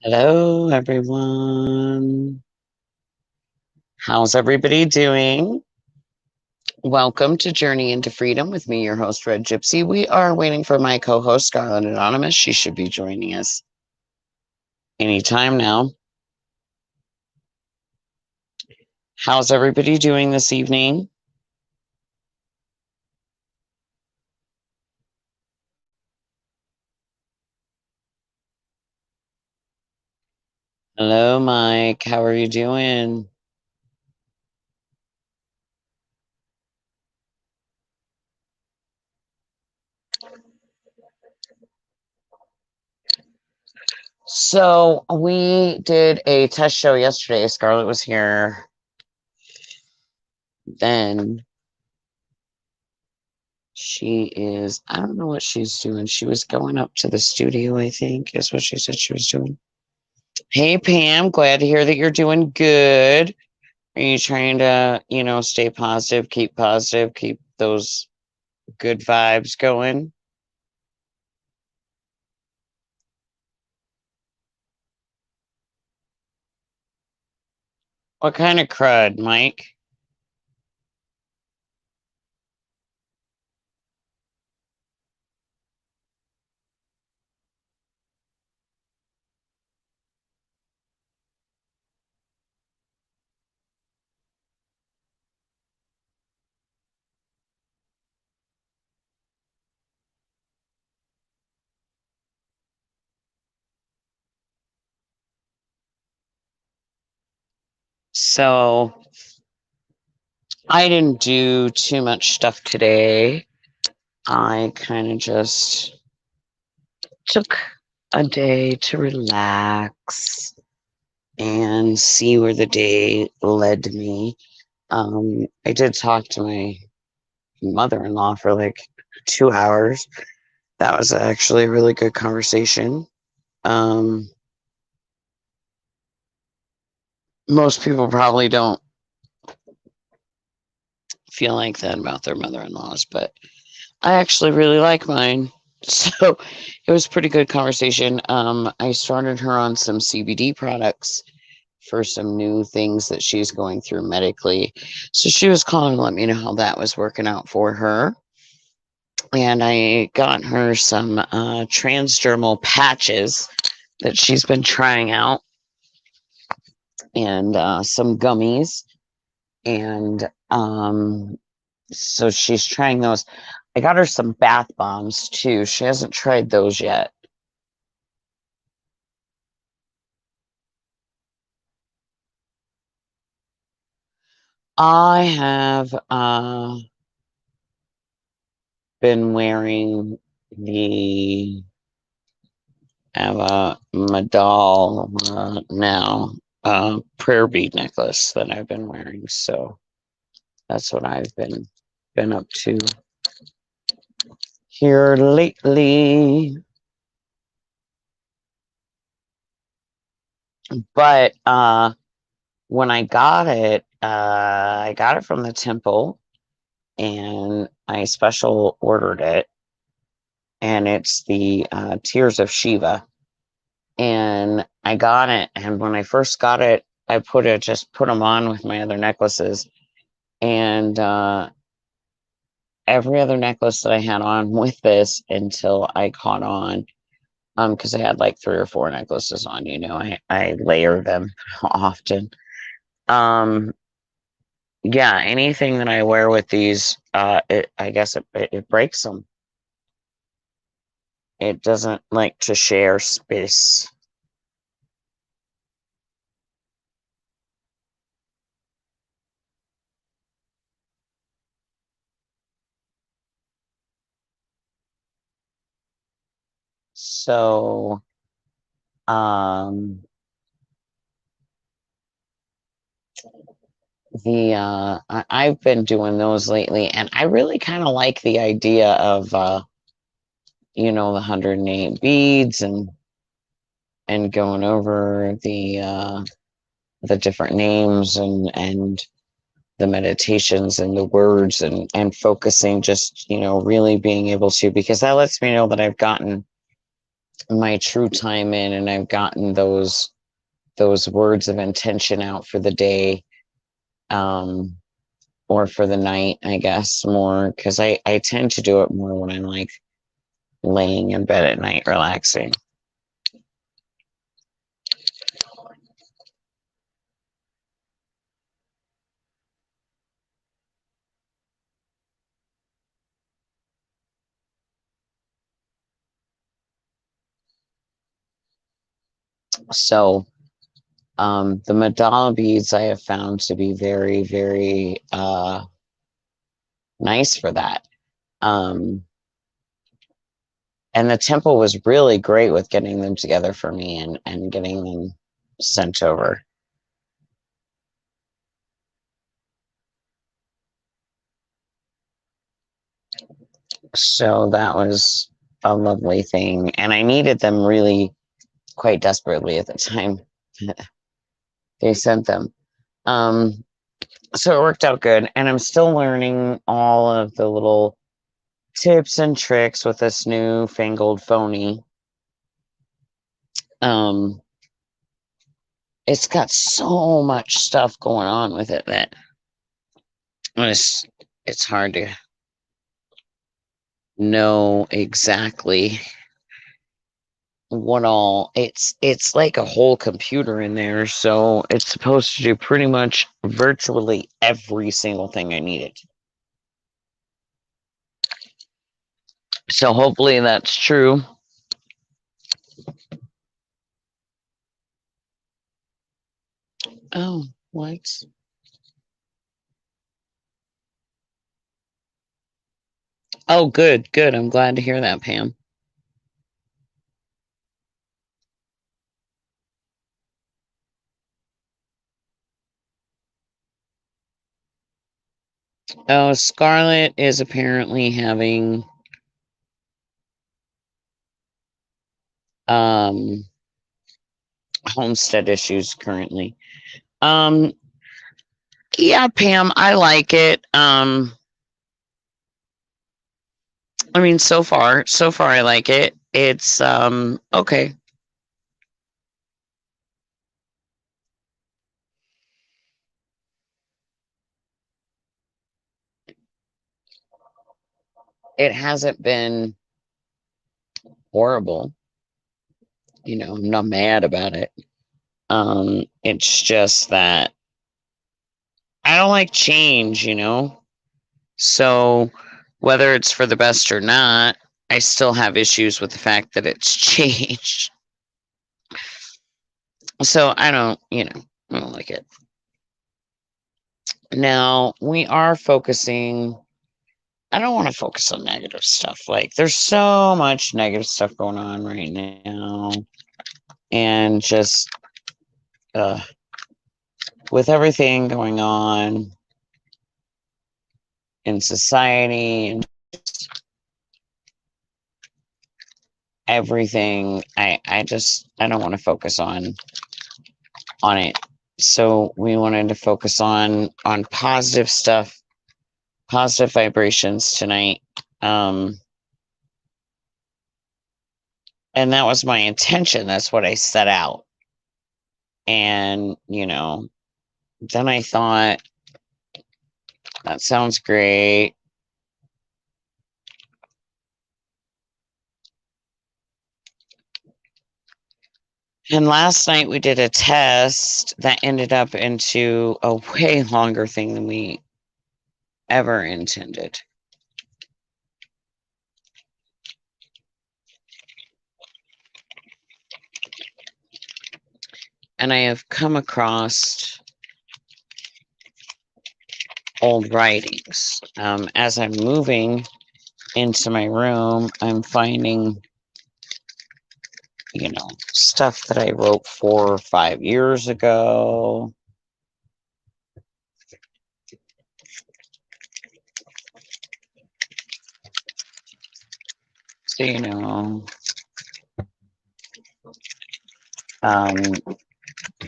Hello, everyone. How's everybody doing? Welcome to Journey into Freedom with me, your host, Red Gypsy. We are waiting for my co host, Scarlet Anonymous. She should be joining us anytime now. How's everybody doing this evening? Hello, Mike. How are you doing? So, we did a test show yesterday. Scarlet was here. Then I don't know what she's doing. She was going up to the studio, I think, is what she said she was doing. Hey, Pam, glad to hear that you're doing good. Are you trying to, stay positive, keep those good vibes going? What kind of crud, Mike? So, I didn't do too much stuff today. I kind of just took a day to relax and see where the day led me. I did talk to my mother-in-law for like 2 hours. That was actually a really good conversation. Um, Most people probably don't feel like that about their mother-in-laws, but I actually really like mine. So it was a pretty good conversation. I started her on some CBD products for some new things that she's going through medically. So she was calling to let me know how that was working out for her. And I got her some transdermal patches that she's been trying out and some gummies. And so she's trying those. I got her some bath bombs too. She hasn't tried those yet. I have been wearing the Madal now prayer bead necklace that I've been wearing. So that's what I've been up to here lately. But when I got it from the temple and I special ordered it, and it's the Tears of Shiva. And I got it, and when I first got it, I just put them on with my other necklaces, and every other necklace that I had on with this until I caught on, because I had like 3 or 4 necklaces on. I layer them often. Um, yeah, anything that I wear with these, I guess it breaks them. It doesn't like to share space. So, um, I've been doing those lately, and I really kind of like the idea of the 108 beads and going over the different names and the meditations and the words and focusing, just really being able to, because that lets me know that I've gotten my true time in, and I've gotten those words of intention out for the day, or for the night, I guess, more, because I tend to do it more when I'm like laying in bed at night relaxing. So the mandala beads I have found to be very, very nice for that. Um, and the temple was really great with getting them together for me, and getting them sent over. So that was a lovely thing. And I needed them really quite desperately at the time they sent them. Um, so it worked out good. And I'm still learning all of the little tips and tricks with this new fangled phony. Um, it's got so much stuff going on with it that it's hard to know exactly what all. It's like a whole computer in there, so it's supposed to do pretty much virtually every single thing I needed. So hopefully that's true. Oh, what? Oh, good, good. I'm glad to hear that, Pam. Oh, Scarlett is apparently having um homestead issues currently. Um yeah, Pam, I like it. I mean, so far I like it. It's okay. It hasn't been horrible. I'm not mad about it. It's just that I don't like change. So whether it's for the best or not, I still have issues with the fact that it's changed. So I don't like it. Now we are focusing. I don't want to focus on negative stuff. Like, there's so much negative stuff going on right now. And just with everything going on in society and everything, I don't want to focus on it. So we wanted to focus on positive stuff, positive vibrations tonight. And that was my intention. That's what I set out. And, then I thought, that sounds great. And last night we did a test that ended up into a way longer thing than we ever intended. And I have come across old writings. As I'm moving into my room, I'm finding, stuff that I wrote 4 or 5 years ago. So,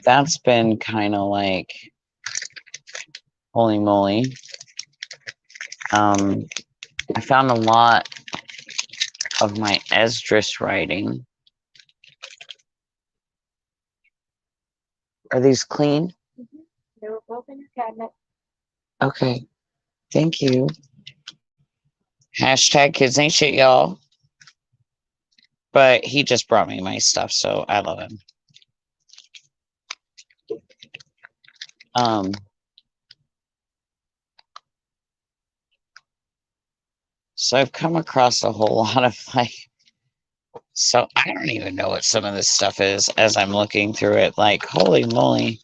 that's been kind of like, holy moly. I found a lot of my Esdras writing. Are these clean? They were both in your cabinet. Okay. Thank you. Hashtag kids ain't shit, y'all. But he just brought me my stuff, so I love him. So I've come across a whole lot of like, so I don't even know what some of this stuff is as I'm looking through it. Like, holy moly.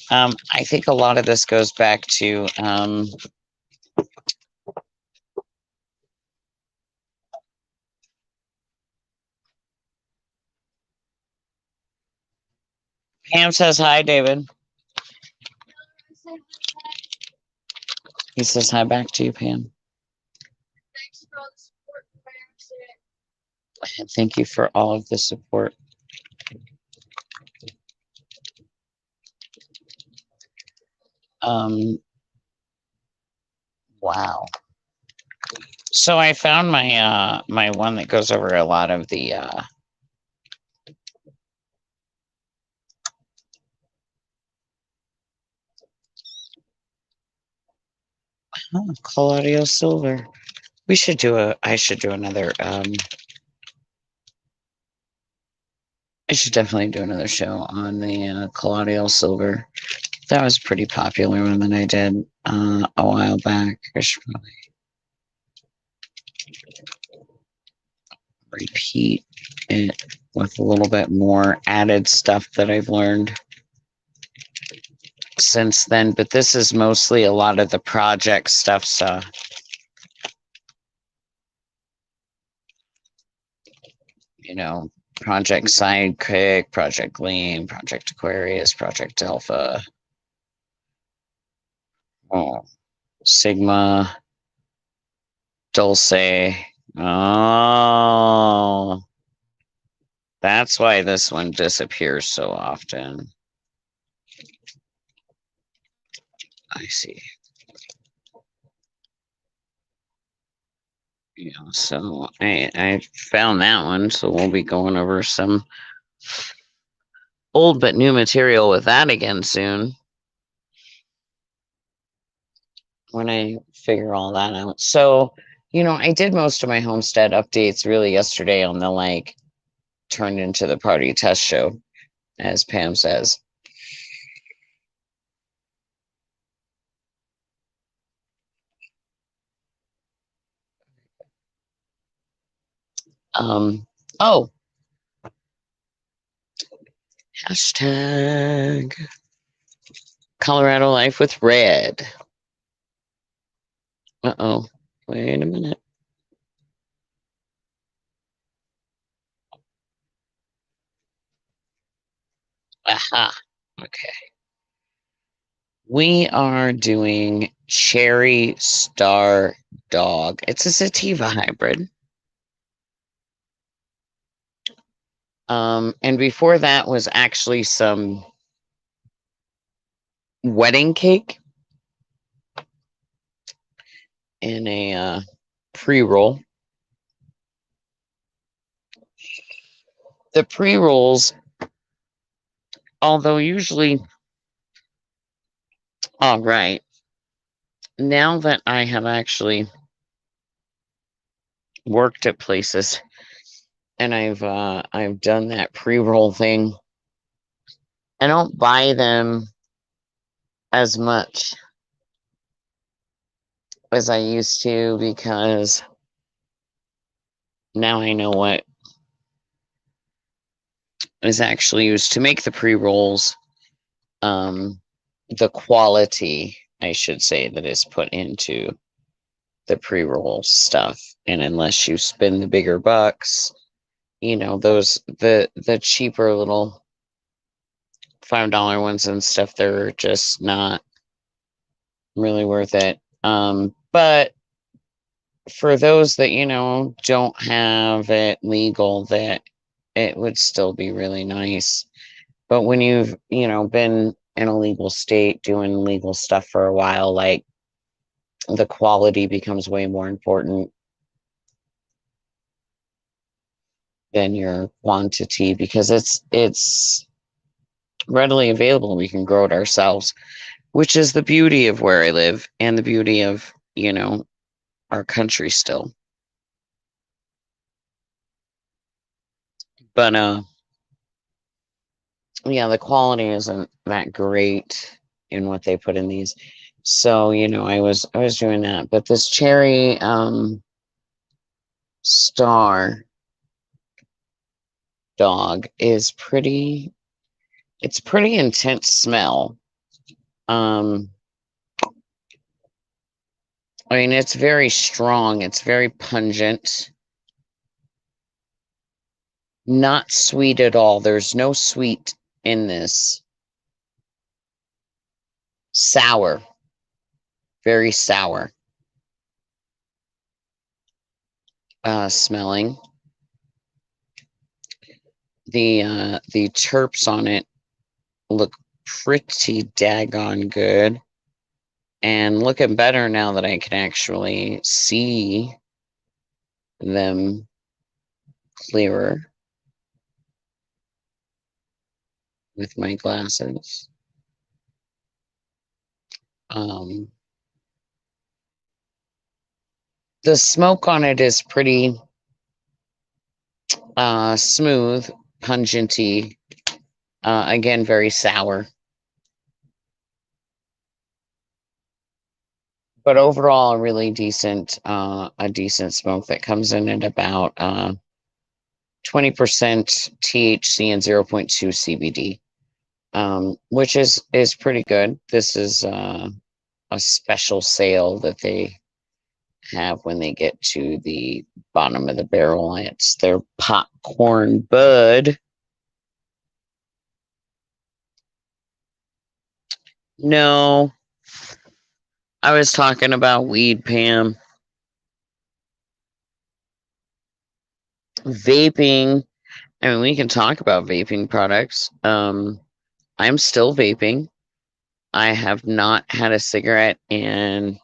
I think a lot of this goes back to Pam says hi, David. He says hi back to you, Pam. Thanks for all the support by accident. And thank you for all of the support. Wow. So I found my my one that goes over a lot of the Colaudio silver. We should do I should do another I should definitely do another show on the Colaudio silver. That was a pretty popular one that I did a while back. I should probably repeat it with a little bit more added stuff that I've learned since then. But this is mostly a lot of the project stuff. So, you know, Project Sidekick, Project Lean, Project Aquarius, Project Alpha, Sigma, Dulce. Oh, that's why this one disappears so often. I see. Yeah, so I found that one, so we'll be going over some old but new material with that again soon. When I figure all that out. So, you know, I did most of my homestead updates really yesterday on the like turned into the party test show, as Pam says. Oh, hashtag Colorado Life with Red. Uh-oh. Wait a minute. Aha. Okay. We are doing Cherry Star Dog. It's a sativa hybrid. And before that was actually some wedding cake in a pre-roll. The pre-rolls, although usually, all right, now that I have actually worked at places and I've done that pre-roll thing, I don't buy them as much as I used to because now I know what is actually used to make the pre-rolls. The quality, I should say, that is put into the pre-roll stuff, and unless you spend the bigger bucks, you know, those the cheaper little $5 ones and stuff, they're just not really worth it. But for those that, you know, don't have it legal, that it would still be really nice. But when you've, you know, been in a legal state doing legal stuff for a while, like the quality becomes way more important than your quantity, because it's readily available. We can grow it ourselves, which is the beauty of where I live and the beauty of, our country still. But yeah, the quality isn't that great in what they put in these. So, I was doing that. But this cherry star dog is it's pretty intense smell. Um I mean, it's very strong, it's very pungent, not sweet at all. There's no sweet in this. Sour, very sour smelling. The terps on it look pretty daggone good, and looking better now that I can actually see them clearer with my glasses. The smoke on it is pretty smooth, pungenty, again, very sour. But overall, a really a decent smoke that comes in at about 20% THC and 0.2 CBD, which is pretty good. This is a special sale that they have when they get to the bottom of the barrel. It's their popcorn bud. No, I was talking about weed, Pam. Vaping. I mean, we can talk about vaping products. I'm still vaping. I have not had a cigarette in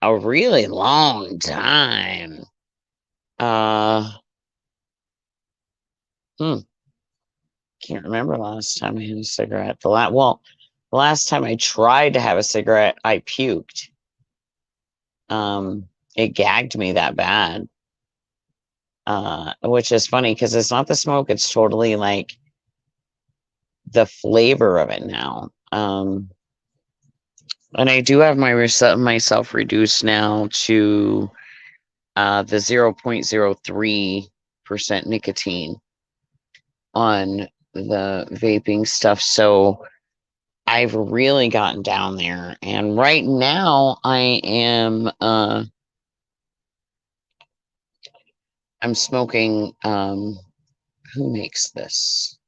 a really long time. Uh, can't remember the last time I had a cigarette. The last time I tried to have a cigarette, I puked. It gagged me that bad. Which is funny because it's not the smoke; it's totally like the flavor of it now. And I do have myself reduced now to the 0.03% nicotine on the vaping stuff. So I've really gotten down there. And right now I am I'm smoking who makes this?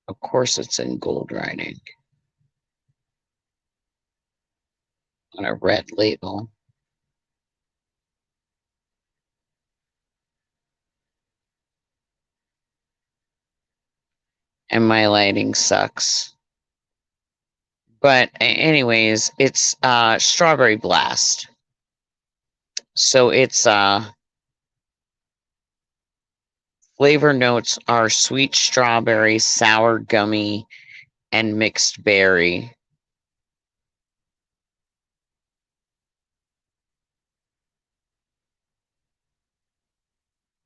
Of course it's in gold writing on a red label. And my lighting sucks. But anyways, it's Strawberry Blast. So it's flavor notes are sweet strawberry, sour gummy, and mixed berry.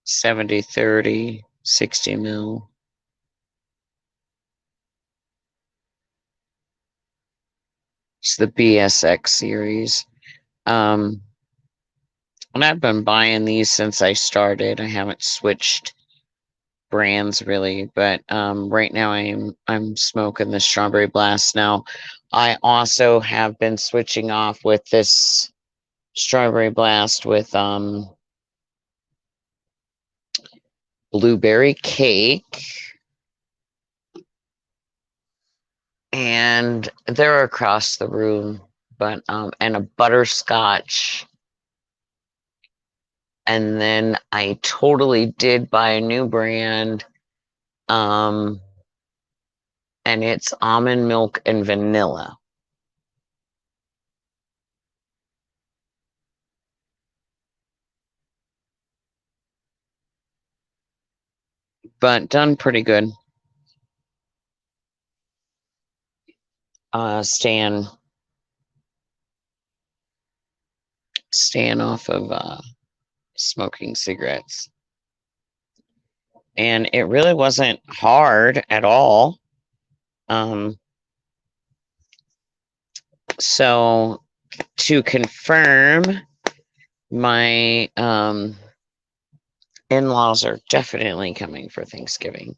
70-30, 60 mil. It's the BSX series. And I've been buying these since I started. I haven't switched brands really, but right now I'm smoking the Strawberry Blast. Now I also have been switching off with this Strawberry Blast with blueberry cake, and they're across the room, but and a butterscotch. And then I totally did buy a new brand, and it's almond milk and vanilla. but done pretty good. Staying off of smoking cigarettes. And it really wasn't hard at all. So to confirm, my in-laws are definitely coming for Thanksgiving.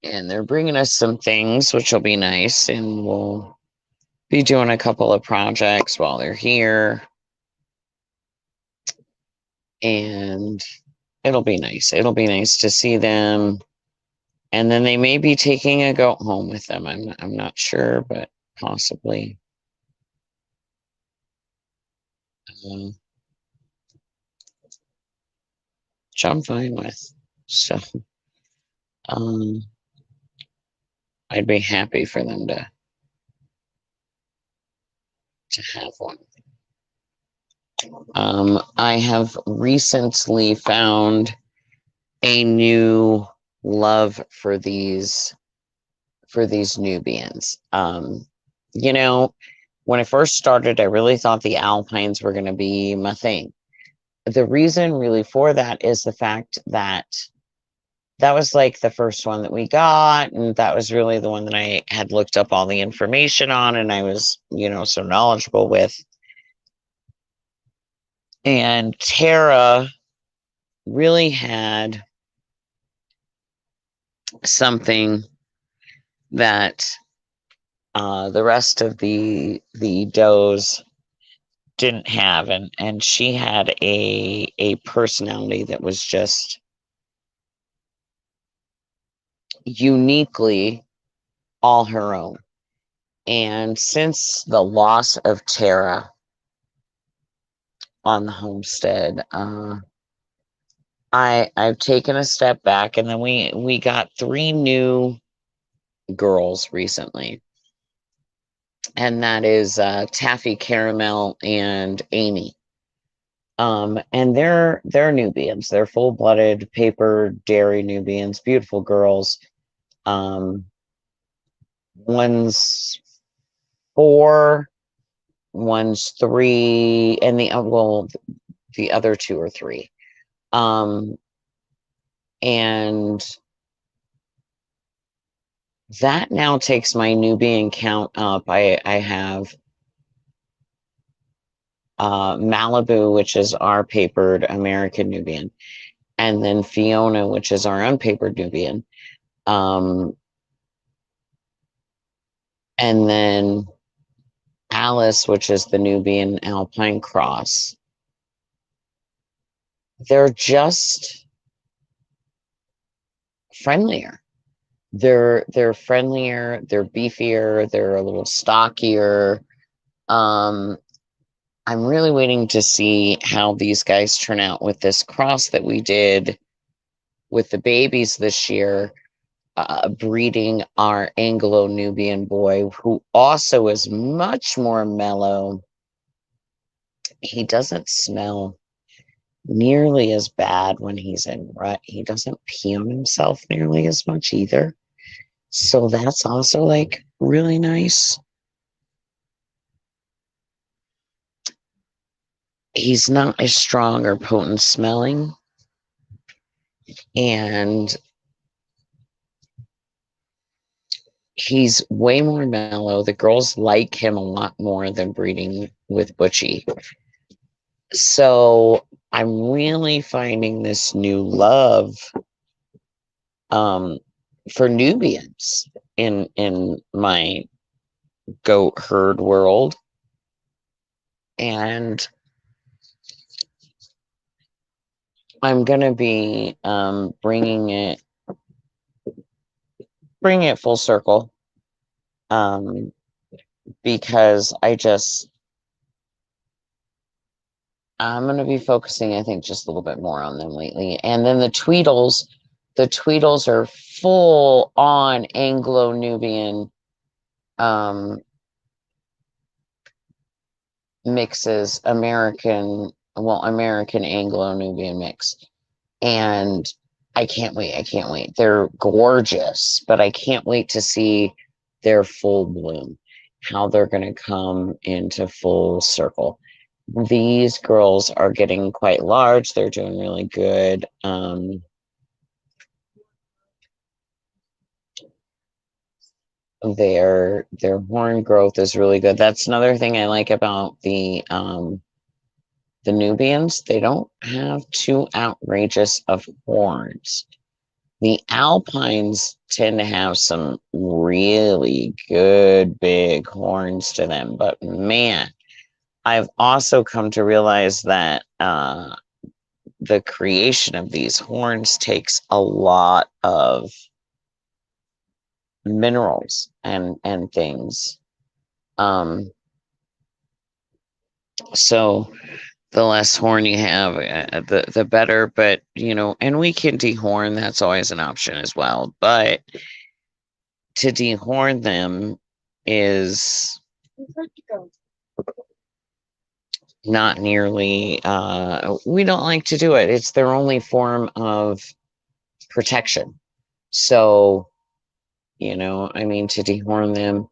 And they're bringing us some things, which will be nice. And we'll be doing a couple of projects while they're here. And it'll be nice. It'll be nice to see them. And then they may be taking a goat home with them. I'm not sure, but possibly. Which I'm fine with. So I'd be happy for them to have one. I have recently found a new love for these Nubians. You know, when I first started, I really thought the Alpines were going to be my thing. The reason really for that is the fact that that was like the first one that we got, and that was really the one that I had looked up all the information on, and I was, so knowledgeable with. And Tara really had something that the rest of the does didn't have, and she had a personality that was just uniquely all her own. And since the loss of Tara on the homestead, I've taken a step back, and then we got 3 new girls recently, and that is Taffy, Caramel, and Amy. And they're Nubians. They're full-blooded paper dairy Nubians, beautiful girls. One's 4, one's 3, and the other 2 are 3. And that now takes my Nubian count up. I have Malibu, which is our papered American Nubian, and then Fiona, which is our unpapered Nubian. And then Alice, which is the Nubian Alpine Cross. They're just friendlier. They're friendlier, they're beefier, they're a little stockier. I'm really waiting to see how these guys turn out with this cross that we did with the babies this year, breeding our Anglo-Nubian boy, who also is much more mellow. He doesn't smell nearly as bad when he's in rut. He doesn't pee on himself nearly as much either. So that's also like really nice. He's not as strong or potent smelling. And he's way more mellow. The girls like him a lot more than breeding with Butchie. So I'm really finding this new love for Nubians in my goat herd world. And I'm going to be bringing it full circle, because I'm going to be focusing, I think, just a little bit more on them lately. And then the Tweedles are full on Anglo-Nubian mixes, American well, American Anglo-Nubian mix. And I can't wait. I can't wait. They're gorgeous, but I can't wait to see their full bloom, how they're going to come into full circle. These girls are getting quite large. They're doing really good. Their horn growth is really good. That's another thing I like about the Nubians. They don't have too outrageous of horns. The Alpines tend to have some really good big horns to them, but man, I've also come to realize that the creation of these horns takes a lot of minerals and things. So the less horn you have, the better. But and we can dehorn. That's always an option as well. But to dehorn them is not nearly. We don't like to do it. It's their only form of protection. So I mean, to dehorn them.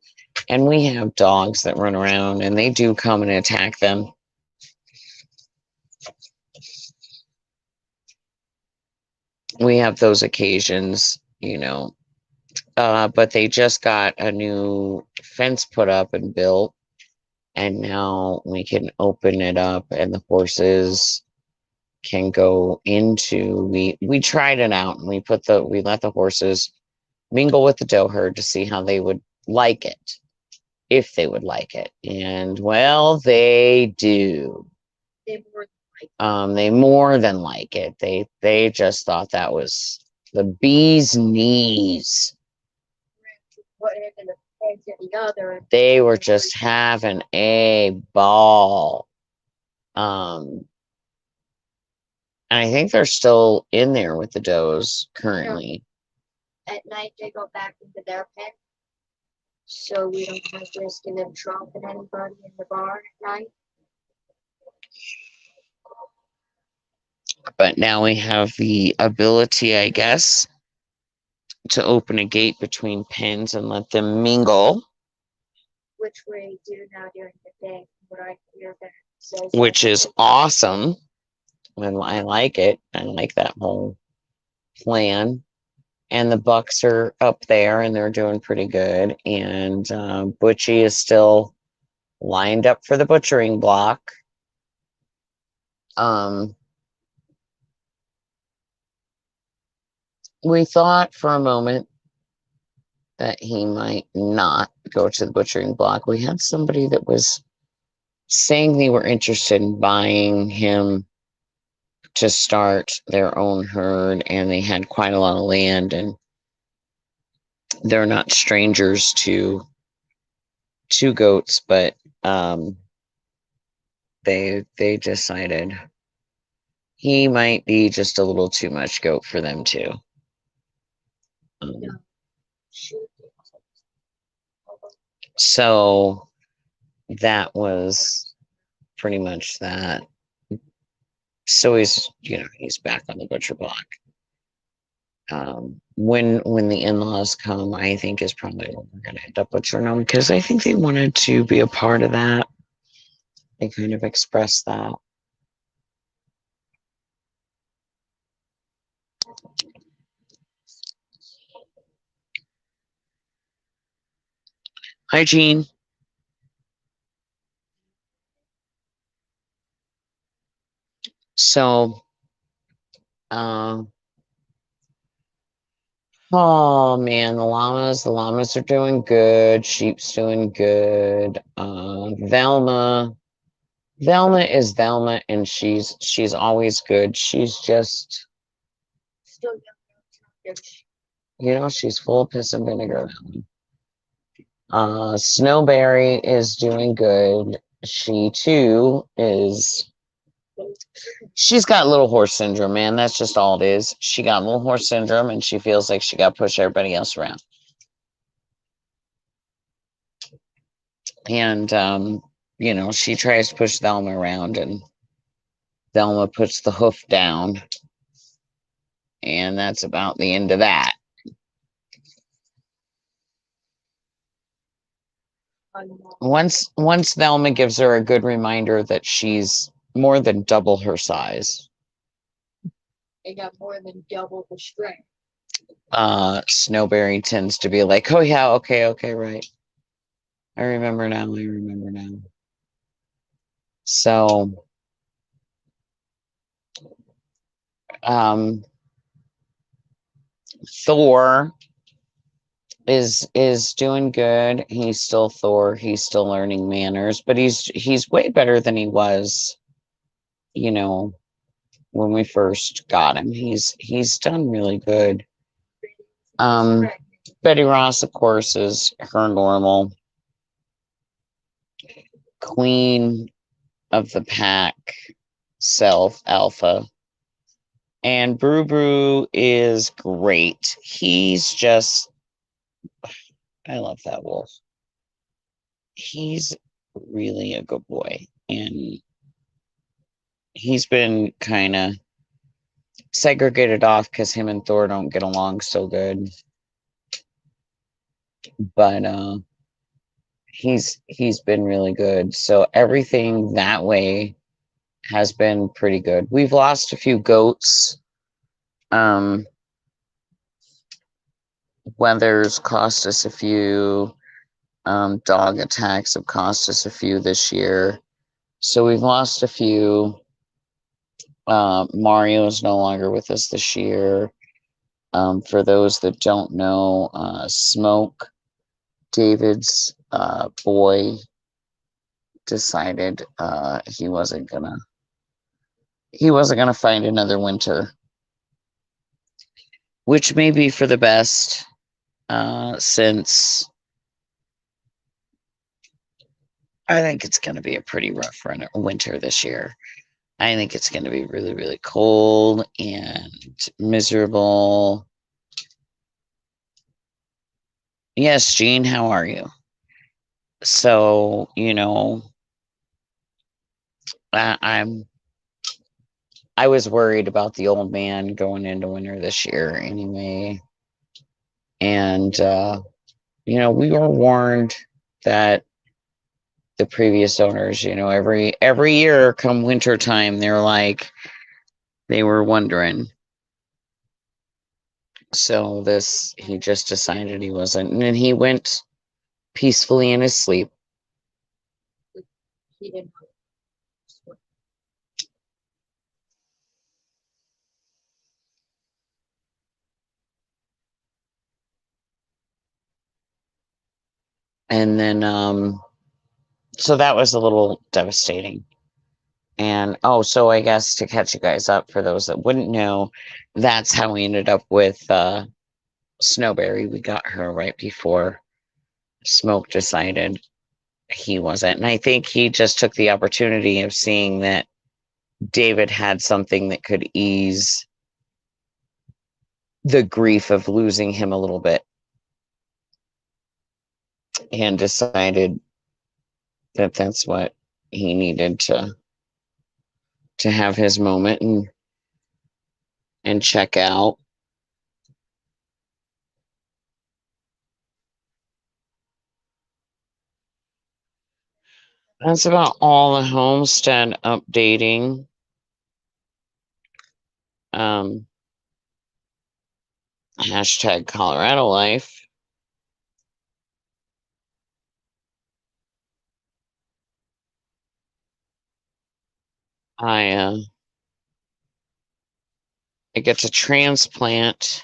And we have dogs that run around and they do come and attack them. We have those occasions, but they just got a new fence put up and built, and now we can open it up and the horses can go into. We tried it out and we let the horses mingle with the doe herd to see how they would like it, if they would like it. And well, they do. They more than like it. They just thought that was the bee's knees. They were just having a ball. And I think they're still in there with the does currently. At night, they go back into their pen, so we don't have risk of them tromping anybody in the barn at night. But now we have the ability, I guess, to open a gate between pens and let them mingle. Which we do now during the day, what I hear that says. Which is awesome. And I like it. I like that whole plan. And the bucks are up there and they're doing pretty good. And Butchie is still lined up for the butchering block. We thought for a moment that he might not go to the butchering block. We had somebody that was saying they were interested in buying him to start their own herd, and they had quite a lot of land, and they're not strangers to goats, but they decided he might be just a little too much goat for them too. So that was pretty much that. So he's back on the butcher block. When the in-laws come, I think is probably when we're going to end up butchering them, because I think they wanted to be a part of that. They kind of expressed that. Hi, Jean. So, oh man, the llamas are doing good. Sheep's doing good. Velma is Velma, and she's always good. She's just, Still young. She's full of piss and vinegar. Snowberry is doing good. She too is. She's got little horse syndrome, man. That's just all it is. She got little horse syndrome, and she feels like she got to push everybody else around. And she tries to push Velma around, and Thelma puts the hoof down, and that's about the end of that. Once Thelma gives her a good reminder that she's more than double her size. They got more than double the strength. Snowberry tends to be like, oh yeah, okay, right. I remember now. So, Thor is doing good. He's still Thor. He's still learning manners, but he's way better than he was, you know, when we first got him. He's done really good. Betty Ross, of course, is her normal queen of the pack self, Alpha. And Brew Brew is great. He's just, I love that wolf. He's really a good boy. And he's been kind of segregated off because him and Thor don't get along so good. But he's been really good. So everything that way has been pretty good. We've lost a few goats. Weathers cost us a few. Dog attacks have cost us a few this year. So we've lost a few. Mario is no longer with us this year. For those that don't know, Smoke, David's boy, decided he wasn't gonna find another winter, which may be for the best, since I think it's going to be a pretty rough winter this year. I think it's going to be really, really cold and miserable. Yes, Jean, how are you? So, I was worried about the old man going into winter this year anyway. And, we were warned that the previous owners, every year come winter time, they were wondering. So he just decided he wasn't. And then he went peacefully in his sleep. He didn't. And then, so that was a little devastating. And, so I guess to catch you guys up, for those that wouldn't know, that's how we ended up with Snowberry. We got her right before Smoke decided he wasn't. And I think he just took the opportunity of seeing that David had something that could ease the grief of losing him a little bit, and decided that that's what he needed to have his moment and check out. That's about all the homestead updating. Hashtag Colorado life. I get to transplant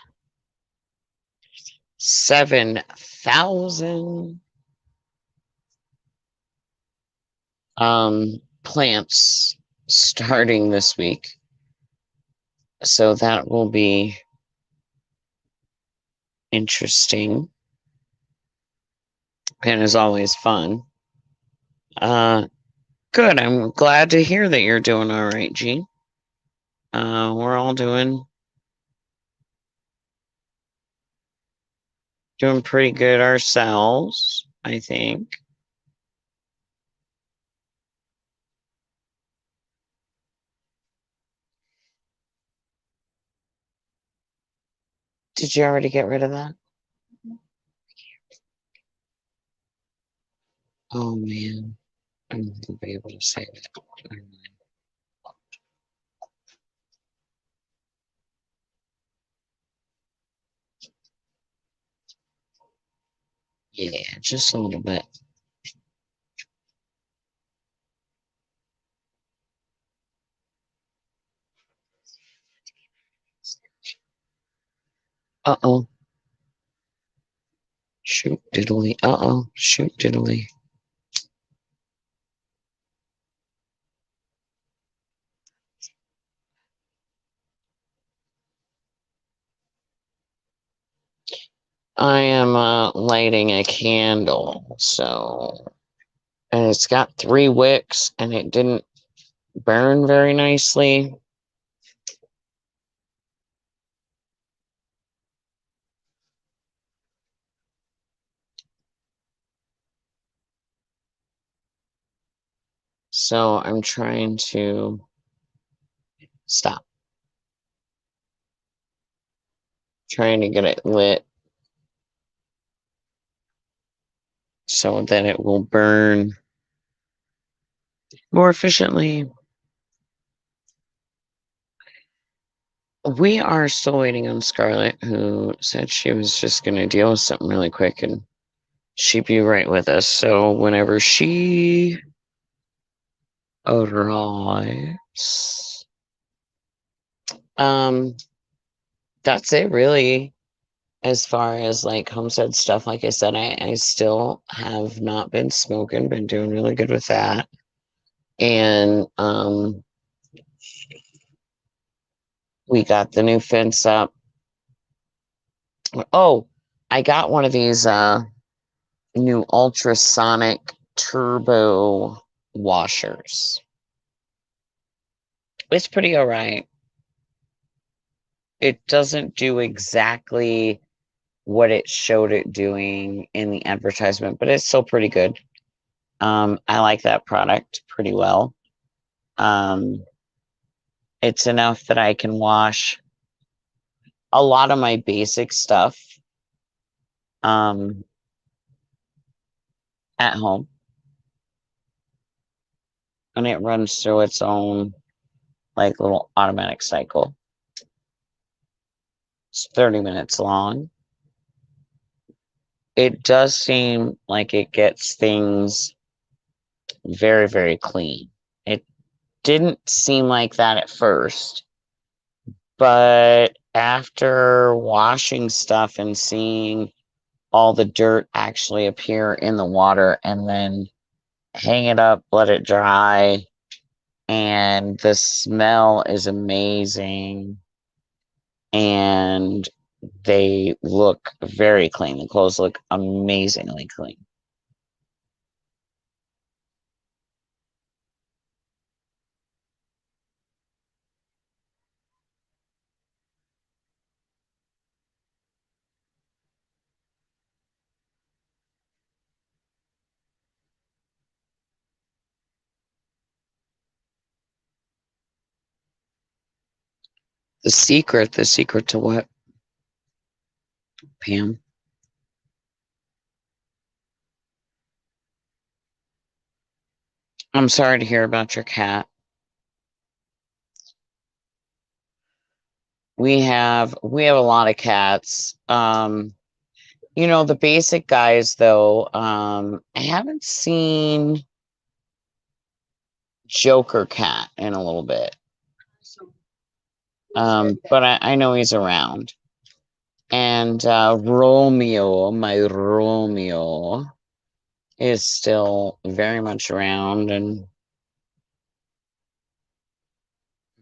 7,000 plants starting this week. So that will be interesting and is always fun. Good. I'm glad to hear that you're doing all right, Jean. We're all doing pretty good ourselves, I think. Did you already get rid of that? Oh man, I'm not gonna be able to save it. Never mind. Yeah, just a little bit. Uh-oh. Shoot diddly. Uh-oh. Shoot diddly. I am lighting a candle, so and it's got 3 wicks and it didn't burn very nicely. So I'm trying to stop. Trying to get it lit so that it will burn more efficiently. We are still waiting on Scarlett, who said she was just going to deal with something really quick and she'd be right with us. So whenever she arrives, that's it really. As far as like homestead stuff, like I said, I still have not been smoking, been doing really good with that. And we got the new fence up. Oh, I got one of these new ultrasonic turbo washers. It's pretty all right. It doesn't do exactly what it showed it doing in the advertisement, but it's still pretty good. I like that product pretty well. It's enough that I can wash a lot of my basic stuff at home. And it runs through its own like little automatic cycle. It's 30 minutes long. It does seem like it gets things very, very clean. It didn't seem like that at first, but after washing stuff and seeing all the dirt actually appear in the water and then hang it up, let it dry, and the smell is amazing. And they look very clean. The clothes look amazingly clean. The secret to what, Pam? I'm sorry to hear about your cat. We have a lot of cats. The basic guys though, I haven't seen Joker Cat in a little bit. But I know he's around. And Romeo, my Romeo, is still very much around and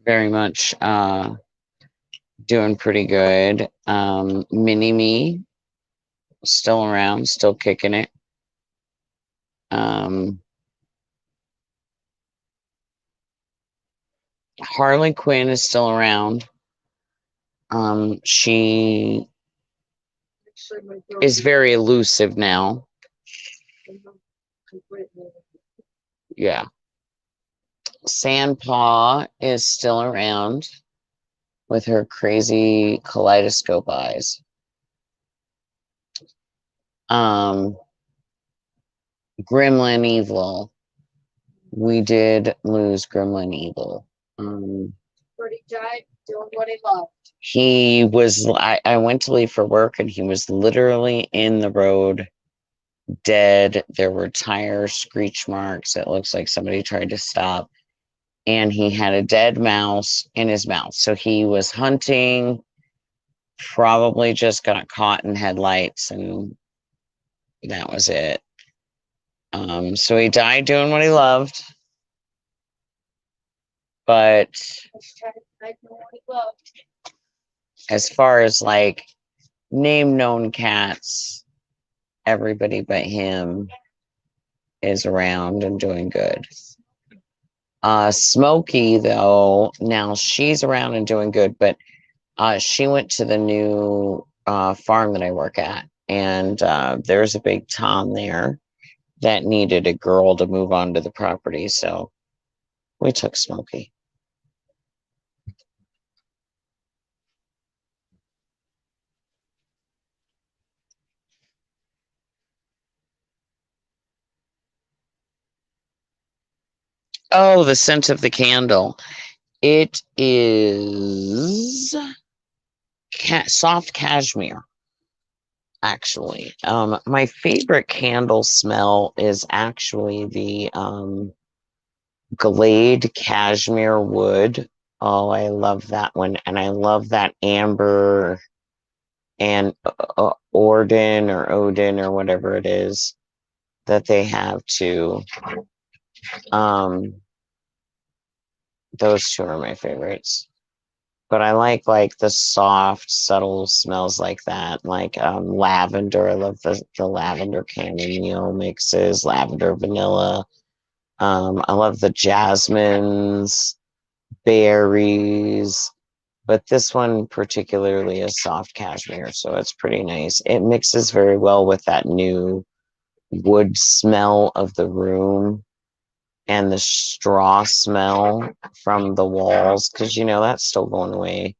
very much doing pretty good. Mini Me, still around, still kicking it. Harley Quinn is still around. She is very elusive now. Yeah. Sandpaw is still around with her crazy kaleidoscope eyes. Um, Gremlin Evil. We did lose Gremlin Evil. But he died doing what he loved. He was, I went to leave for work and he was literally in the road, dead. There were tire screech marks. It looks like somebody tried to stop. And he had a dead mouse in his mouth. So he was hunting, probably just got caught in headlights, and that was it. So he died doing what he loved. But I know what he loved. as far as like name known cats, everybody but him is around and doing good. Smokey, though, now she's around and doing good, but she went to the new farm that I work at, and there's a big Tom there that needed a girl to move onto the property, so we took Smokey. Oh, the scent of the candle. It is soft cashmere, actually. My favorite candle smell is actually the Glade cashmere wood. Oh, I love that one. And I love that amber and Orden or Odin or whatever it is that they have too. Those two are my favorites. But I like the soft, subtle smells like that, like lavender. I love the lavender chamomile mixes, lavender vanilla. I love the jasmines, berries, but this one particularly is soft cashmere, so it's pretty nice. It mixes very well with that new wood smell of the room and the straw smell from the walls, because that's still going away.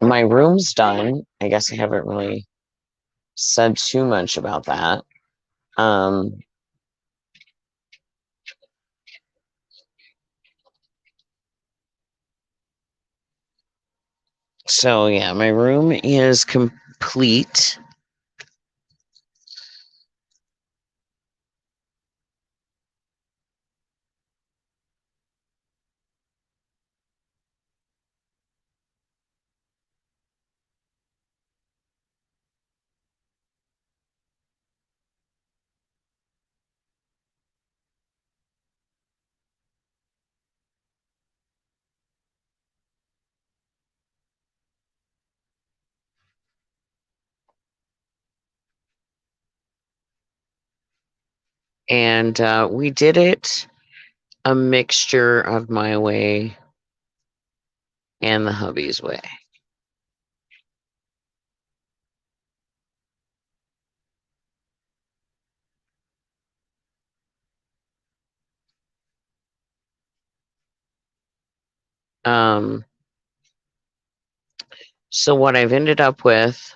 My room's done. I guess I haven't really said too much about that. So yeah, my room is complete. And we did it a mixture of my way and the hubby's way. Um, so what I've ended up with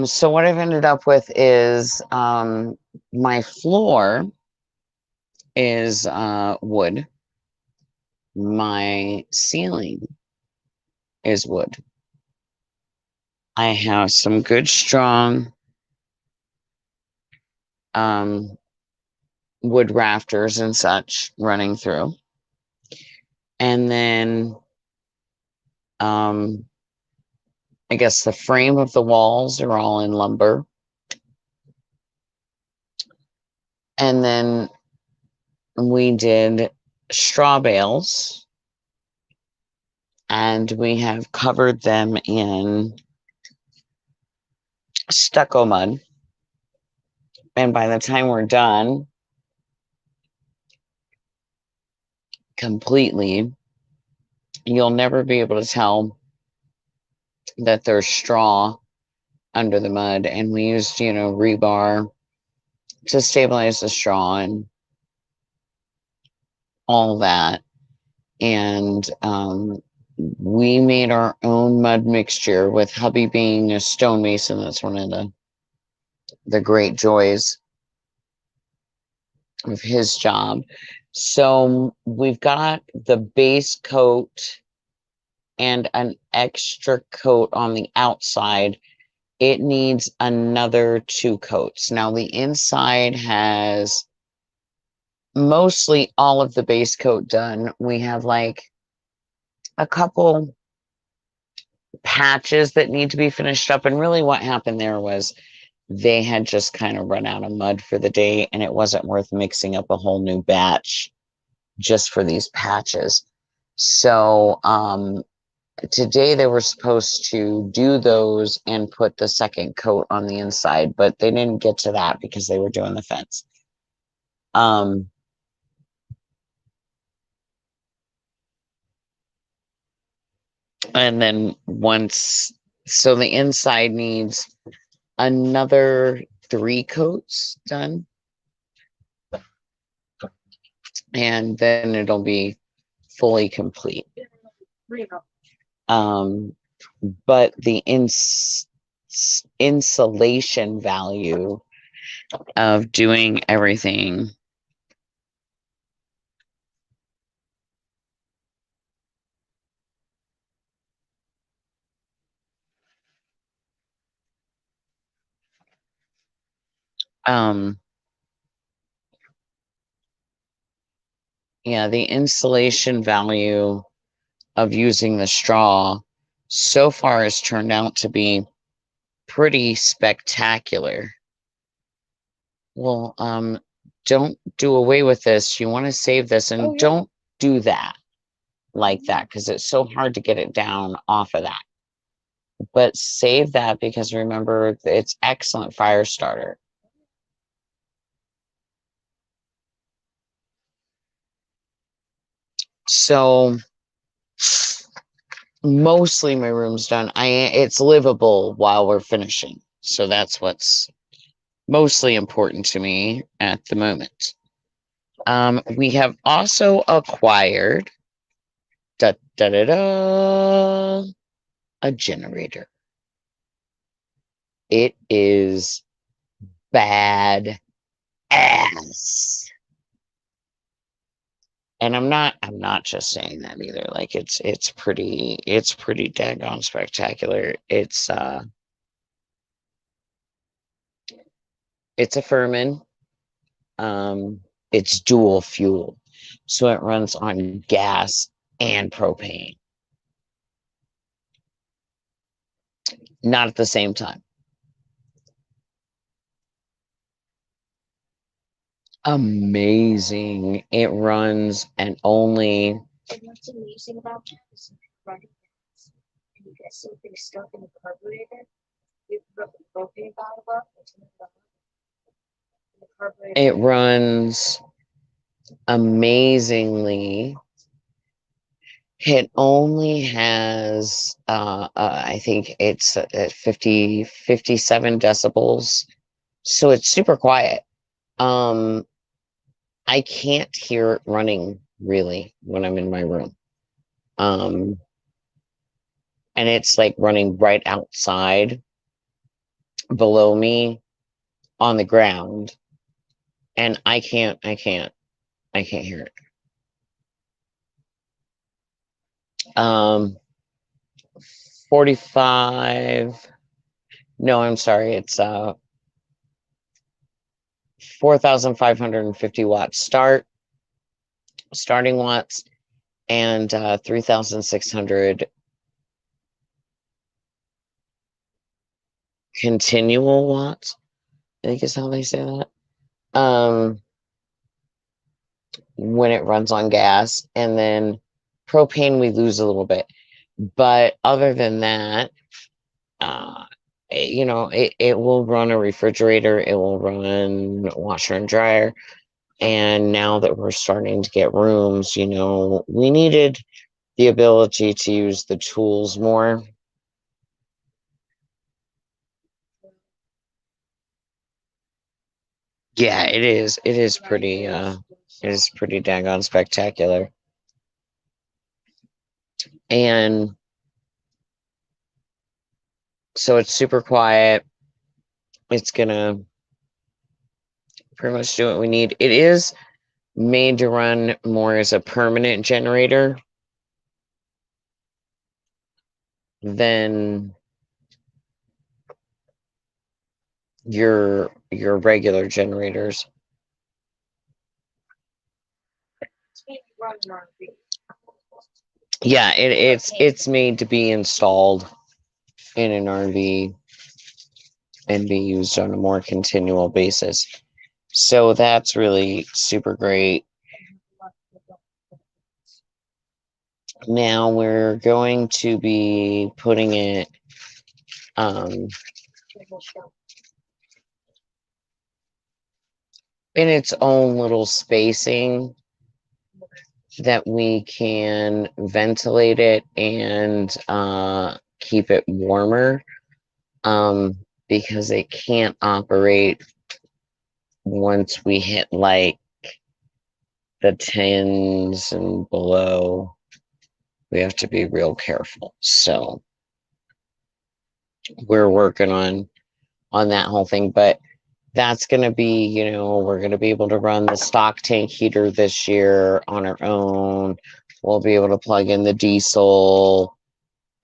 so what I've ended up with is my floor is wood. My ceiling is wood. I have some good strong wood rafters and such running through. And then I guess the frame of the walls are all in lumber. And then we did straw bales, and we have covered them in stucco mud. And by the time we're done completely, you'll never be able to tell that there's straw under the mud. And we used, rebar to stabilize the straw and all that. And we made our own mud mixture with hubby being a stonemason. That's one of the great joys of his job. So we've got the base coat and an extra coat on the outside. It needs another 2 coats. Now the inside has mostly all of the base coat done. We have like a couple patches that need to be finished up. And really what happened there was they had just kind of run out of mud for the day, and it wasn't worth mixing up a whole new batch just for these patches. So today they were supposed to do those and put the second coat on the inside, but they didn't get to that because they were doing the fence. And then so the inside needs another 3 coats done. And then it'll be fully complete. But the insulation value of doing everything yeah, the insulation value of using the straw so far has turned out to be pretty spectacular. Well, don't do away with this. You want to save this, and don't do that like that because it's so hard to get it down off of that. But save that because remember, it's excellent fire starter. So mostly my room's done. It's livable while we're finishing. So that's what's mostly important to me at the moment. We have also acquired a generator. It is bad ass. And I'm not just saying that either. Like it's pretty daggone spectacular. It's a Furman. It's dual fuel. So it runs on gas and propane. Not at the same time. Amazing. It runs and only. And what's amazing about that is running gas, and you get something stuck in the carburetor. You put the propane bottle up, the carburetor. It runs amazingly. It only has, I think it's 57 decibels. So it's super quiet. I can't hear it running really when I'm in my room. And it's like running right outside below me on the ground. And I can't hear it. 45. No, I'm sorry. It's 4,550 watts starting watts, and 3,600 continual watts. I think is how they say that. When it runs on gas, and then propane we lose a little bit, but other than that, it will run a refrigerator, it will run washer and dryer. And now that we're starting to get rooms, we needed the ability to use the tools more. Yeah, it is. It is pretty. It is pretty daggone spectacular. And so it's super quiet. It's gonna pretty much do what we need. It is made to run more as a permanent generator than your regular generators. Yeah, it's made to be installed in an RV and be used on a more continual basis. So that's really super great. Now we're going to be putting it in its own little spacing that we can ventilate it and keep it warmer, because it can't operate once we hit like the 10s and below. We have to be real careful. So we're working on that whole thing, but that's going to be, we're going to be able to run the stock tank heater this year on our own. We'll be able to plug in the diesel.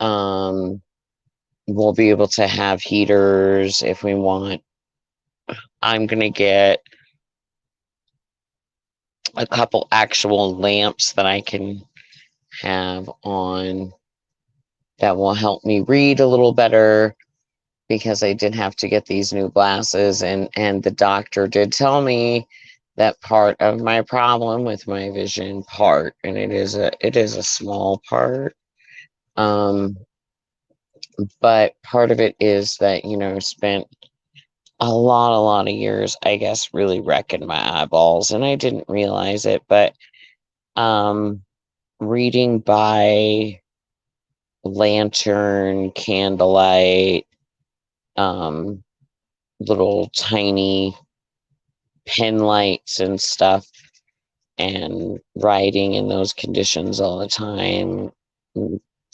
We'll be able to have heaters if we want. I'm going to get a couple actual lamps that I can have on that will help me read a little better, because I did have to get these new glasses, and the doctor did tell me that part of my problem with my vision part, and it is a small part, but part of it is that, spent a lot of years, I guess, really wrecking my eyeballs, and I didn't realize it, but reading by lantern, candlelight, little tiny pen lights and stuff, and writing in those conditions all the time,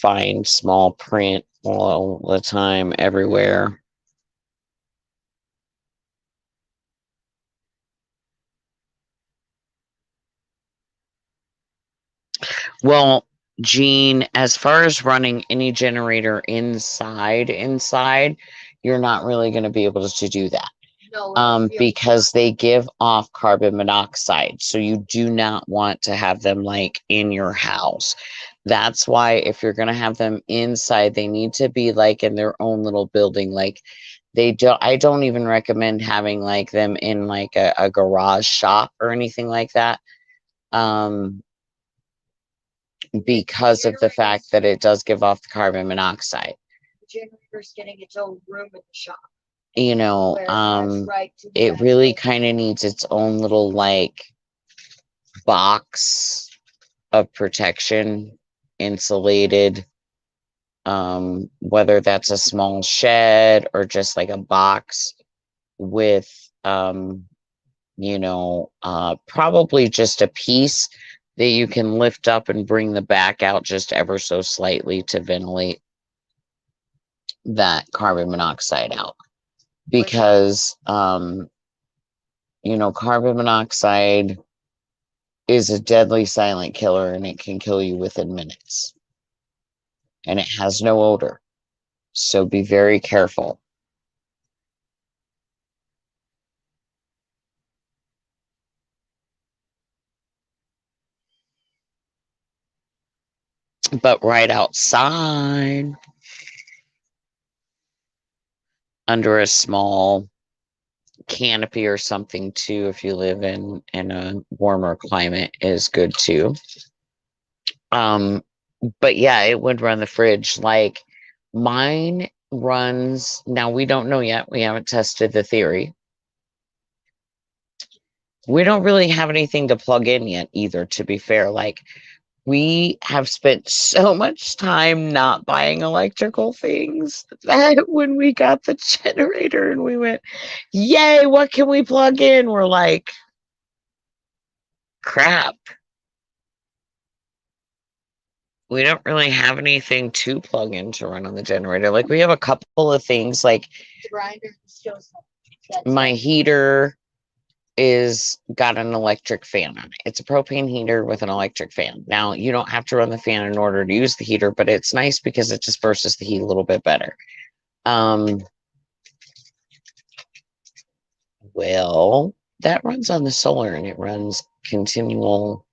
find small print all the time everywhere. Well, Gene, as far as running any generator inside, you're not really going to be able to do that. No, Because they give off carbon monoxide. So you do not want to have them like in your house. That's why if you're going to have them inside, they need to be like in their own little building. Like I don't even recommend having like them in like a garage shop or anything like that. Because of the fact that it does give off the carbon monoxide. the generator's getting its own room in the shop. It really kind of needs its own little like box of protection, insulated, whether that's a small shed or just like a box with probably just a piece that you can lift up and bring the back out just ever so slightly to ventilate that carbon monoxide out, because carbon monoxide is a deadly silent killer, and it can kill you within minutes, and it has no odor, so be very careful. But right outside, under a small canopy or something too, if you live in a warmer climate, is good too. But yeah, it would run the fridge. Like mine runs, now we don't know yet, we haven't tested the theory. We don't really have anything to plug in yet either, to be fair. Like we have spent so much time not buying electrical things that when we got the generator and we went, yay, what can we plug in? We're like, crap. We don't really have anything to plug in to run on the generator. Like we have a couple of things like Grinder shows my heater is got an electric fan on it. It's a propane heater with an electric fan. Now you don't have to run the fan in order to use the heater, but it's nice because it disperses the heat a little bit better. Well, that runs on the solar and it runs continual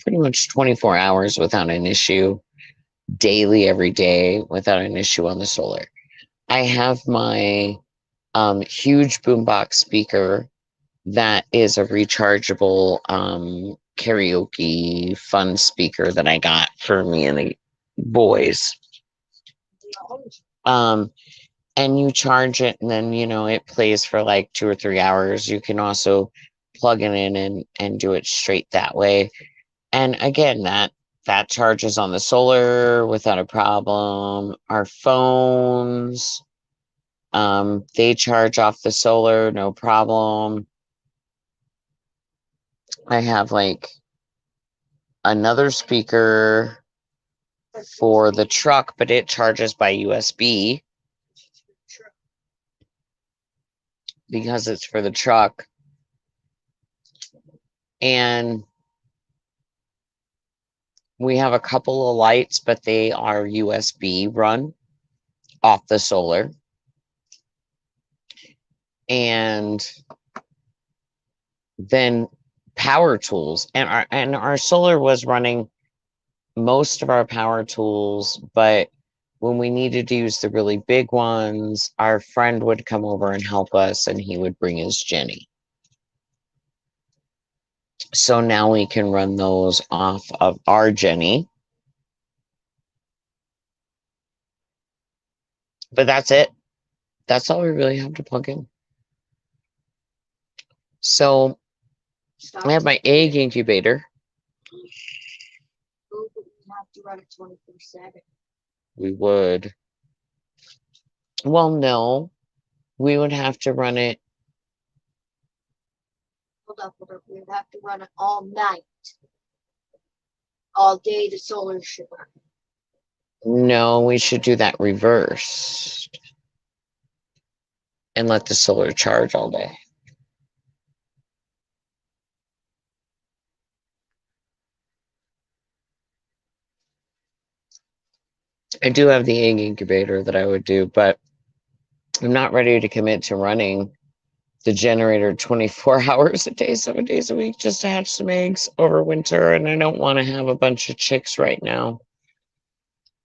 pretty much 24 hours without an issue, daily every day without an issue on the solar. I have my huge boombox speaker that is a rechargeable karaoke fun speaker that I got for me and the boys. And you charge it and then, it plays for like 2 or 3 hours. You can also plug it in and do it straight that way. And again, that charges on the solar without a problem. Our phones, they charge off the solar, no problem. I have like another speaker for the truck, but it charges by USB because it's for the truck. And we have a couple of lights, but they are USB run off the solar. And then power tools. And our solar was running most of our power tools, but when we needed to use the really big ones, our friend would come over and help us, and he would bring his Jenny. So now we can run those off of our Jenny. But that's it. That's all we really have to plug in. So I have my egg incubator. Oh, but we have to run it 24/7. We would. Well, no. We would have to run it. Hold up. We would have to run it all night. All day the solar should run. No, we should do that reversed. And let the solar charge all day. I do have the egg incubator that I would do, but I'm not ready to commit to running the generator 24 hours a day, 7 days a week, just to hatch some eggs over winter. And I don't want to have a bunch of chicks right now.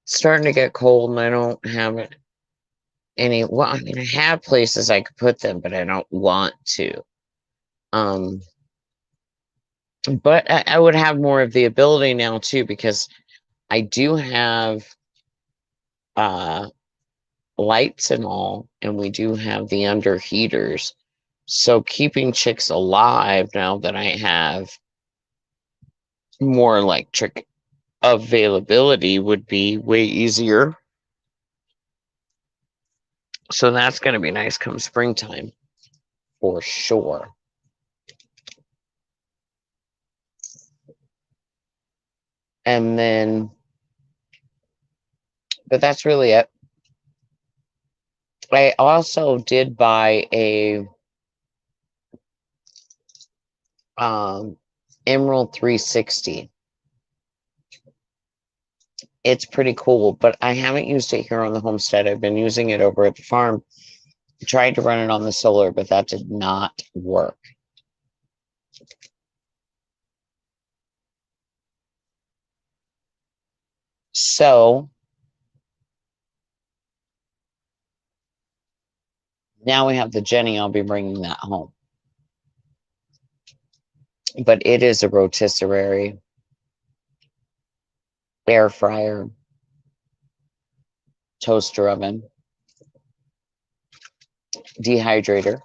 It's starting to get cold and I don't have any. Well, I mean, I have places I could put them, but I don't want to. But I would have more of the ability now too, because I do have lights and all, and we do have the under heaters. So keeping chicks alive now that I have more electric availability would be way easier. So that's going to be nice come springtime for sure. And then, but that's really it. I also did buy a Emerald 360. It's pretty cool, but I haven't used it here on the homestead. I've been using it over at the farm. I tried to run it on the solar, but that did not work. So now we have the Jenny. I'll be bringing that home. But it is a rotisserie, air fryer, toaster oven, dehydrator,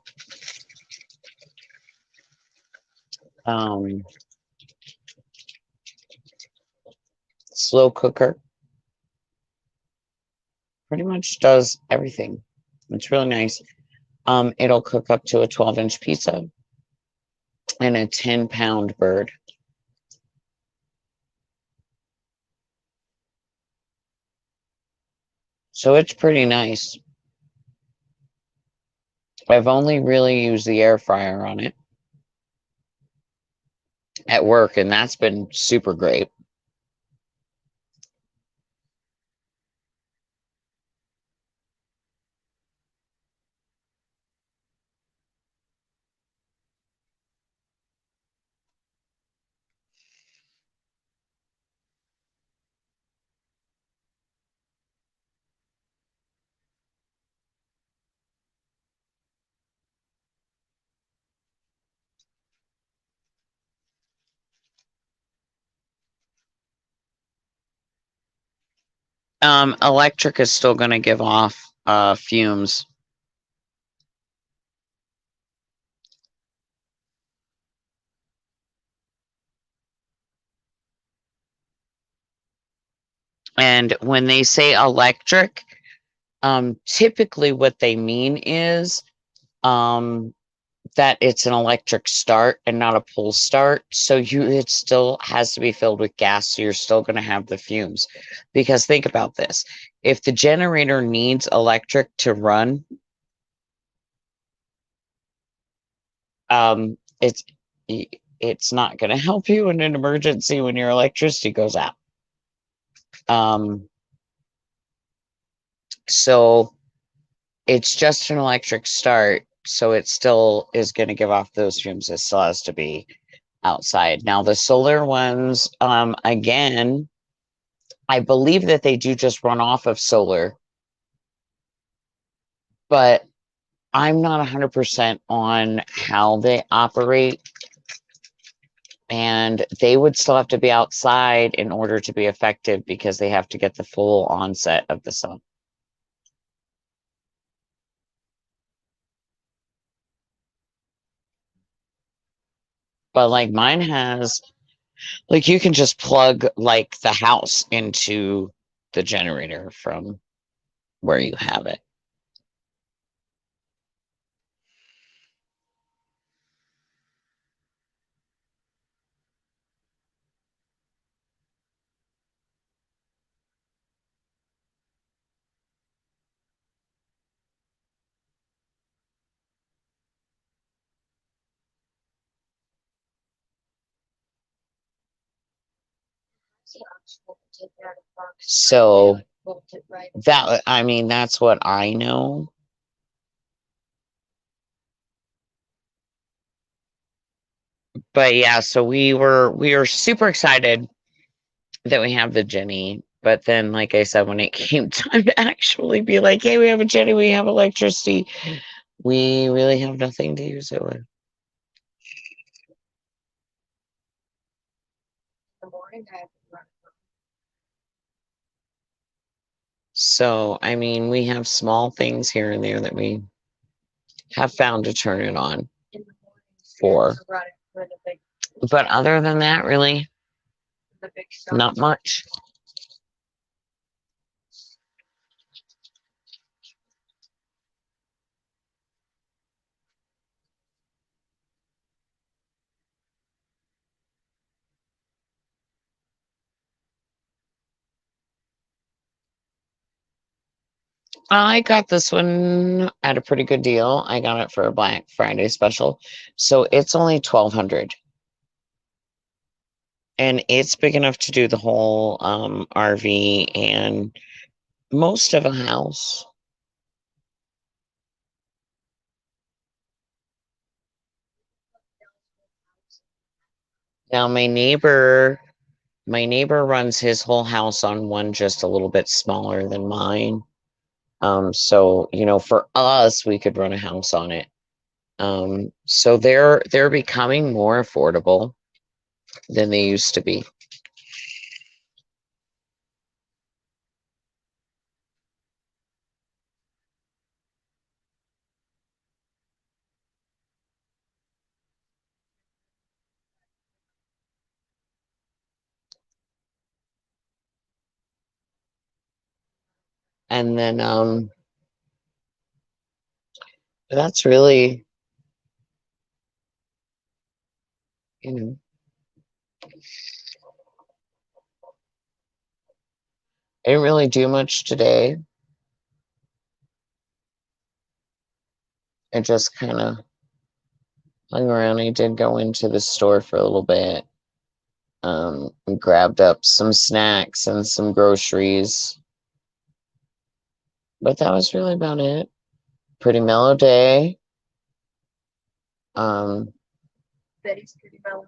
slow cooker. Pretty much does everything. It's really nice. It'll cook up to a 12-inch pizza and a 10-pound bird. So it's pretty nice. I've only really used the air fryer on it at work, and that's been super great. Electric is still going to give off fumes. And when they say electric, typically what they mean is that it's an electric start and not a pull start. So it still has to be filled with gas. So you're still going to have the fumes. Because think about this. If the generator needs electric to run, um, it's it's not going to help you in an emergency when your electricity goes out. So it's just an electric start. So it still is going to give off those fumes. It still has to be outside. Now the solar ones, again, I believe that they do just run off of solar, but I'm not 100% on how they operate. And they would still have to be outside in order to be effective because they have to get the full onset of the sun. But like mine has, like you can just plug like the house into the generator from where you have it. So that, I mean, that's what I know. But yeah, so we were super excited that we have the Jenny. But then, like I said, when it came time to actually be like, hey, we have a Jenny, we have electricity, we really have nothing to use it with. So, I mean, we have small things here and there that we have found to turn it on for. But other than that, really, not much. I got this one at a pretty good deal. I got it for a Black Friday special. So it's only 1,200. And it's big enough to do the whole RV and most of a house. Now my neighbor runs his whole house on one just a little bit smaller than mine. So for us, we could run a house on it. So they're becoming more affordable than they used to be. And then that's really, you know, I didn't really do much today. I just kind of hung around. I did go into the store for a little bit. And grabbed up some snacks and some groceries. But that was really about it. Pretty mellow day. Betty's pretty mellow.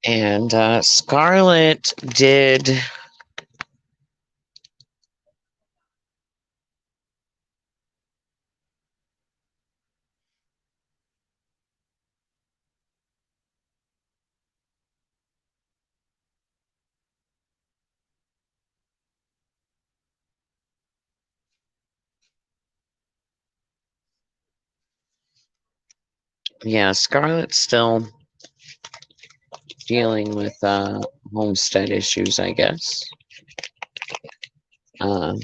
And Scarlett did. Yeah, Scarlett's still dealing with homestead issues, I guess. I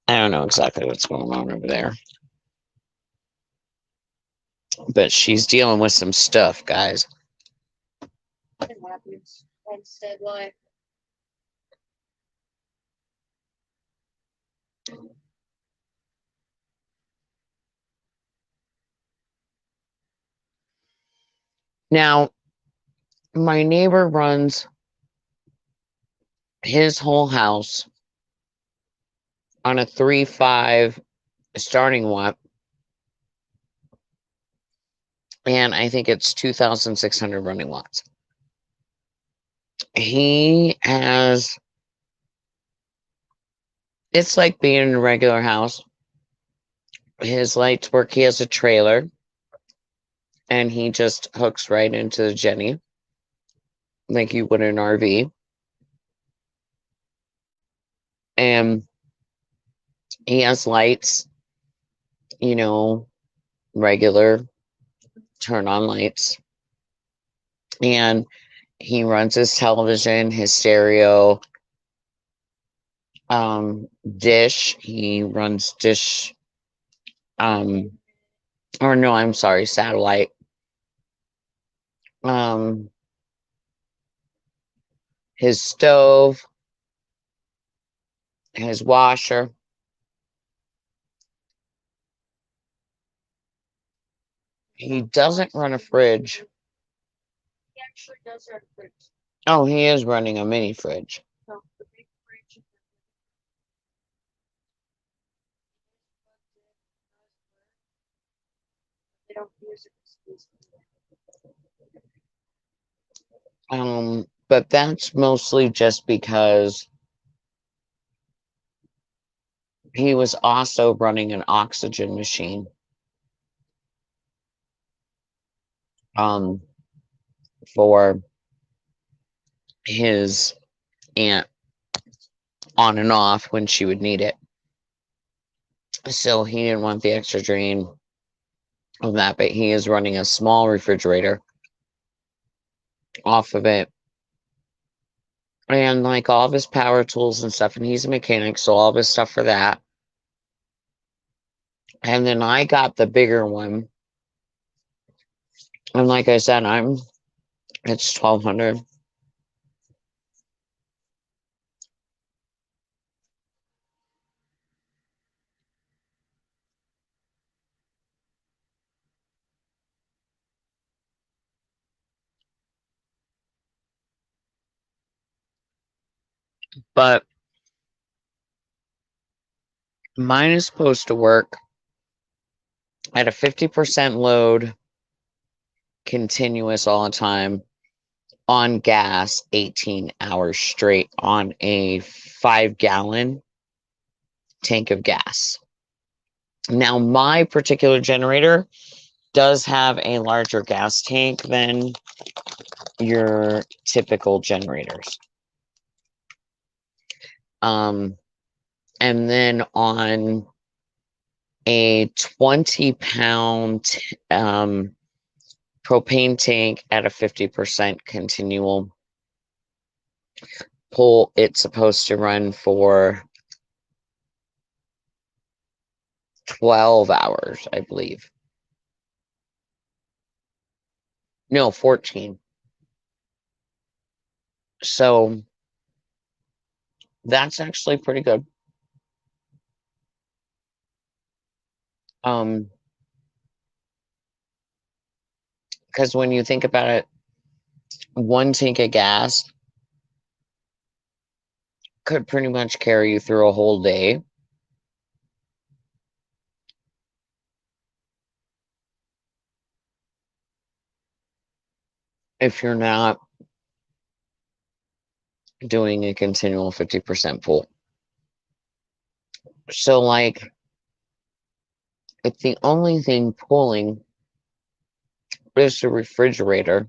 don't know exactly what's going on over there. But she's dealing with some stuff, guys. It happens. Homestead life. Now, my neighbor runs his whole house on a 3.5 starting watt. And I think it's 2,600 running watts. He has, it's like being in a regular house. His lights work. He has a trailer and he just hooks right into the Jenny like you would an RV. And he has lights, you know, regular turn on lights. And he runs his television, his stereo, dish. He runs dish, or no, I'm sorry, satellite. His stove, his washer. He doesn't run a fridge. He actually does have a fridge. Oh, he is running a mini fridge. No, the big fridge. They don't use it exclusively. But that's mostly just because he was also running an oxygen machine. For his aunt on and off when she would need it. So he didn't want the extra drain of that, but he is running a small refrigerator off of it. And like all of his power tools and stuff, and he's a mechanic, so all of his stuff for that. And then I got the bigger one. And like I said, it's 1,200. But mine is supposed to work at a 50% load, continuous all the time, on gas, 18 hours straight on a 5-gallon tank of gas. Now, my particular generator does have a larger gas tank than your typical generators. And then on a 20-pound propane tank at a 50% continual pull. It's supposed to run for 12 hours, I believe. No, 14. So that's actually pretty good. Because when you think about it, one tank of gas could pretty much carry you through a whole day. If you're not doing a continual 50% pull. So, like, if the only thing pulling is the refrigerator,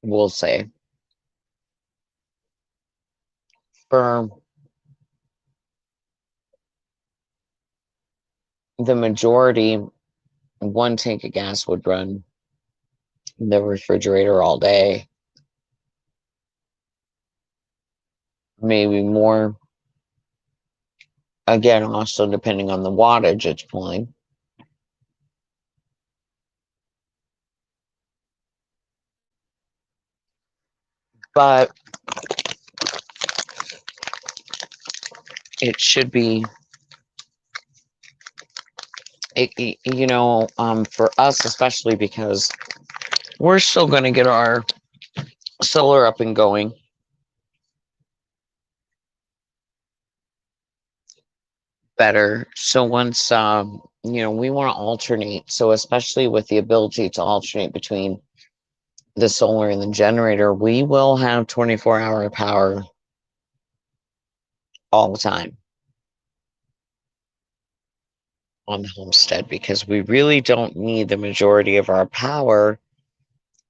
we'll say, for the majority, one tank of gas would run the refrigerator all day. Maybe more. Again, also depending on the wattage it's pulling. But it should be, for us, especially because we're still going to get our solar up and going. Better. So once, we want to alternate. So especially with the ability to alternate between the solar and the generator, we will have 24-hour power all the time on the homestead, because we really don't need the majority of our power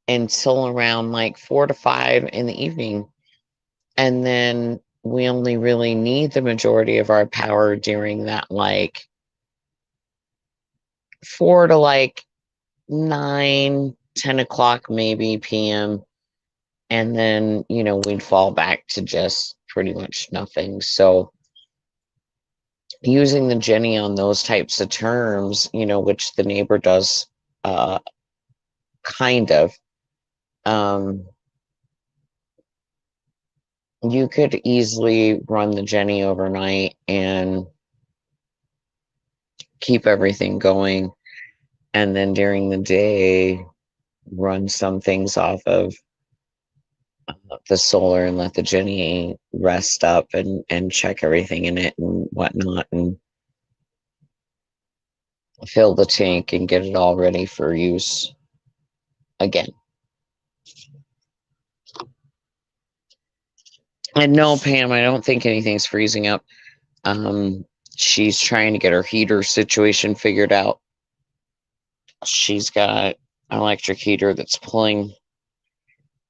until around like 4 to 5 in the evening. And then we only really need the majority of our power during that like 4 to like 9, 10 o'clock maybe PM. And then, we'd fall back to just pretty much nothing. So using the Jenny on those types of terms, which the neighbor does kind of, you could easily run the Jenny overnight and keep everything going. And then during the day, run some things off of the solar and let the Jenny rest up and check everything in it and whatnot, and fill the tank and get it all ready for use again. And no, Pam, I don't think anything's freezing up. She's trying to get her heater situation figured out. She's got an electric heater that's pulling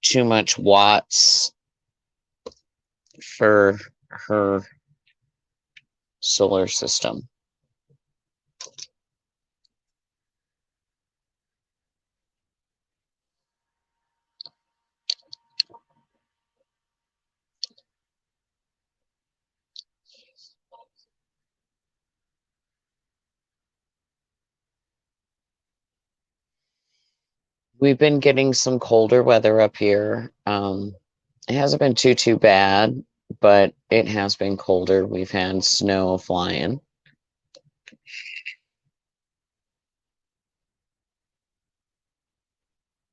too much watts for her solar system. We've been getting some colder weather up here. It hasn't been too bad, but it has been colder. We've had snow flying.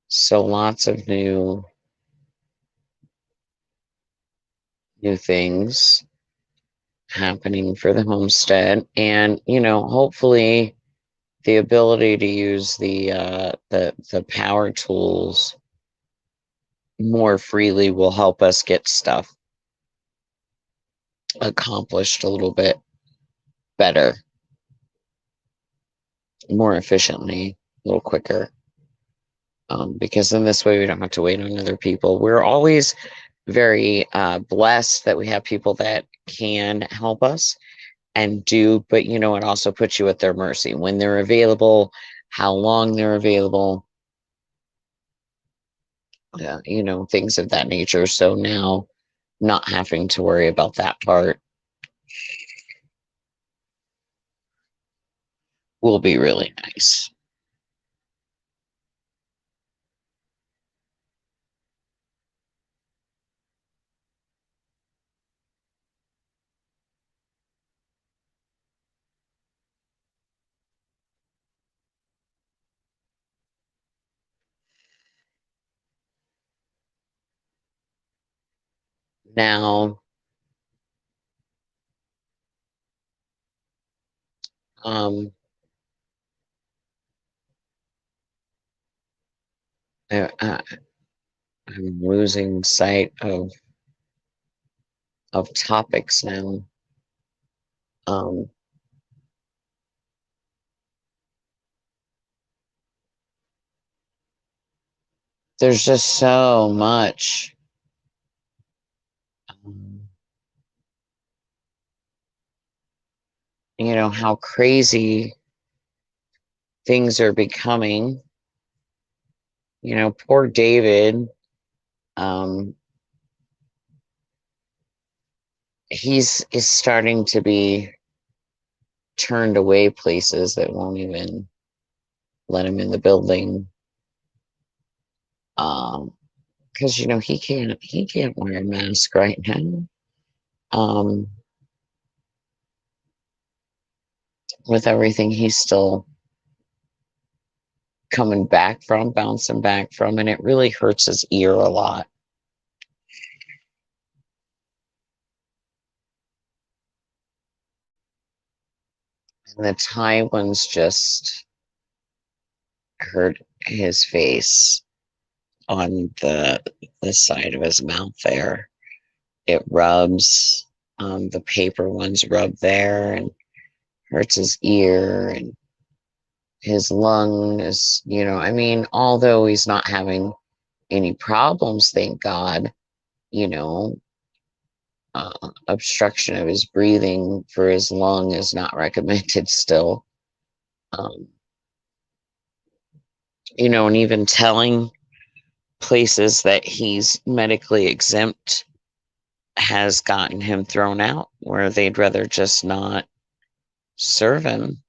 So lots of new things happening for the homestead, and hopefully the ability to use the power tools more freely will help us get stuff accomplished a little bit better, more efficiently, a little quicker. Because in this way we don't have to wait on other people. We're always very blessed that we have people that can help us, and do, but you know, it also puts you at their mercy when they're available, how long they're available, you know, things of that nature. So now not having to worry about that part will be really nice. Now, um, I'm losing sight of topics now. Um, there's just so much. Um, you know how crazy things are becoming. You know, poor David. Um, he's is starting to be turned away places that won't even let him in the building. Because you know he can't wear a mask right now. Um, with everything he's still coming back from, bouncing back from, and it really hurts his ear a lot. And the Thai ones just hurt his face on the side of his mouth there. It rubs. The paper ones rub there and hurts his ear and his lung is, you know, I mean, although he's not having any problems, thank God, you know, obstruction of his breathing for his lung is not recommended still. Um, you know, and even telling places that he's medically exempt has gotten him thrown out where they'd rather just not serve him.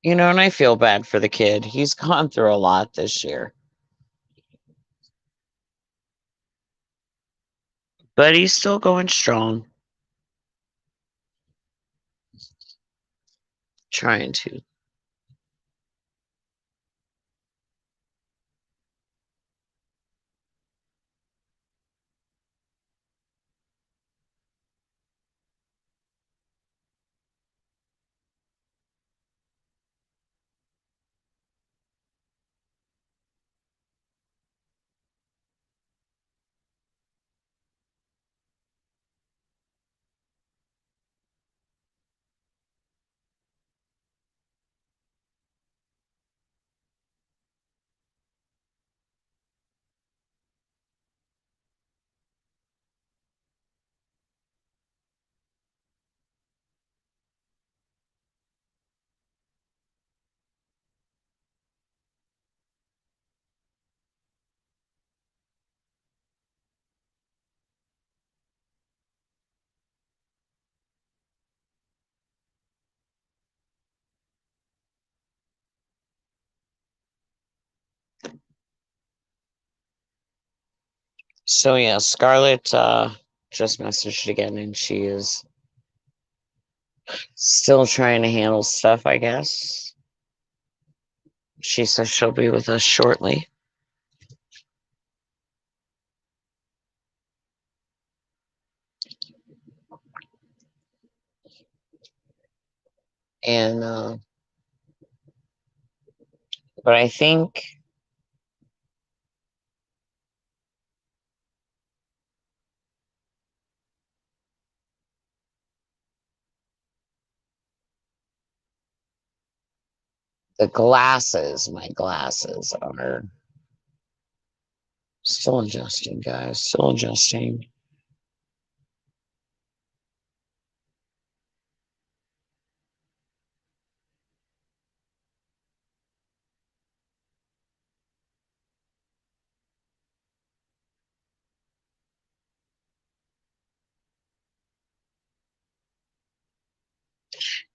You know, and I feel bad for the kid. He's gone through a lot this year, but he's still going strong, trying to. So yeah, Scarlett just messaged again, and she is still trying to handle stuff. I guess she says she'll be with us shortly, and but I think my glasses are still adjusting, guys, still adjusting.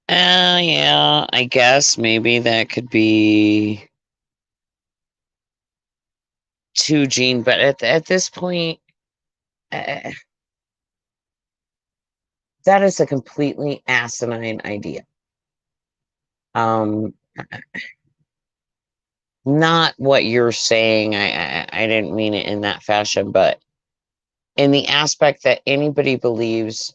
Yeah, I guess maybe that could be too Gene, but at this point, uh, that is a completely asinine idea. Um, not what you're saying. I didn't mean it in that fashion, but in the aspect that anybody believes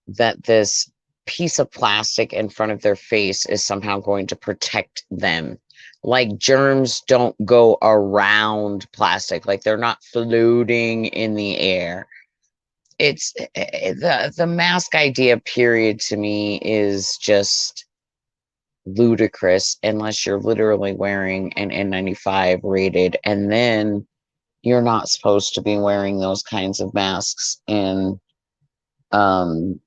that this piece of plastic in front of their face is somehow going to protect them. Like germs don't go around plastic, like they're not floating in the air. It's the mask idea period to me is just ludicrous unless you're literally wearing an N95 rated, and then you're not supposed to be wearing those kinds of masks in um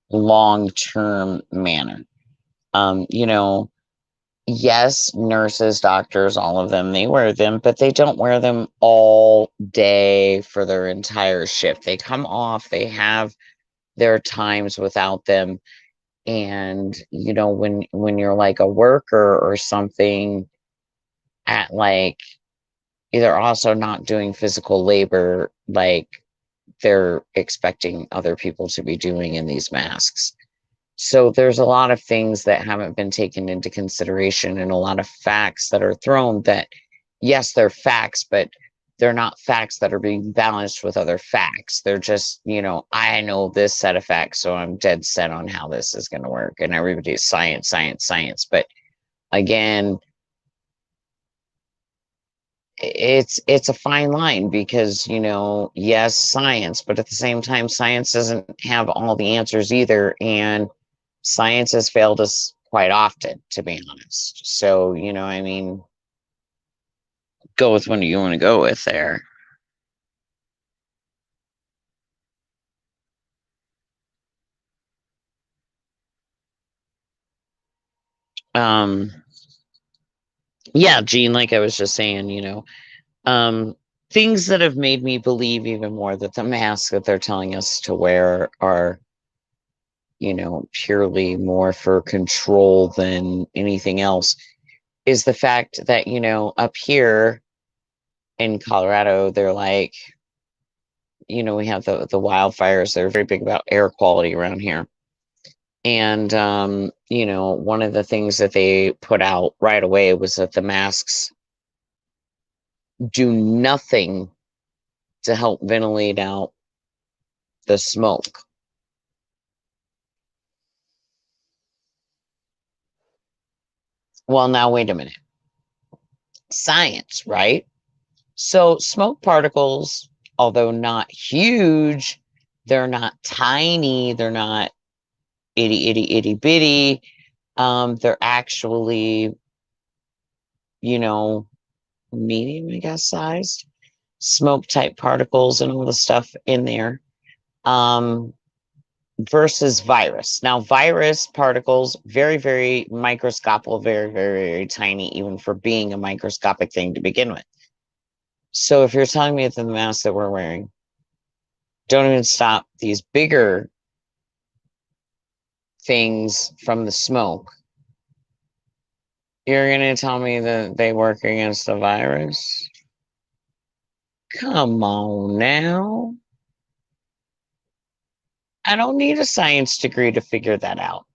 long-term manner. You know, yes, nurses, doctors, all of them, they wear them, but they don't wear them all day for their entire shift. They come off, they have their times without them. And, you know, when you're like a worker or something at like either also not doing physical labor like they're expecting other people to be doing in these masks. So there's a lot of things that haven't been taken into consideration and a lot of facts that are thrown that, yes, they're facts, but they're not facts that are being balanced with other facts. They're just, you know, I know this set of facts, so I'm dead set on how this is going to work. And everybody's science, science, science. But again, it's a fine line because, you know, yes, science, but at the same time, science doesn't have all the answers either. And science has failed us quite often, to be honest. So, you know, I mean, go with what you want to go with there. Um, yeah, Gene, like I was just saying, you know, um, things that have made me believe even more that the masks that they're telling us to wear are, you know, purely more for control than anything else is the fact that, you know, up here in Colorado, they're like, you know, we have the wildfires. They're very big about air quality around here. And you know, one of the things that they put out right away was that the masks do nothing to help ventilate out the smoke. Well, now wait a minute. Science, right? So smoke particles, although not huge, they're not tiny, they're not itty bitty. They're actually, you know, medium, I guess, sized smoke type particles and all the stuff in there. Um, versus virus. Now, virus particles, very microscopical, very tiny, even for being a microscopic thing to begin with. So if you're telling me that the masks that we're wearing don't even stop these bigger things from the smoke, you're going to tell me that they work against the virus? Come on now. I don't need a science degree to figure that out.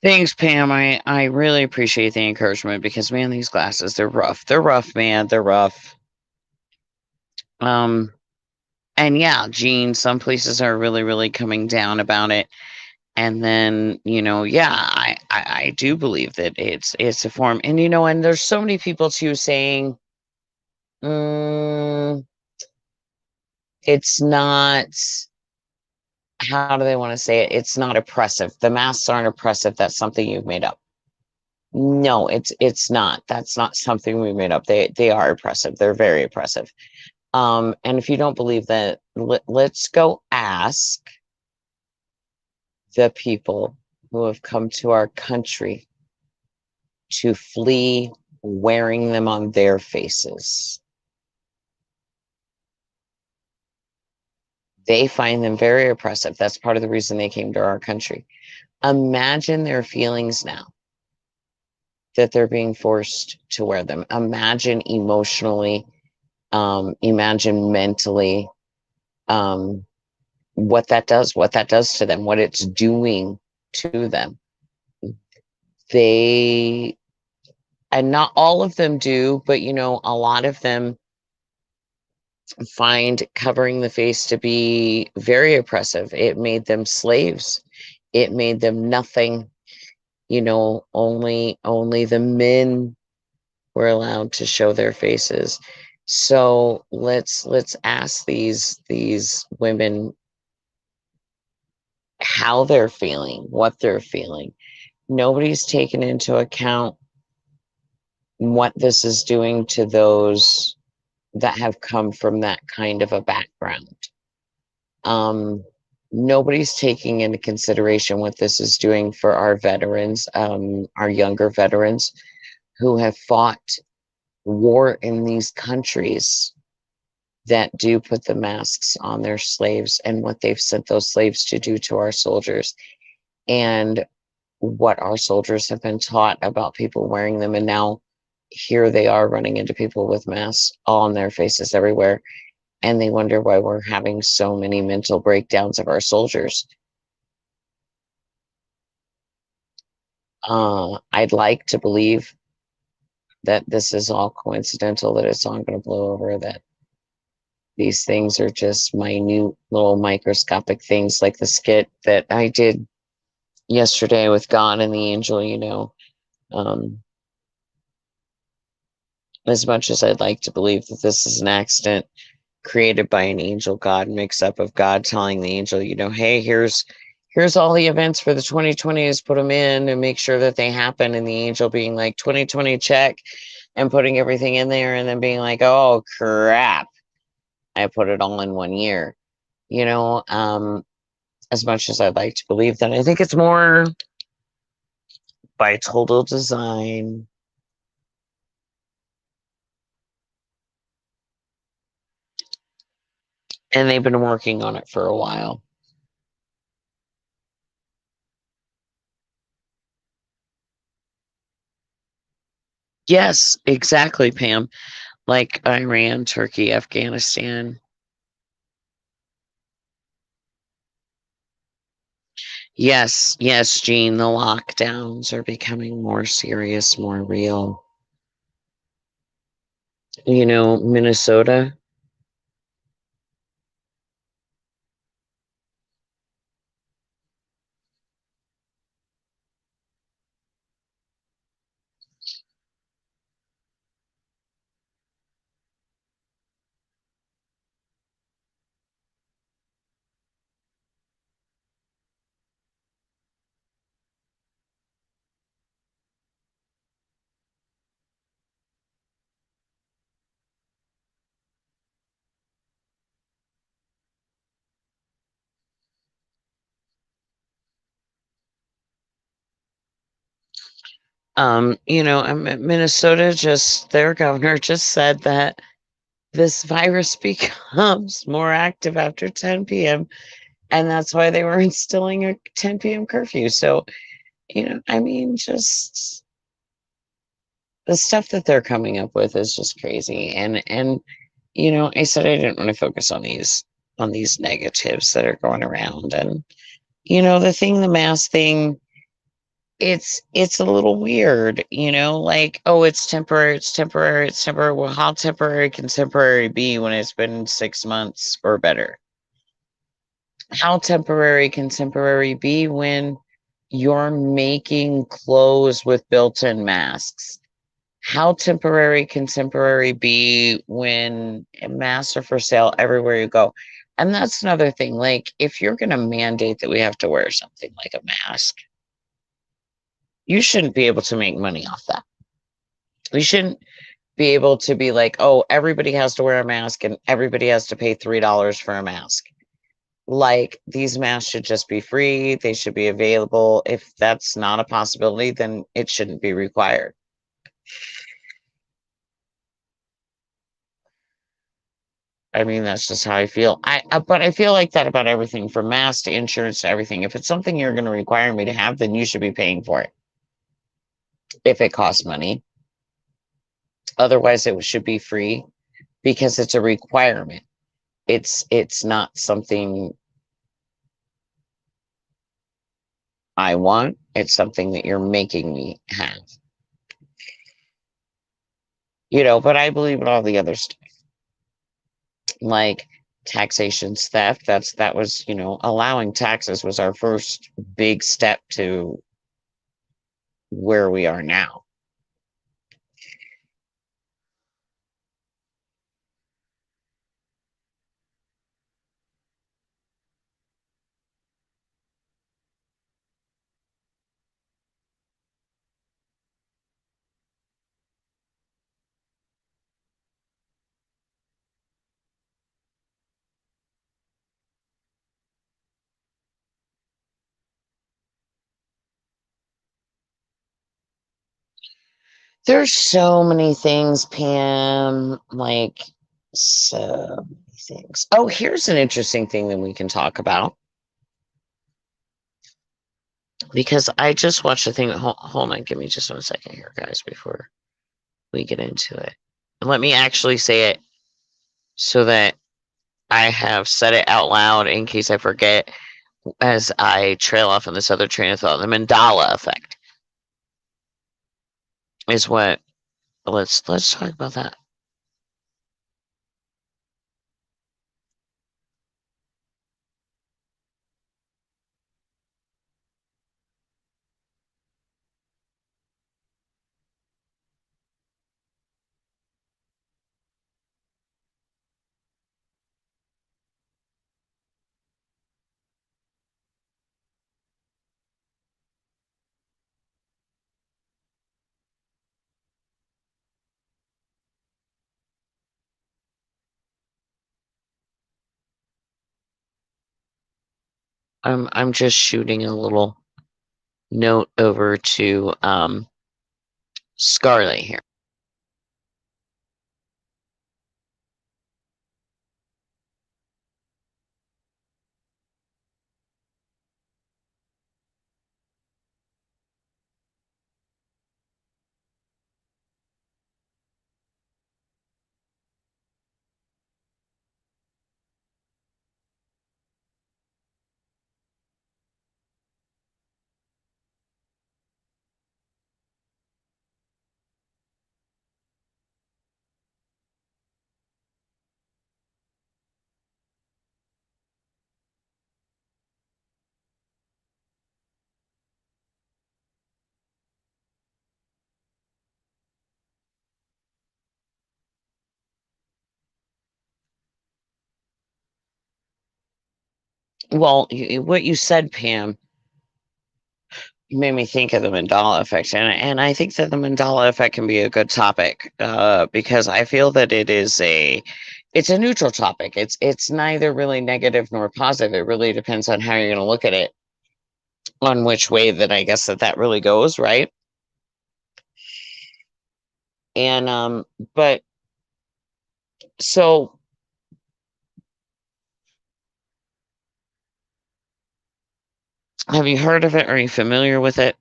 Thanks, Pam. I really appreciate the encouragement because man, these glasses, they're rough. They're rough, man. They're rough. Um, and yeah, Gene, some places are really coming down about it. And then, you know, yeah, I do believe that it's a form. And you know, and there's so many people too saying, mm, it's not, how do they want to say it? It's not oppressive. The masks aren't oppressive. That's something you've made up. No, it's not. That's not something we made up. They are oppressive. They're very oppressive. And if you don't believe that, let's go ask the people who have come to our country to flee wearing them on their faces. They find them very oppressive. That's part of the reason they came to our country. Imagine their feelings now that they're being forced to wear them. Imagine emotionally, imagine mentally, um, what that does to them, what it's doing to them. They, and not all of them do, but a lot of them find covering the face to be very oppressive. It made them slaves. It made them nothing. Only the men were allowed to show their faces. So let's ask these women how they're feeling, what they're feeling. Nobody's taken into account what this is doing to those that have come from that kind of a background. Um, Nobody's taking into consideration what this is doing for our veterans, our younger veterans who have fought war in these countries that do put the masks on their slaves, and what they've sent those slaves to do to our soldiers, and what our soldiers have been taught about people wearing them. And now here they are running into people with masks on their faces everywhere, and they wonder why we're having so many mental breakdowns of our soldiers. I'd like to believe that this is all coincidental, that it's all going to blow over, that these things are just minute little microscopic things, like the skit that I did yesterday with God and the angel. Um, as much as I'd like to believe that this is an accident created by an angel God mix up of God telling the angel, hey, here's all the events for the 2020s, put them in and make sure that they happen, and the angel being like 2020 check and putting everything in there, and then being like, oh crap, I put it all in 1 year. As much as I'd like to believe that, I think it's more by total design. And they've been working on it for a while. Yes, exactly, Pam. Like Iran, Turkey, Afghanistan. Yes, yes, Jean, the lockdowns are becoming more serious, more real. Minnesota. Minnesota, just their governor just said that this virus becomes more active after 10 p.m. And that's why they were instilling a 10 p.m. curfew. So, just the stuff that they're coming up with is just crazy. And I said I didn't want to focus on these negatives that are going around. And the mask thing, it's a little weird, like, oh, it's temporary, it's temporary, it's temporary. Well, how temporary can temporary be when it's been 6 months or better? How temporary can temporary be when you're making clothes with built-in masks? How temporary can temporary be when masks are for sale everywhere you go? And that's another thing. Like, if you're going to mandate that we have to wear something like a mask, you shouldn't be able to make money off that. You shouldn't be able to be like, oh, everybody has to wear a mask and everybody has to pay $3 for a mask. Like, these masks should just be free. They should be available. If that's not a possibility, then it shouldn't be required. I mean, that's just how I feel. But I feel like that about everything, from masks to insurance to everything. If it's something you're going to require me to have, then you should be paying for it if it costs money. Otherwise, it should be free because it's a requirement. It's not something I want. It's something that you're making me have. But I believe in all the other stuff, like taxation theft. That was, allowing taxes was our first big step to where we are now. There's so many things, Pam, like so many things. Oh, here's an interesting thing that we can talk about, because I just watched a thing. Hold on, give me just 1 second here, guys, before we get into it. And let me actually say it so that I have said it out loud in case I forget as I trail off on this other train of thought. The Mandela effect is what. Let's talk about that. I'm just shooting a little note over to Scarlett here. Well, what you said, Pam, made me think of the Mandela effect, and I think that the Mandela effect can be a good topic, because I feel that it's a neutral topic. It's neither really negative nor positive. It really depends on how you're going to look at it, on which way that I guess that really goes, right? And but so have you heard of it? Are you familiar with it?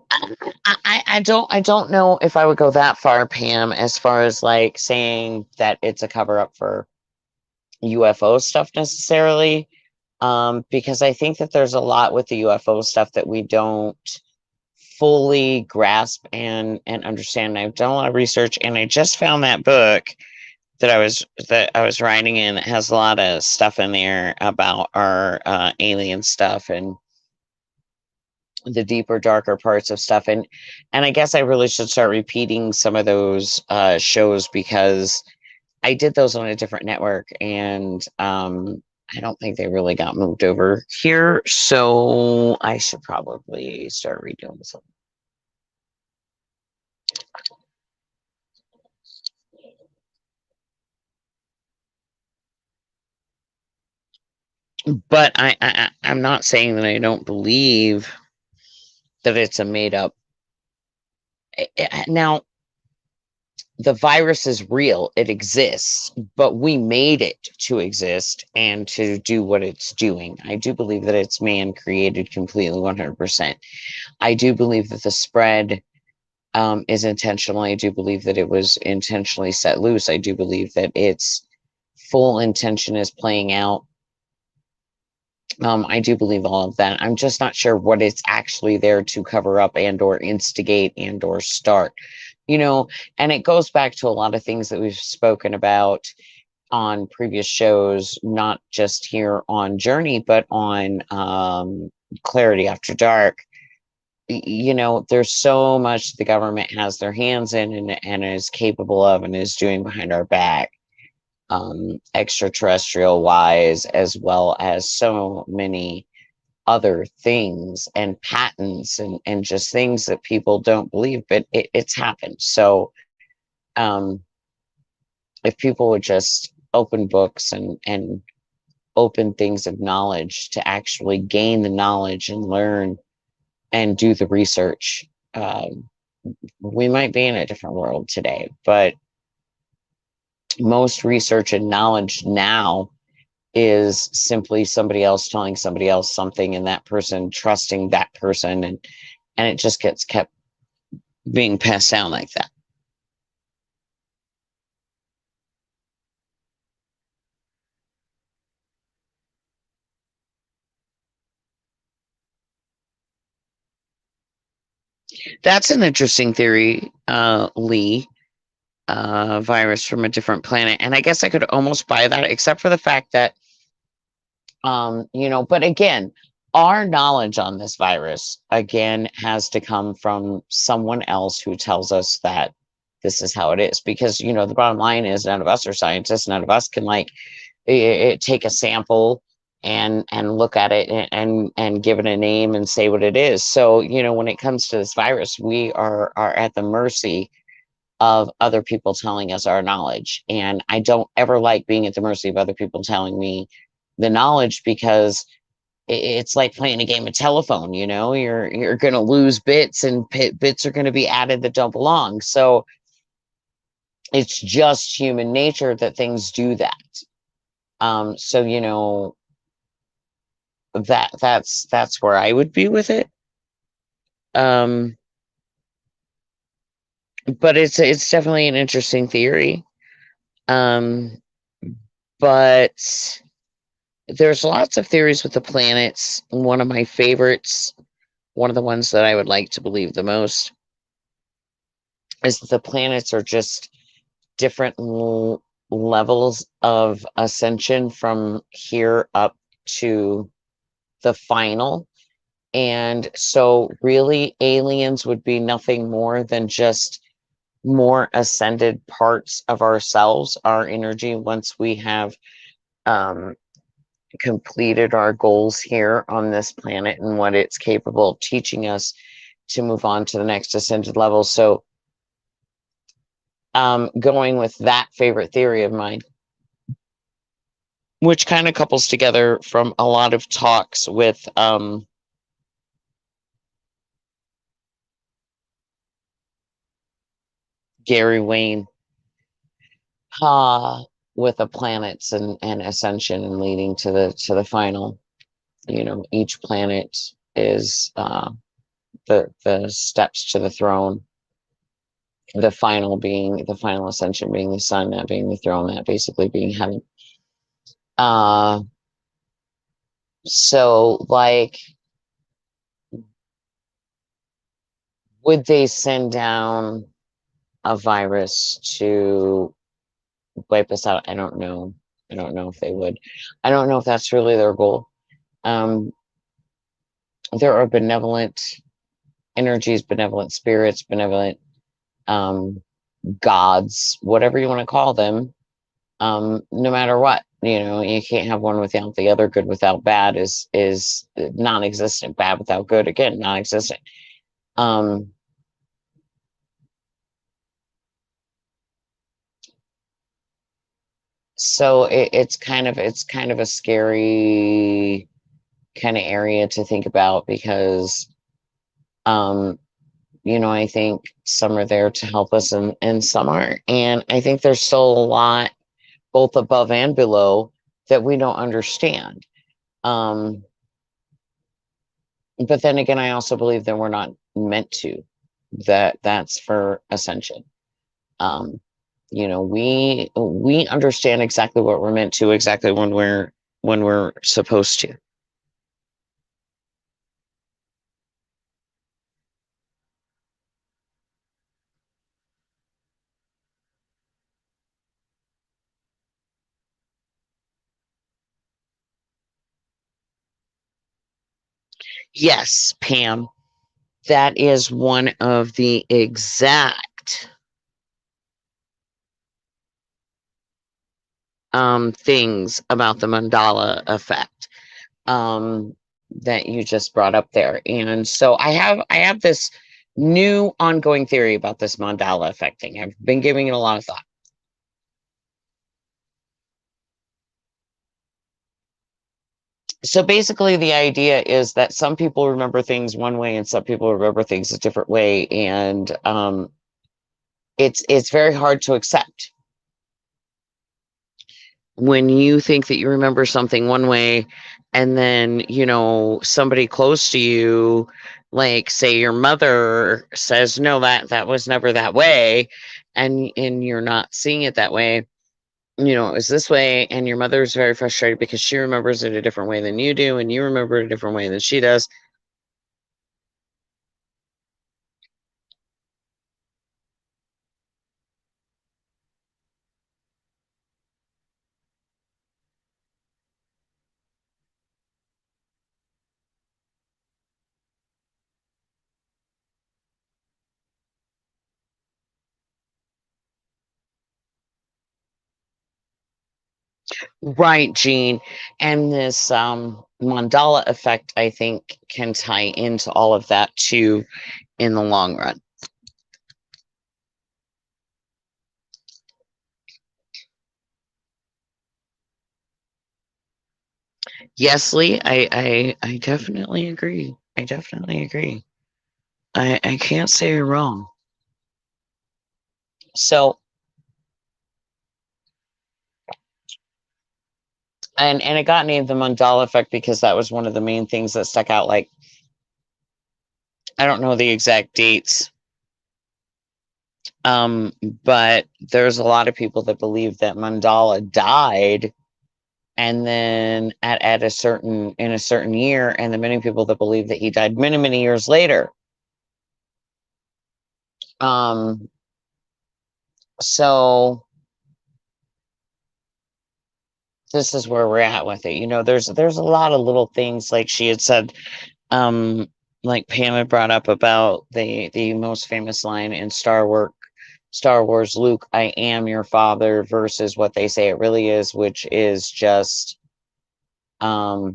I don't know if I would go that far, Pam, as far as like saying that it's a cover up for UFO stuff necessarily. Because I think that there's a lot with the UFO stuff that we don't fully grasp and understand. I've done a lot of research, and I just found that book that I was writing in that has a lot of stuff in there about our alien stuff and the deeper, darker parts of stuff. And I guess I really should start repeating some of those shows, because I did those on a different network, and I don't think they really got moved over here, so I should probably start redoing this. But I'm not saying that I don't believe that it's a made up. Now, the virus is real, it exists, but we made it to exist and to do what it's doing. I do believe that it's man created completely 100%. I do believe that the spread is intentional. I do believe that it was intentionally set loose. I do believe that its full intention is playing out. I do believe all of that. I'm just not sure what it's actually there to cover up and or instigate and or start. And it goes back to a lot of things that we've spoken about on previous shows, not just here on Journey, but on Clarity After Dark. There's so much the government has their hands in and is capable of and is doing behind our back, extraterrestrial wise, as well as so many other things and patents and just things that people don't believe, but it's happened. So if people would just open books and open things of knowledge to actually gain the knowledge and learn and do the research, we might be in a different world today. But most research and knowledge now is simply somebody else telling somebody else something and that person trusting that person, and it just gets kept being passed down like that. That's an interesting theory, Lee. Virus from a different planet, and I guess I could almost buy that, except for the fact that but again, our knowledge on this virus again has to come from someone else who tells us that this is how it is, because the bottom line is none of us are scientists. None of us can take a sample and look at it and give it a name and say what it is. So when it comes to this virus, we are at the mercy of other people telling us our knowledge. And I don't ever like being at the mercy of other people telling me the knowledge, because it's like playing a game of telephone. You're going to lose bits, and bits are going to be added that don't belong. So it's just human nature that things do that. So that's where I would be with it. But it's definitely an interesting theory. But there's lots of theories with the planets. One of my favorites, one of the ones that I would like to believe the most, is that the planets are just different levels of ascension from here up to the final. And so really aliens would be nothing more than just more ascended parts of ourselves, our energy, once we have completed our goals here on this planet and what it's capable of teaching us to move on to the next ascended level. So going with that favorite theory of mine, which kind of couples together from a lot of talks with Gary Wayne, with the planets and ascension and leading to the final. Each planet is the steps to the throne. The final ascension being the sun, that being the throne, that basically being heaven. So would they send down a virus to wipe us out? I don't know. I don't know if they would. I don't know if that's really their goal. There are benevolent energies, benevolent spirits, benevolent gods, whatever you want to call them, no matter what. You can't have one without the other. Good without bad is non-existent. Bad without good, again, non-existent. So it's kind of a scary kind of area to think about, because I think some are there to help us, and some aren't. And I think there's still a lot, both above and below, that we don't understand. But then again, I also believe that we're not meant to. That's for ascension. We understand exactly what we're meant to, exactly when we're supposed to. Yes, Pam, that is one of the exact things about the mandala effect that you just brought up there. And so I have this new ongoing theory about this mandala effect thing. I've been giving it a lot of thought. So basically, the idea is that some people remember things one way and some people remember things a different way, and it's very hard to accept when you think that you remember something one way, and then somebody close to you, like say your mother, says no, that was never that way, and you're not seeing it that way. It was this way, and your mother is very frustrated because she remembers it a different way than you do, and you remember it a different way than she does. Right, Gene. And this mandala effect, I think, can tie into all of that too in the long run. Yes, Lee, I definitely agree. I definitely agree. I can't say you're wrong. So, and it got named the mandala effect because that was one of the main things that stuck out. Like, I don't know the exact dates, but there's a lot of people that believe that Mandala died, and then at a certain year, and the many people that believe that he died many years later. So this is where we're at with it. There's a lot of little things, like she had said, like Pam had brought up about the most famous line in Star Wars, Luke, I am your father, versus what they say it really is, which is just I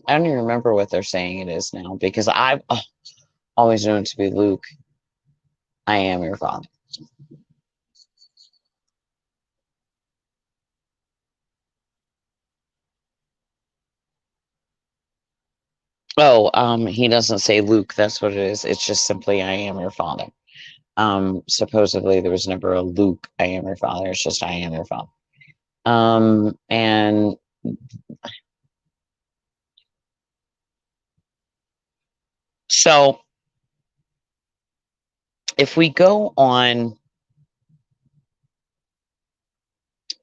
don't even remember what they're saying it is now, because I've always known it to be Luke, I am your father. Oh, he doesn't say Luke, that's what it is. It's just simply I am your father. Supposedly there was never a Luke, I am your father. It's just I am your father. And so if we go on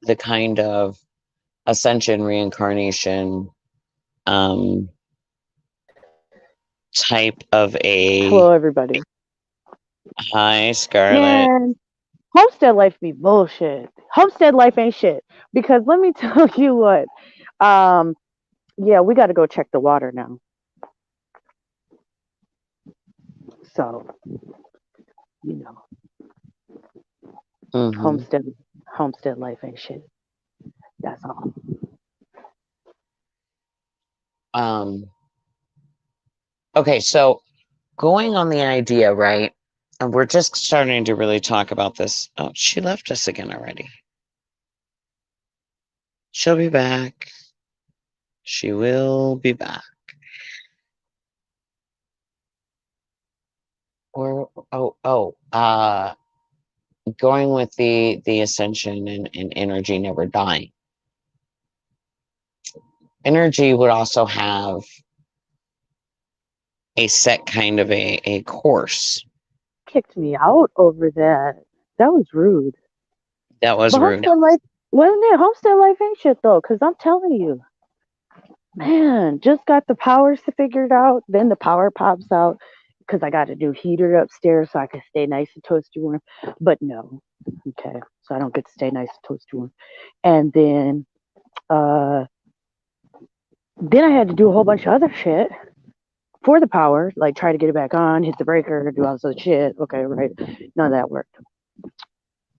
the kind of ascension, reincarnation, type of Hello, everybody. Hi, Scarlett. Man, homestead life be bullshit. Homestead life ain't shit. Because let me tell you what. Um, yeah, we got to go check the water now. So You know, Hmm. homestead life ain't shit. That's all. Um, okay, so going on the idea, right? And we're just starting to really talk about this. Oh, she left us again already. She'll be back. She will be back. Or going with the ascension and energy never dying. Energy would also have a set kind of a course. Kicked me out over that. That was rude. That was But rude. homestead life wasn't it? Homestead life ain't shit though, because I'm telling you, man, just got the powers figured out. Then the power pops out because I got to do heater upstairs so I can stay nice and toasty warm. But no, okay, so I don't get to stay nice and toasty warm. And uh, then I had to do a whole bunch of other shit for the power, like try to get it back on, hit the breaker, do all this other shit. Okay, right, none of that worked.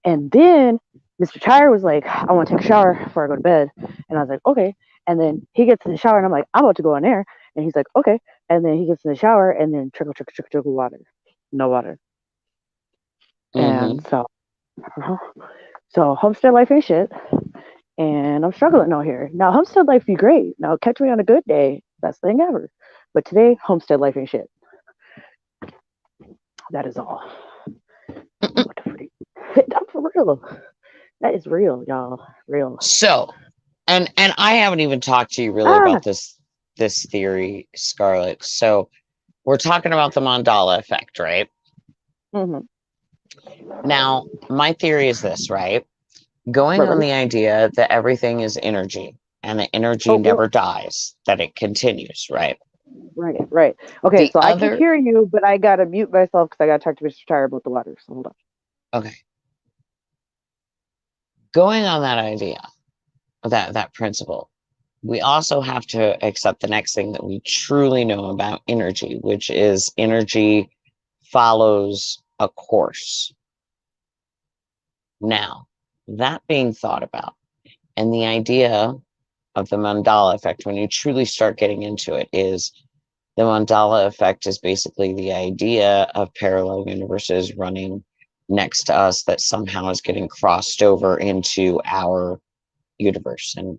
And then Mr. Tire was like, I want to take a shower before I go to bed. And I was like, okay. And then he gets in the shower and I'm like, I'm about to go in there. And he's like, okay. And then he gets in the shower and then trickle, trickle, trickle, trickle water. No water. And Mm-hmm. so homestead life ain't shit. And I'm struggling out here. Now, homestead life be great. Now, catch me on a good day. Best thing ever. But today, homestead life ain't shit. That is all. What the freak? That's for real. That is real, y'all. Real. So, and I haven't even talked to you really Ah. about this theory, Scarlett. So we're talking about the mandala effect, right? Mm-hmm. Now, my theory is this, right? Going on Right. the idea that everything is energy and that energy Oh, well, never dies, that it continues, right? right. Okay, The so I can other, hear you, but I gotta mute myself because I gotta talk to Mr. Tire about the water. So hold on. okay, going on that idea, that principle, we also have to accept the next thing that we truly know about energy, which is energy follows a course. Now, that being thought about, and the idea of the mandala effect, when you truly start getting into it, is the mandala effect is basically the idea of parallel universes running next to us that somehow is getting crossed over into our universe. And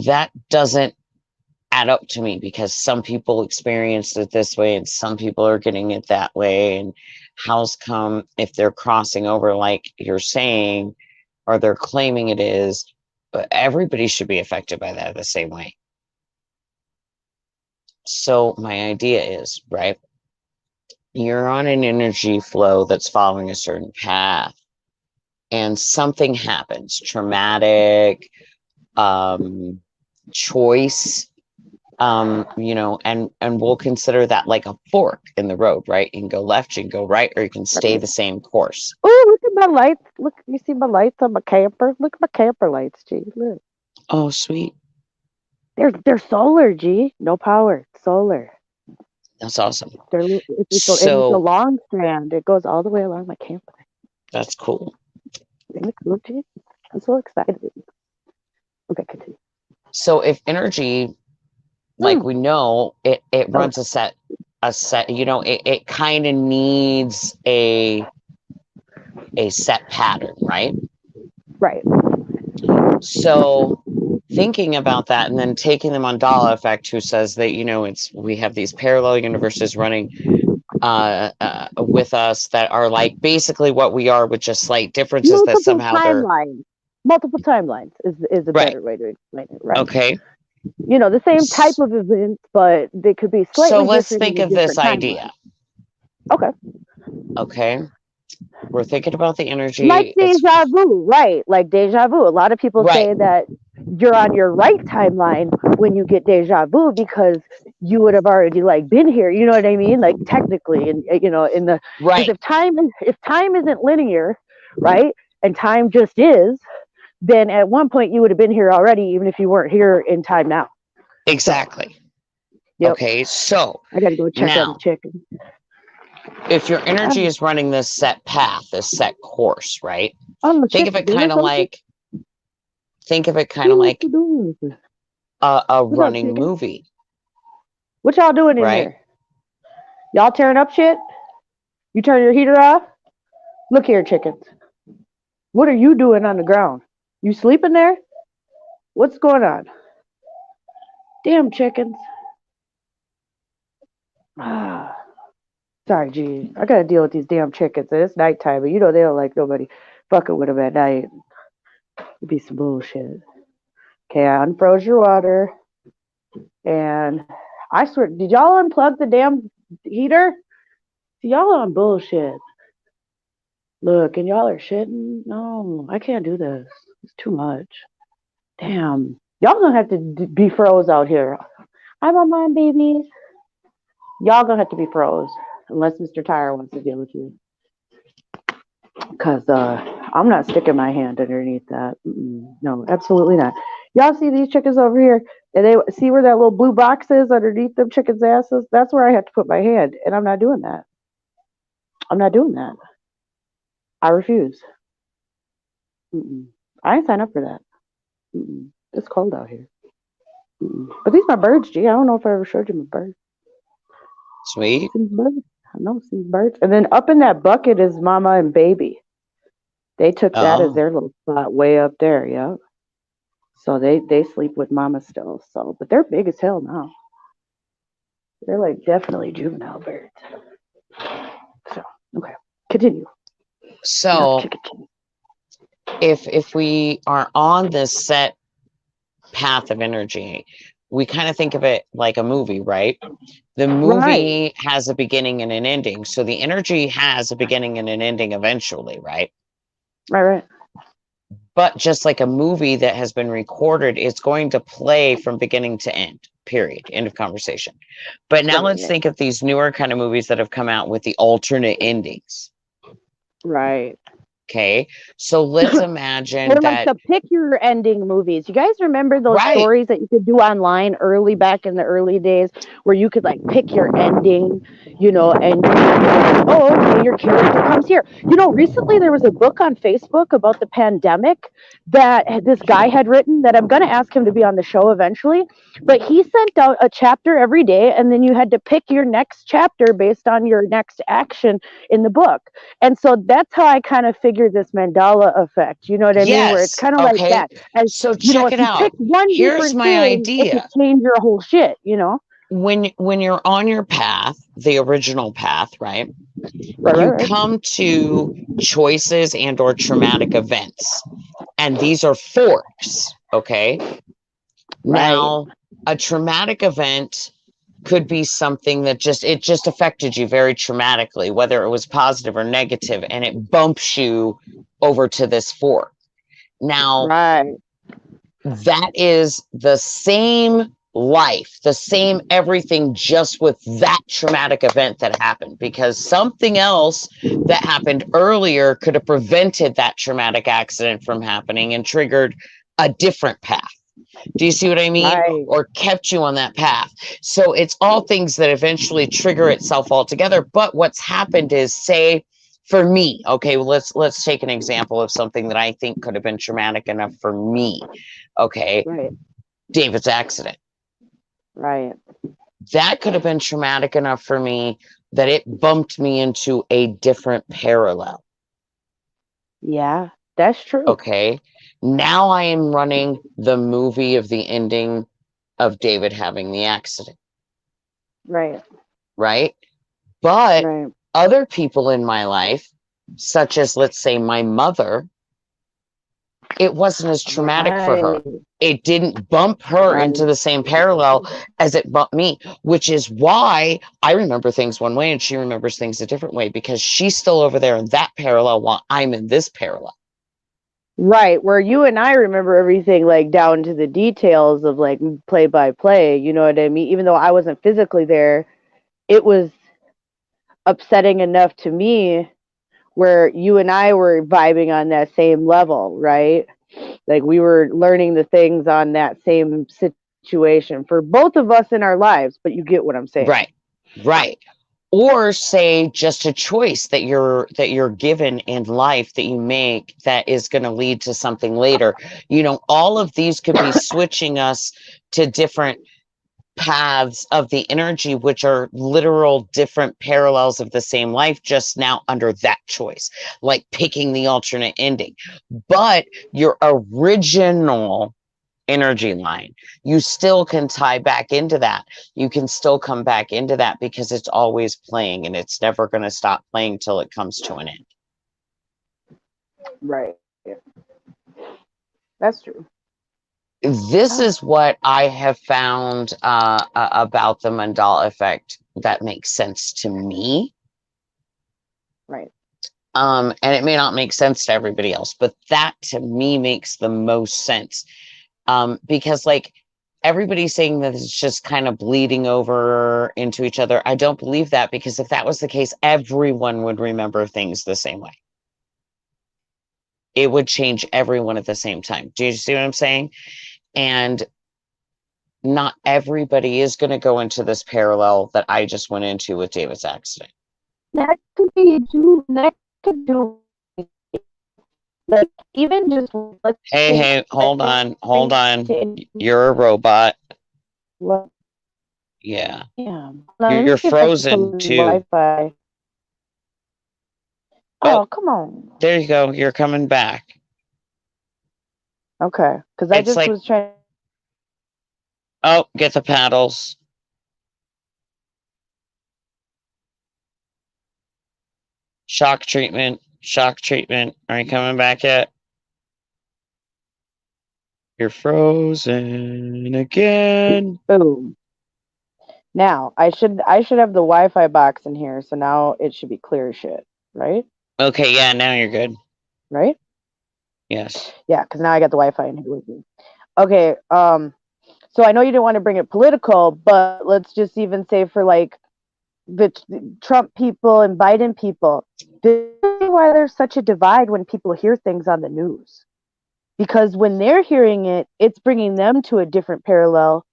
that doesn't add up to me because some people experienced it this way and some people are getting it that way. And how's come if they're crossing over, like you're saying, or they're claiming it is, everybody should be affected by that the same way. So my idea is, right, you're on an energy flow that's following a certain path and something happens, traumatic, choice, and we'll consider that like a fork in the road, right? You can go left, you can go right, or you can stay Right. the same course. Oh, look at my lights. Look, you see my lights on my camper? Look at my camper lights, G. Look. Oh, sweet. They're solar, G. No power. Solar. That's awesome. It's a So long strand. It goes all the way along my camper. that's cool. Isn't it cool, G? I'm so excited. Okay, continue. So if energy, like Mm. we know, it Oh, runs a set, it kind of needs a set pattern, right? right. So thinking about that and then taking the mandala effect, who says that, we have these parallel universes running with us that are like basically what we are with just slight differences that Multiple somehow they're timelines. Multiple timelines is a right. better way to explain it, right? Okay. The same type of events, but they could be So slightly let's different in think a of this different timeline. idea. Okay. Okay. We're thinking about the Like energy. It's deja vu, right? Like deja vu. A lot of people right. say that you're on your right timeline when you get deja vu because you would have already like been here. You know what I mean? Like technically, and in the because Right. if time isn't linear, right, and time just is, then at one point you would have been here already, even if you weren't here in time now. Exactly. Yep. Okay. So I got to go check on the now chicken. if your energy is running this set path, this set course, right? Oh, Think shit, of it dinner kind of something? like, think of it kind Ooh, of what like you doing? a What up, running chicken? movie, What y'all doing in right? here? Y'all tearing up shit? You turn your heater off? Look here, chickens. What are you doing on the ground? You sleeping there? What's going on? Damn chickens. Ah, sorry, G. I gotta deal with these damn chickens. It's nighttime, but you know they don't like nobody fucking with them at night. It'd be some bullshit. Okay, I unfroze your water. And I swear, did y'all unplug the damn heater? Y'all on bullshit. Look, and y'all are shitting. No, I can't do this. It's too much. Damn. Y'all gonna have to be froze out here. I'm on mine, babies. Y'all gonna have to be froze. Unless Mr. Tire wants to deal with you. Because I'm not sticking my hand underneath that. No, absolutely not. Y'all see these chickens over here? And they see where that little blue box is underneath them chickens' asses? That's where I have to put my hand. And I'm not doing that. I'm not doing that. I refuse. I ain't signed up for that. It's cold out here. But these are my birds, G. I don't know if I ever showed you my birds. Sweet. Some birds. I know some birds. And then up in that bucket is mama and baby. They took that as Oh, their little spot way up there, yeah. So they sleep with mama still. So, but they're big as hell now. They're like definitely juvenile birds. So, okay, continue. so if we are on this set path of energy, we kind of think of it like a movie, right? The movie has a beginning and an ending. So the energy has a beginning and an ending eventually, right? Right. But just like a movie that has been recorded, it's going to play from beginning to end, period. End of conversation. But now let's think of these newer kind of movies that have come out with the alternate endings. Right. Okay. So let's imagine Or like that. the pick your ending movies. You guys remember those Right. stories that you could do online early back in the early days where you could like pick your ending, you know, and oh, okay, your character comes here. You know, recently there was a book on Facebook about the pandemic that this guy had written that I'm going to ask him to be on the show eventually. But he sent out a chapter every day, and then you had to pick your next chapter based on your next action in the book. And so that's how I kind of figured this Mandela effect. You know what I mean? Where it's Yes. kind of like Okay. that. As So you know, check if it you pick out. one Here's different my thing, it could idea. change your whole shit, you know? When you're on your path, the original path, right? You Right. come to choices and or traumatic events. And these are forks, okay? Now, a traumatic event could be something that just affected you very traumatically, whether it was positive or negative, and it bumps you over to this fork. Now, that is the same life, the same everything, just with that traumatic event that happened, because something else that happened earlier could have prevented that traumatic accident from happening and triggered a different path. Do you see what I mean? Or kept you on that path. So it's all things that eventually trigger itself all together. But what's happened is, say, for me, okay, well, let's take an example of something that I think could have been traumatic enough for me. Okay. David's accident. That could have been traumatic enough for me that it bumped me into a different parallel. Yeah, that's true. Okay. Now I am running the movie of the ending of David having the accident. Right. But other people in my life, such as, let's say, my mother, it wasn't as traumatic for her. It didn't bump her into the same parallel as it bumped me, which is why I remember things one way and she remembers things a different way, because she's still over there in that parallel while I'm in this parallel. Right, where you and I remember everything like down to the details of like play by play, you know what I mean? Even though I wasn't physically there, it was upsetting enough to me where you and I were vibing on that same level, right? Like we were learning the things on that same situation for both of us in our lives, but you get what I'm saying. Right. or say just a choice that you're given in life that you make that is going to lead to something later. All of these could be switching us to different paths of the energy, which are literal different parallels of the same life, just now under that choice, like picking the alternate ending. But your original energy line, you still can tie back into that. You can still come back into that because it's always playing and it's never going to stop playing till it comes to an end. Right. That's true. This is what I have found about the mandala effect that makes sense to me. Right. And it may not make sense to everybody else, but that to me makes the most sense. Because like everybody's saying that it's just kind of bleeding over into each other. I don't believe that, because if that was the case, everyone would remember things the same way. It would change everyone at the same time. Do you see what I'm saying? And not everybody is going to go into this parallel that I just went into with David's accident. That could be do. That could do. Like even just let's Hey, hold on. You're a robot. Yeah. Yeah. You're frozen too. Wi-Fi. Oh, come on. There you go. You're coming back. Okay, because I just was trying. Oh, get the paddles. Shock treatment. Are you coming back yet? You're frozen again. Boom. Now I should have the Wi-Fi box in here, so now it should be clear as shit, right? Okay, yeah, now you're good. Right? Yes. Yeah, because now I got the Wi-Fi in here with me. Okay, so I know you didn't want to bring it political, but let's just even say for like the Trump people and Biden people, this is why there's such a divide when people hear things on the news. Because when they're hearing it, it's bringing them to a different parallel.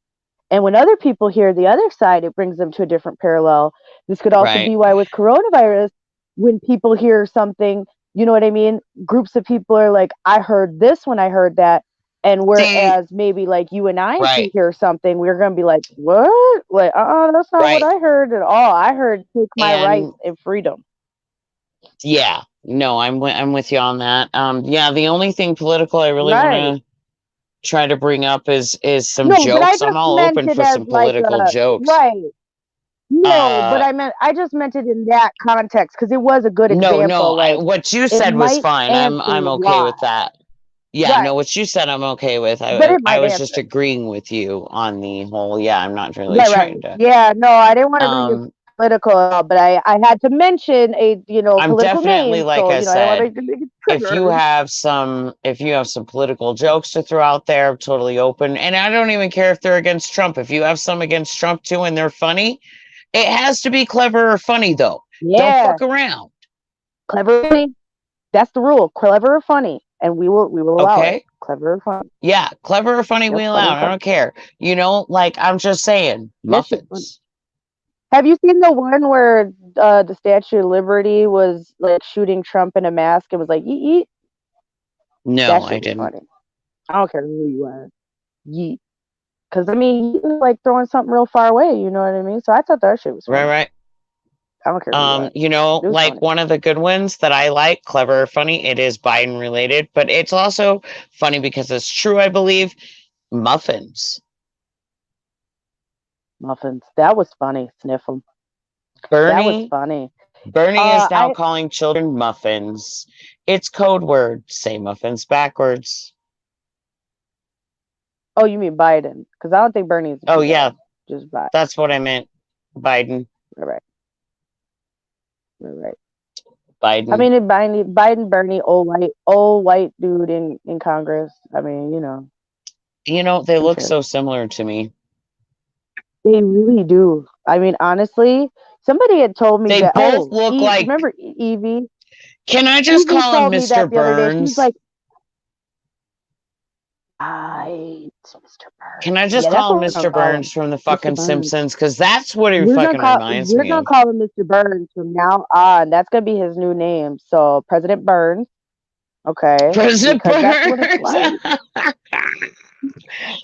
And when other people hear the other side, it brings them to a different parallel. This could also be why with coronavirus, when people hear something, you know what I mean? Groups of people are like, I heard this when I heard that. And whereas maybe like you and I can hear something, we're going to be like, what? Like, that's not what I heard at all. I heard take my rights and freedom. Yeah, no, I'm with you on that. Yeah, the only thing political I really want to try to bring up is some jokes. I'm all open for some political jokes. Right. No, but I just meant it in that context because it was a good example. No, like, what you said was fine. I'm okay with that. Yeah, no, what you said I'm okay with. I was just agreeing with you on the whole. Yeah, I'm not really trying to. Yeah, no, I didn't want to bring it political at all, but I had to mention a I'm political definitely name. like so, I said, if you have some political jokes to throw out there, I'm totally open. And I don't even care if they're against Trump. If you have some against Trump too and they're funny, it has to be clever or funny though. Yeah. Don't fuck around. Clever or funny. That's the rule. Clever or funny. And we will allow it. Clever or funny. Yeah, clever or funny, we allow it. I don't care. Like I'm just saying, muffins. Have you seen the one where the Statue of Liberty was like shooting Trump in a mask and was like, yeet, yeet? No, I didn't. Funny. I don't care who you are. Yeet. Because, I mean, he was like throwing something real far away, you know what I mean? So I thought that shit was funny. Right. I don't care. Like funny. One of the good ones that I like, clever or funny, it is Biden related, but it's also funny because it's true, I believe. Muffins. That was funny. Sniff them. Bernie. That was funny. Bernie is now calling children muffins. It's code word. Say muffins backwards. Oh, you mean Biden? Because I don't think Bernie's. Oh, yeah. Just Biden. That's what I meant. Biden. Right. Biden. I mean, Biden, Bernie, old white dude in Congress. I mean, they look so similar to me. They really do. I mean, honestly, somebody had told me that they both look like. Remember Evie? Can I just call him Mr. Burns? She's like, Right, Mr. Burns. Can I just Yeah, that's call him what we're gonna Mr. call Burns him. from the Mr. fucking Burns. Simpsons? Because that's what he We're fucking reminds me gonna of. call him Mr. Burns from now on. That's gonna be his new name. So President Burns. Okay. President Because that's what it's like. Burns.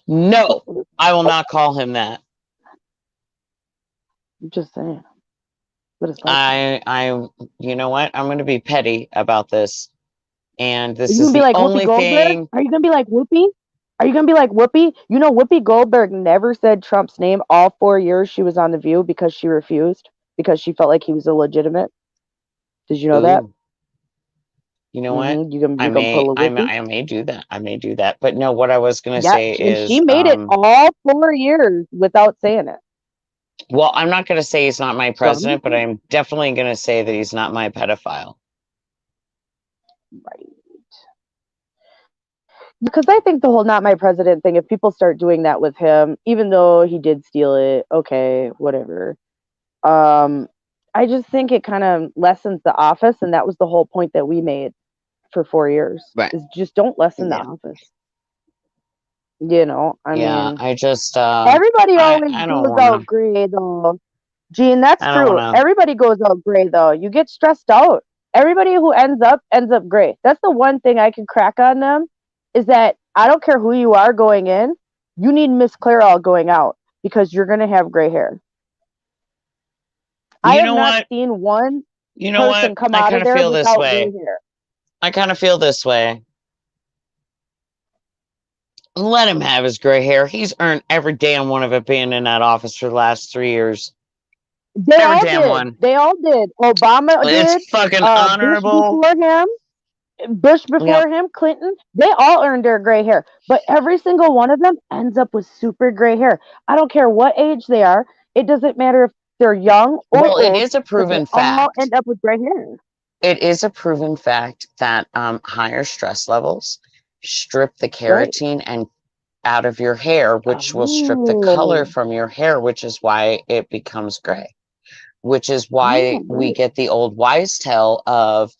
No, I will not call him that. I'm just saying. What it's like. You know what? I'm going to be petty about this. And Are this you is gonna be the like Whoopi only Goldberg? thing. Are you gonna be like Whoopi? Are you gonna be like Whoopi? You know, Whoopi Goldberg never said Trump's name all 4 years she was on The View because she refused because she felt like he was illegitimate. Did you know that? Ooh, you know what? You gonna pull a Whoopi? I may do that. I may do that. But no, what I was going to Yeah, say and she is, made it all 4 years without saying it. well, I'm not going to say he's not my So president, but I'm definitely going to say that he's not my pedophile. right. Because I think the whole "not my president" thing, if people start doing that with him, even though he did steal it, okay, whatever. I just think it kind of lessens the office, and that was the whole point that we made for 4 years. Right. Is just don't lessen the Yeah. office. You know, I Yeah. mean, I just, everybody always I don't goes want out to, gray though. Gene, that's I don't true. want to. Everybody goes out gray though. You get stressed out. Everybody who ends up gray. That's the one thing I can crack on them is that I don't care who you are going in, you need Miss Clairol going out because you're gonna have gray hair. I You have know not what? seen one You know person what? come I out kind of of there feel this without gray way. hair. I kind of feel this way. Let him have his gray hair. He's earned every damn one of it being in that office for the last 3 years. They Every all damn did. one. They all did. Obama did. It's fucking Bush honorable. before him. Bush Yep. before him, Clinton, they all earned their gray hair, but every single one of them ends up with super gray hair. I don't care what age they are. It doesn't matter if they're young or Well, it old is a because they proven all fact. end up with gray hair. It is a proven fact that higher stress levels strip the Right. keratin and out of your hair, which will strip the color Oh, from your hair, which is why it becomes gray. Which is why oh, we right. get the old wise tale of,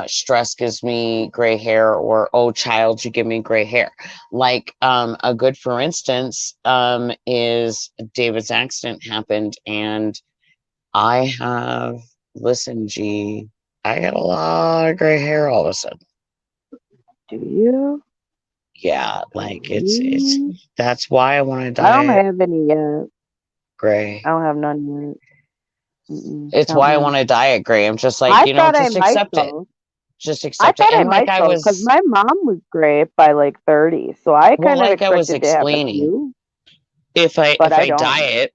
stress gives me gray hair, or oh child, you give me gray hair. Like a good for instance is David's accident happened, and I have listen, G, I got a lot of gray hair all of a sudden. Do you? Yeah, like it's that's why I want to I don't dye it have any yet. gray. I don't have none yet. It's Not why I me. want to dye it gray. I'm just like, I thought I just might accept it. though. Just I accept it. thought I And like might I though, because was, my mom was gray by like 30, so I well, kind of like I was expected to have a explaining, few, but if I I dye don't. it,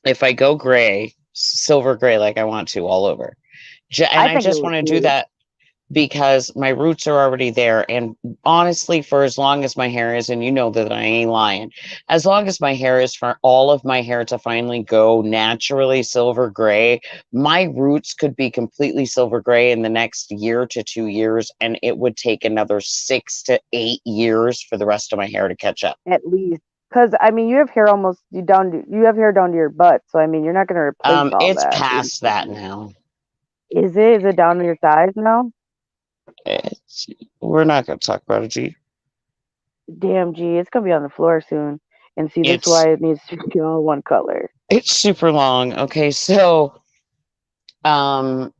if I go gray, silver gray, like I want to all over, and I I think it just was want to do cool. that because my roots are already there. And honestly, for as long as my hair is, and you know that I ain't lying, as long as my hair is, for all of my hair to finally go naturally silver gray, my roots could be completely silver gray in the next year to 2 years, and it would take another 6 to 8 years for the rest of my hair to catch up. At least, because I mean, you have hair almost you have hair down to your butt, so I mean, you're not going to replace all It's that. past that now. Is it? Is it down to your thighs now? It's, we're not going to talk about it, G. Damn, gee, it's gonna be on the floor soon. And see, this is It's why it needs to be all one color. it's super long. Okay, so I'm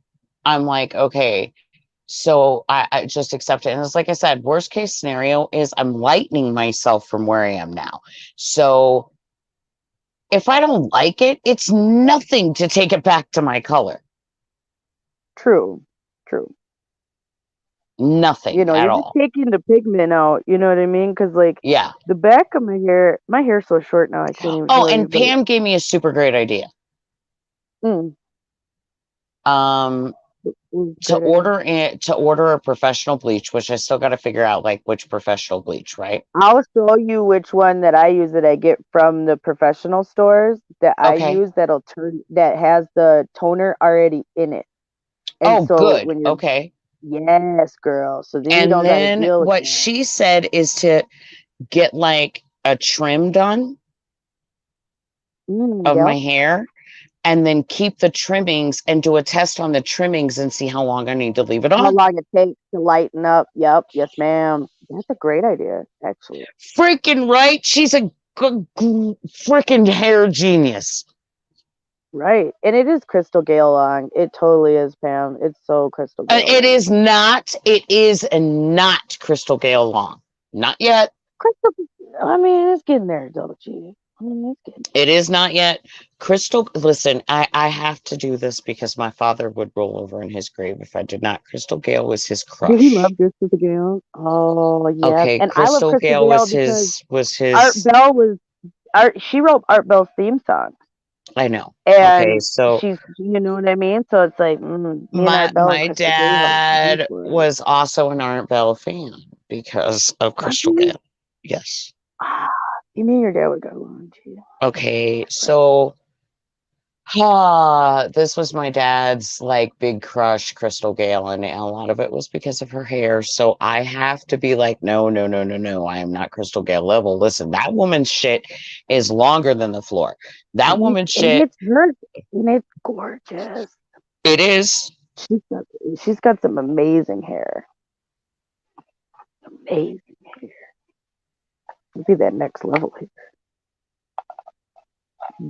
like, okay, so I just accept it. And it's like I said, worst case scenario is I'm lightening myself from where I am now. So if I don't like it, it's nothing to take it back to my color. True, true. Nothing You know, at you're just all. taking the pigment out. You know what I mean? Because like Yeah. the back of my hair's so short now, I can't even Oh, show you. and Pam gave me a super great idea. Mm, Um, to order a professional bleach, which I still got to figure out like which professional bleach, right? I'll show you which one that I use that I get from the professional stores that I Okay. use that has the toner already in it. And Oh, so good. when you're Okay. yes, girl. So then you And don't got to then deal with what that. she said is to get like a trim done of my Yep. hair, and then keep the trimmings and do a test on the trimmings and see how long I need to leave it How on. long it takes to lighten up. Yep. Yes, ma'am. That's a great idea, actually. Freaking right. She's a freaking hair genius. Right. And it is Crystal Gale long. It totally is, Pam. It's so Crystal Gale. It is not. It is not Crystal Gale long. Not yet. Crystal. I mean, it's getting there, though, G. I mean, it's getting. It is not yet. Crystal, listen, I have to do this because my father would roll over in his grave if I did not. Crystal Gale was his crush. Did he love Crystal Gale? Oh, yeah. Okay, And I love Crystal Crystal Gale Gale because Art Bell was she wrote Art Bell's theme song. I know. And okay, so she's, you know what I mean? So it's like, me and Art Bell and my Crystal Gale dad was also an Art Bell fan because of Crystal Gale. Yes. You mean your dad would go along too? Okay, so this was my dad's like big crush, Crystal Gale, and a lot of it was because of her hair. So I have to be like, no, no, no, no, no. I am not Crystal Gale level. Listen, that woman's shit is longer than the floor. That woman's shit. It's good. And it's gorgeous. It is. She's got some amazing hair. Amazing hair. Be that next level here.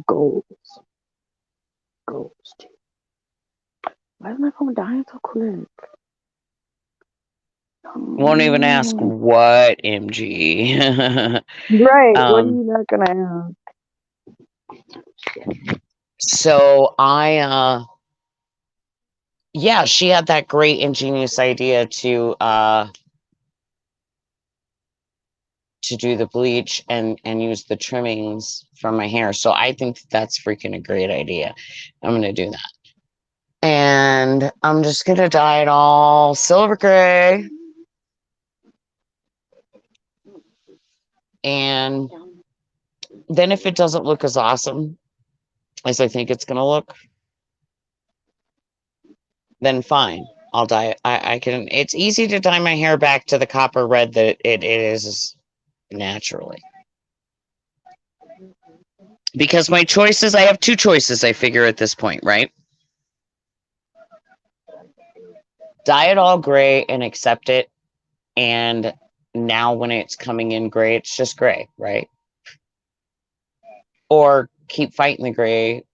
Goals. Too. Why is my phone dying so quick? Won't even ask what, MG. Right. What are you not gonna ask? So yeah, she had that great ingenious idea to do the bleach and use the trimmings from my hair. So I think that's freaking a great idea. I'm gonna do that. And I'm just gonna dye it all silver gray. And then if it doesn't look as awesome as I think it's gonna look, then fine. I'll dye it. I can. It's easy to dye my hair back to the copper red that it is naturally. Because my choices, I have two choices, I figure at this point, right? Dye it all gray and accept it. And now when it's coming in gray, it's just gray, right? Or keep fighting the gray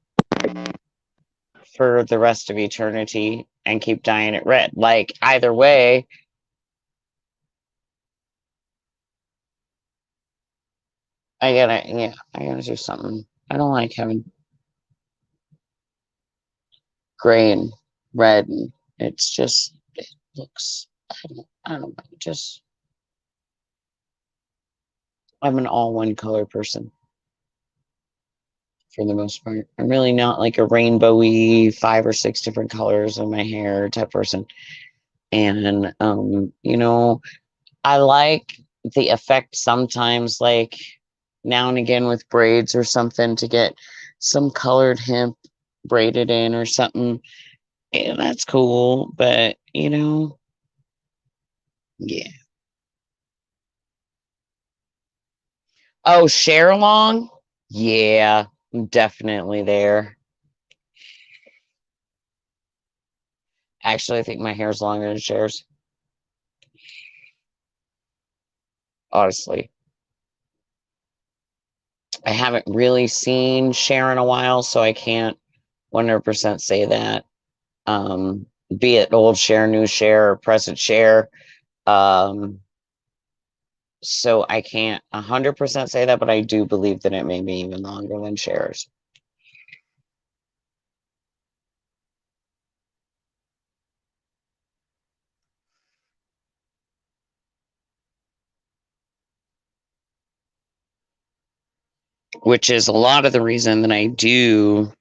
for the rest of eternity and keep dyeing it red. Like, either way, I gotta do something. I don't like having gray and red, and it's just, it looks, I don't know, just, I'm an all one color person for the most part. I'm really not like a rainbowy 5 or 6 different colors in my hair type person. And you know, I like the effect sometimes, like now and again with braids or something, to get some colored hemp braided in or something. Yeah, that's cool, but you know, yeah. Oh, share along? Yeah, I'm definitely there. Actually, I think my hair's longer than Cher's. Honestly. I haven't really seen Cher in a while, so I can't 100% say that. Be it old Cher, new Cher, or present Cher. So I can't 100% say that, but I do believe that it may be even longer than Cher's. Which is a lot of the reason that I do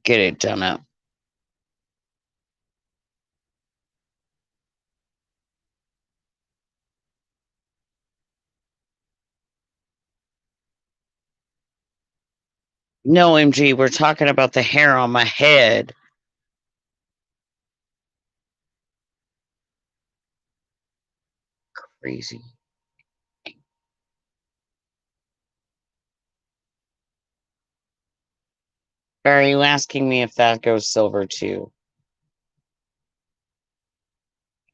get it done up. No, MG, we're talking about the hair on my head. Crazy. Are you asking me if that goes silver too?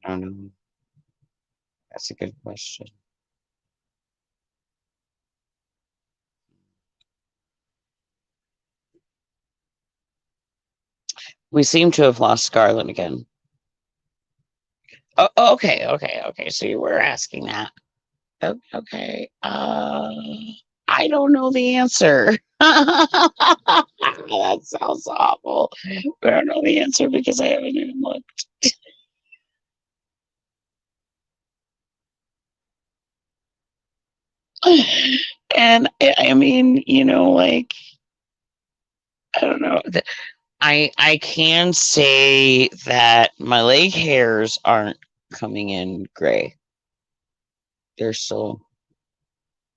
I don't know. That's a good question. We seem to have lost Scarlet again. Oh, okay. So you were asking that. Okay. I don't know the answer. That sounds awful. I don't know the answer because I haven't even looked. And I mean, like, I don't know. I can say that my leg hairs aren't coming in gray. They're still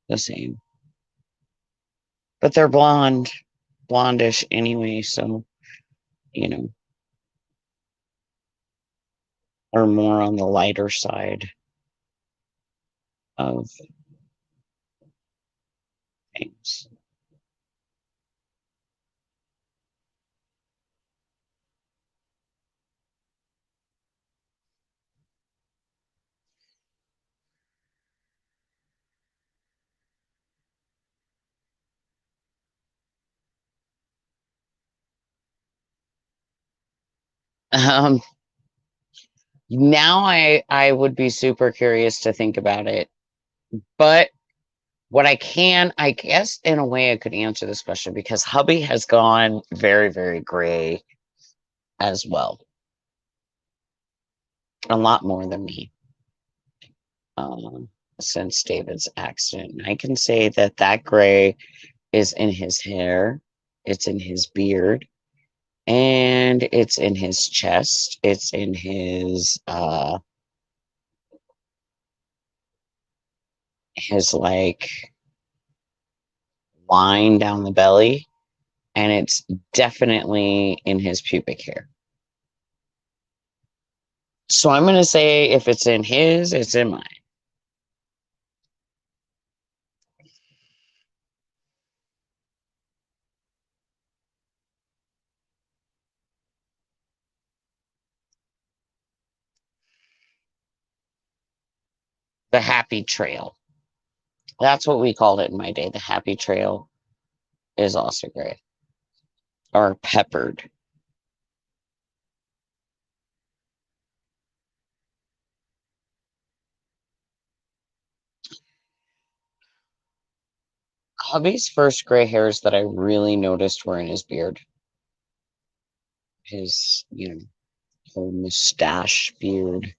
the same. But they're blondish anyway, so or more on the lighter side of things. Um, now I would be super curious to think about it. But what I guess in a way I could answer this question because hubby has gone very, very gray as well. A lot more than me. Since David's accident. I can say that gray is in his hair, it's in his beard, and it's in his chest. It's in his like line down the belly, and it's definitely in his pubic hair. So I'm gonna say if it's in his, it's in mine. The happy trail. That's what we called it in my day. The happy trail is also gray. Or peppered. Hubby's first gray hairs that I really noticed were in his beard. His, whole mustache beard,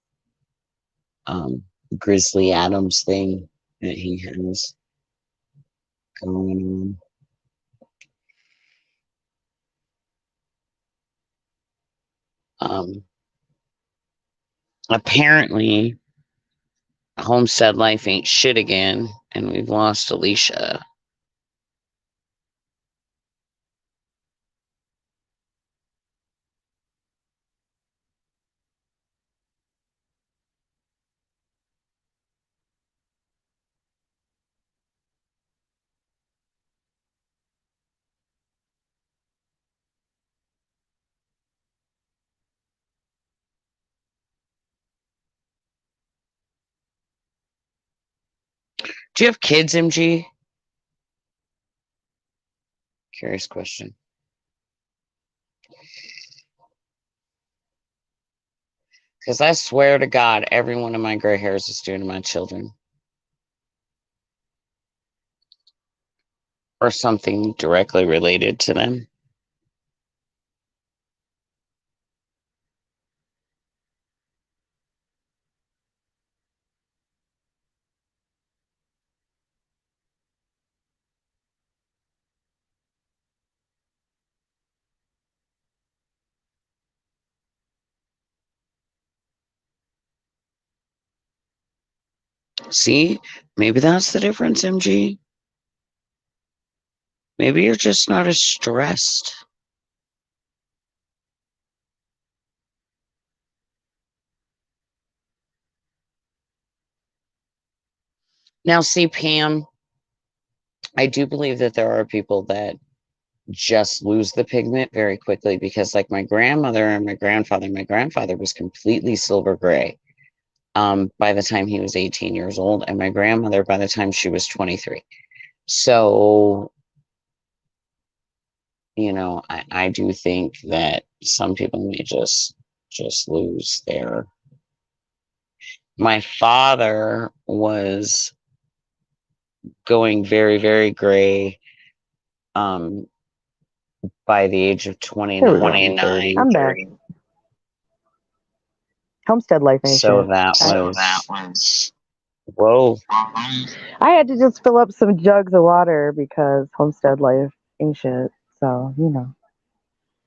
Grizzly Adams thing that he has going on. Apparently, homestead life ain't shit again, and we've lost Alicia. Do you have kids, MG? Curious question. Because I swear to God, every one of my gray hairs is due to my children. Or something directly related to them. See? Maybe that's the difference, MG. Maybe you're just not as stressed. Now, see, Pam, I do believe that there are people that just lose the pigment very quickly because, like my grandmother and my grandfather was completely silver gray. by the time he was 18 years old, and my grandmother by the time she was 23. So, you know, I do think that some people may just lose their. My father was going very, very gray by the age of 29. I'm back. Homestead life ain't So shit. that was whoa. I had to just fill up some jugs of water because homestead life ain't shit. So, you know.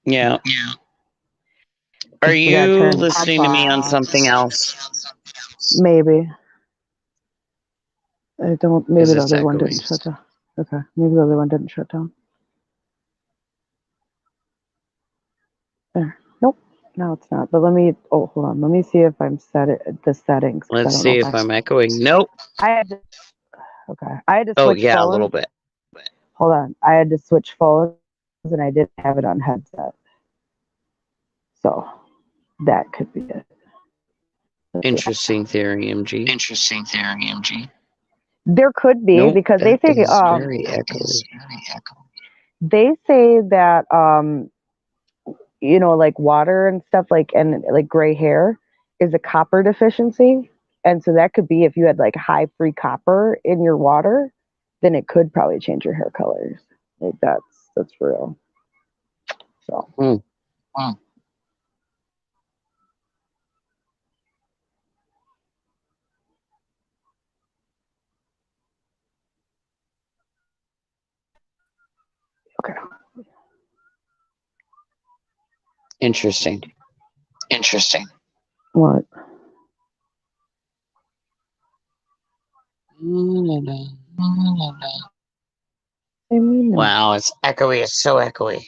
Yeah. Are We gotta you turn listening to me on something else? maybe. I don't. Maybe Is the this other one echoing? didn't shut down. Okay. Maybe the other one didn't shut down. There. Nope. No, it's not. But let me. Oh, hold on. Let me see if I'm set it the settings. 'Cause I Let's don't know see if I'm echoing. Nope. I had to. Okay. I had to Oh switch yeah, a phones. little bit. Hold on. I had to switch phones, and I didn't have it on headset. So that could be it. Interesting theory, MG. There could be Nope, because that is very echoey. they say that you know, like water and stuff, like, and like gray hair is a copper deficiency, and so that could be if you had like high free copper in your water, then it could probably change your hair colors. Like that's real. So okay. interesting. What? I mean, no. Wow, it's echoey. It's so echoey.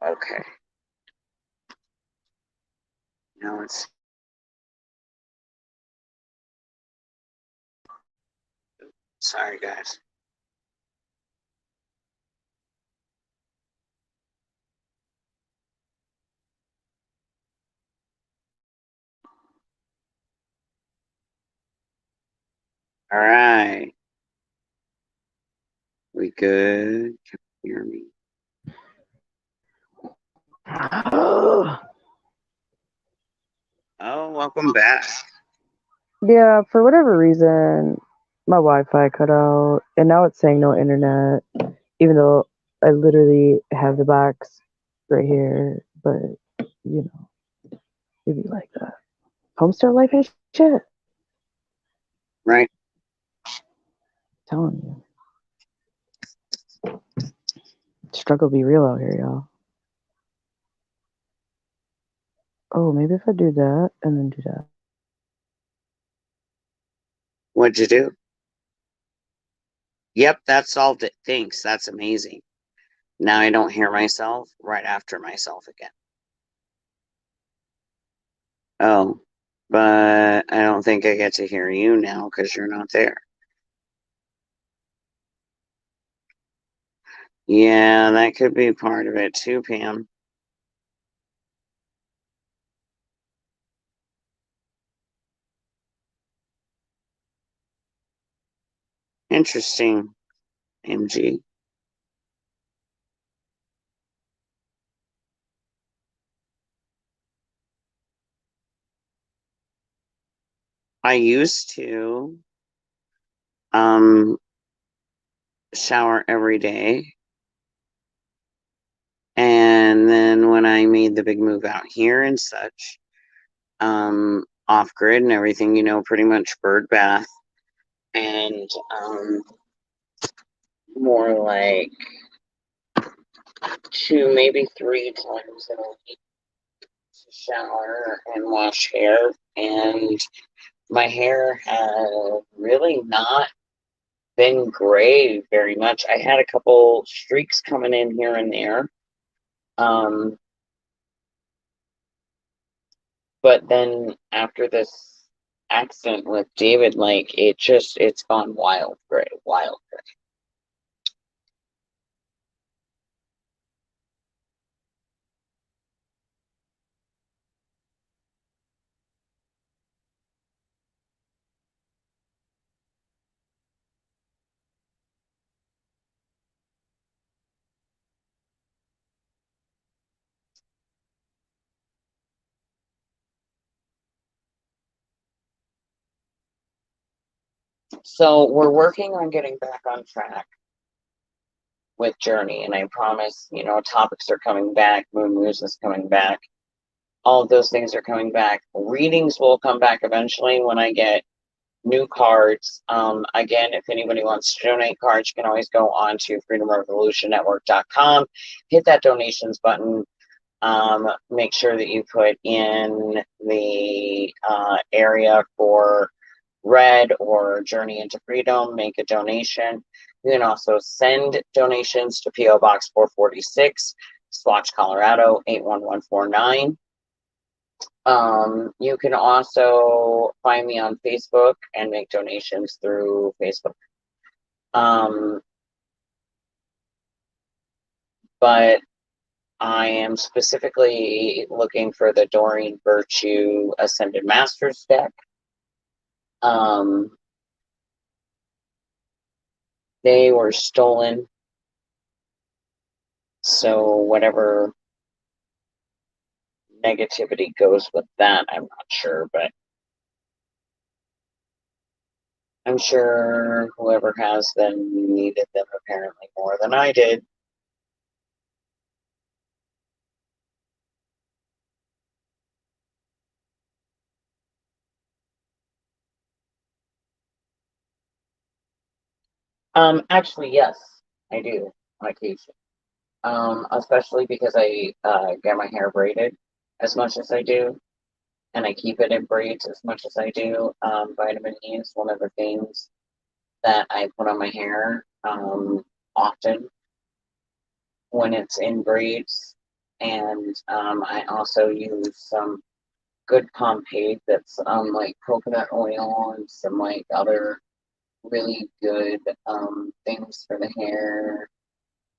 Okay. Now it's. Sorry, guys. All right. We good? Can you hear me? Oh, welcome back. Yeah, for whatever reason, my Wi-Fi cut out, and now it's saying no internet, even though I literally have the box right here. But you know, it'd be like that. Homestead life ain't shit. Right. Telling you, struggle be real out here, y'all. Oh, maybe if I do that and then do that. What'd you do? Yep, that solved it. Thanks. That's amazing. Now I don't hear myself right after myself again. Oh, but I don't think I get to hear you now because you're not there. Yeah, that could be part of it too, Pam. Interesting, MG. I used to shower every day. And then when I made the big move out here and such, off grid and everything, you know, pretty much bird bath and more like 2, maybe 3 times a week to shower and wash hair. And my hair had really not been gray very much. I had a couple streaks coming in here and there. But then after this accident with David, like it's gone wild gray, wild gray. So we're working on getting back on track with Journey, and I promise, you know, topics are coming back, Moon News is coming back, all of those things are coming back. Readings will come back eventually when I get new cards. Again, if anybody wants to donate cards, you can always go on to freedomrevolutionnetwork.com, hit that donations button. Make sure that you put in the area for Red or Journey into Freedom, make a donation. You can also send donations to P.O. Box 446, Swatch, Colorado 81149. You can also find me on Facebook and make donations through Facebook. But I am specifically looking for the Doreen Virtue Ascended Masters deck. They were stolen, so whatever negativity goes with that, I'm not sure, but I'm sure whoever has them needed them apparently more than I did. Actually, yes, I do on occasion. Especially because I get my hair braided as much as I do, and I keep it in braids as much as I do. Vitamin E is one of the things that I put on my hair often when it's in braids, and I also use some good pomade that's like coconut oil and some like other really good things for the hair,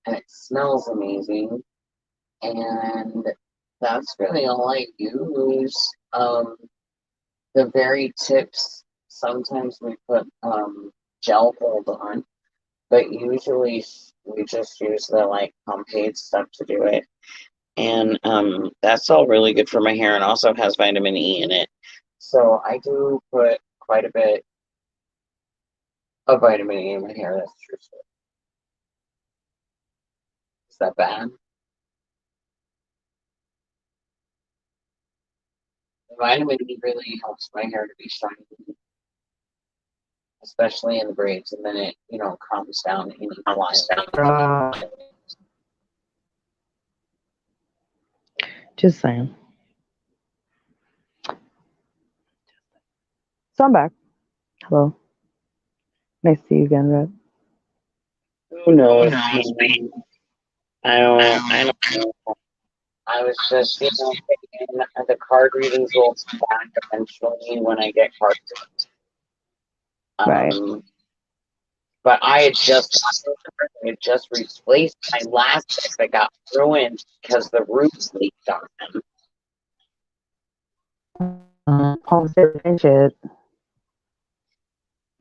and it smells amazing. And that's really all I use. The very tips, sometimes we put gel hold on, but usually we just use the like pomade stuff to do it. And that's all really good for my hair and also has vitamin E in it. So I do put quite a bit of vitamin E in my hair, that's true. Is that bad? Vitamin E really helps my hair to be shiny, especially in the braids, and then it, you know, calms down any fly. Just saying. So I'm back. Hello. Nice to see you again, Red. Who knows? I don't know. I was just, you know, thinking the card readings will come back eventually when I get cards. Right. But I had just replaced my last deck that got ruined because the roots leaked on them. Homestead and shit.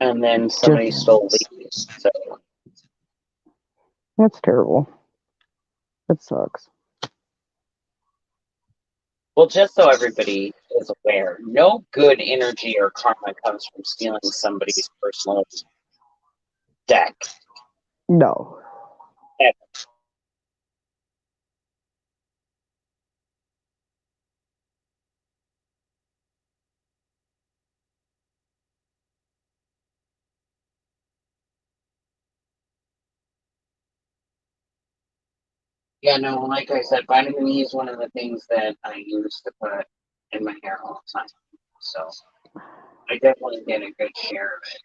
And then somebody stole these. So that's terrible. That sucks. well, just so everybody is aware, no good energy or karma comes from stealing somebody's personal deck. No. Ever. Yeah, no, like I said, vitamin E is one of the things that I use to put in my hair all the time. So I definitely get a good share of it.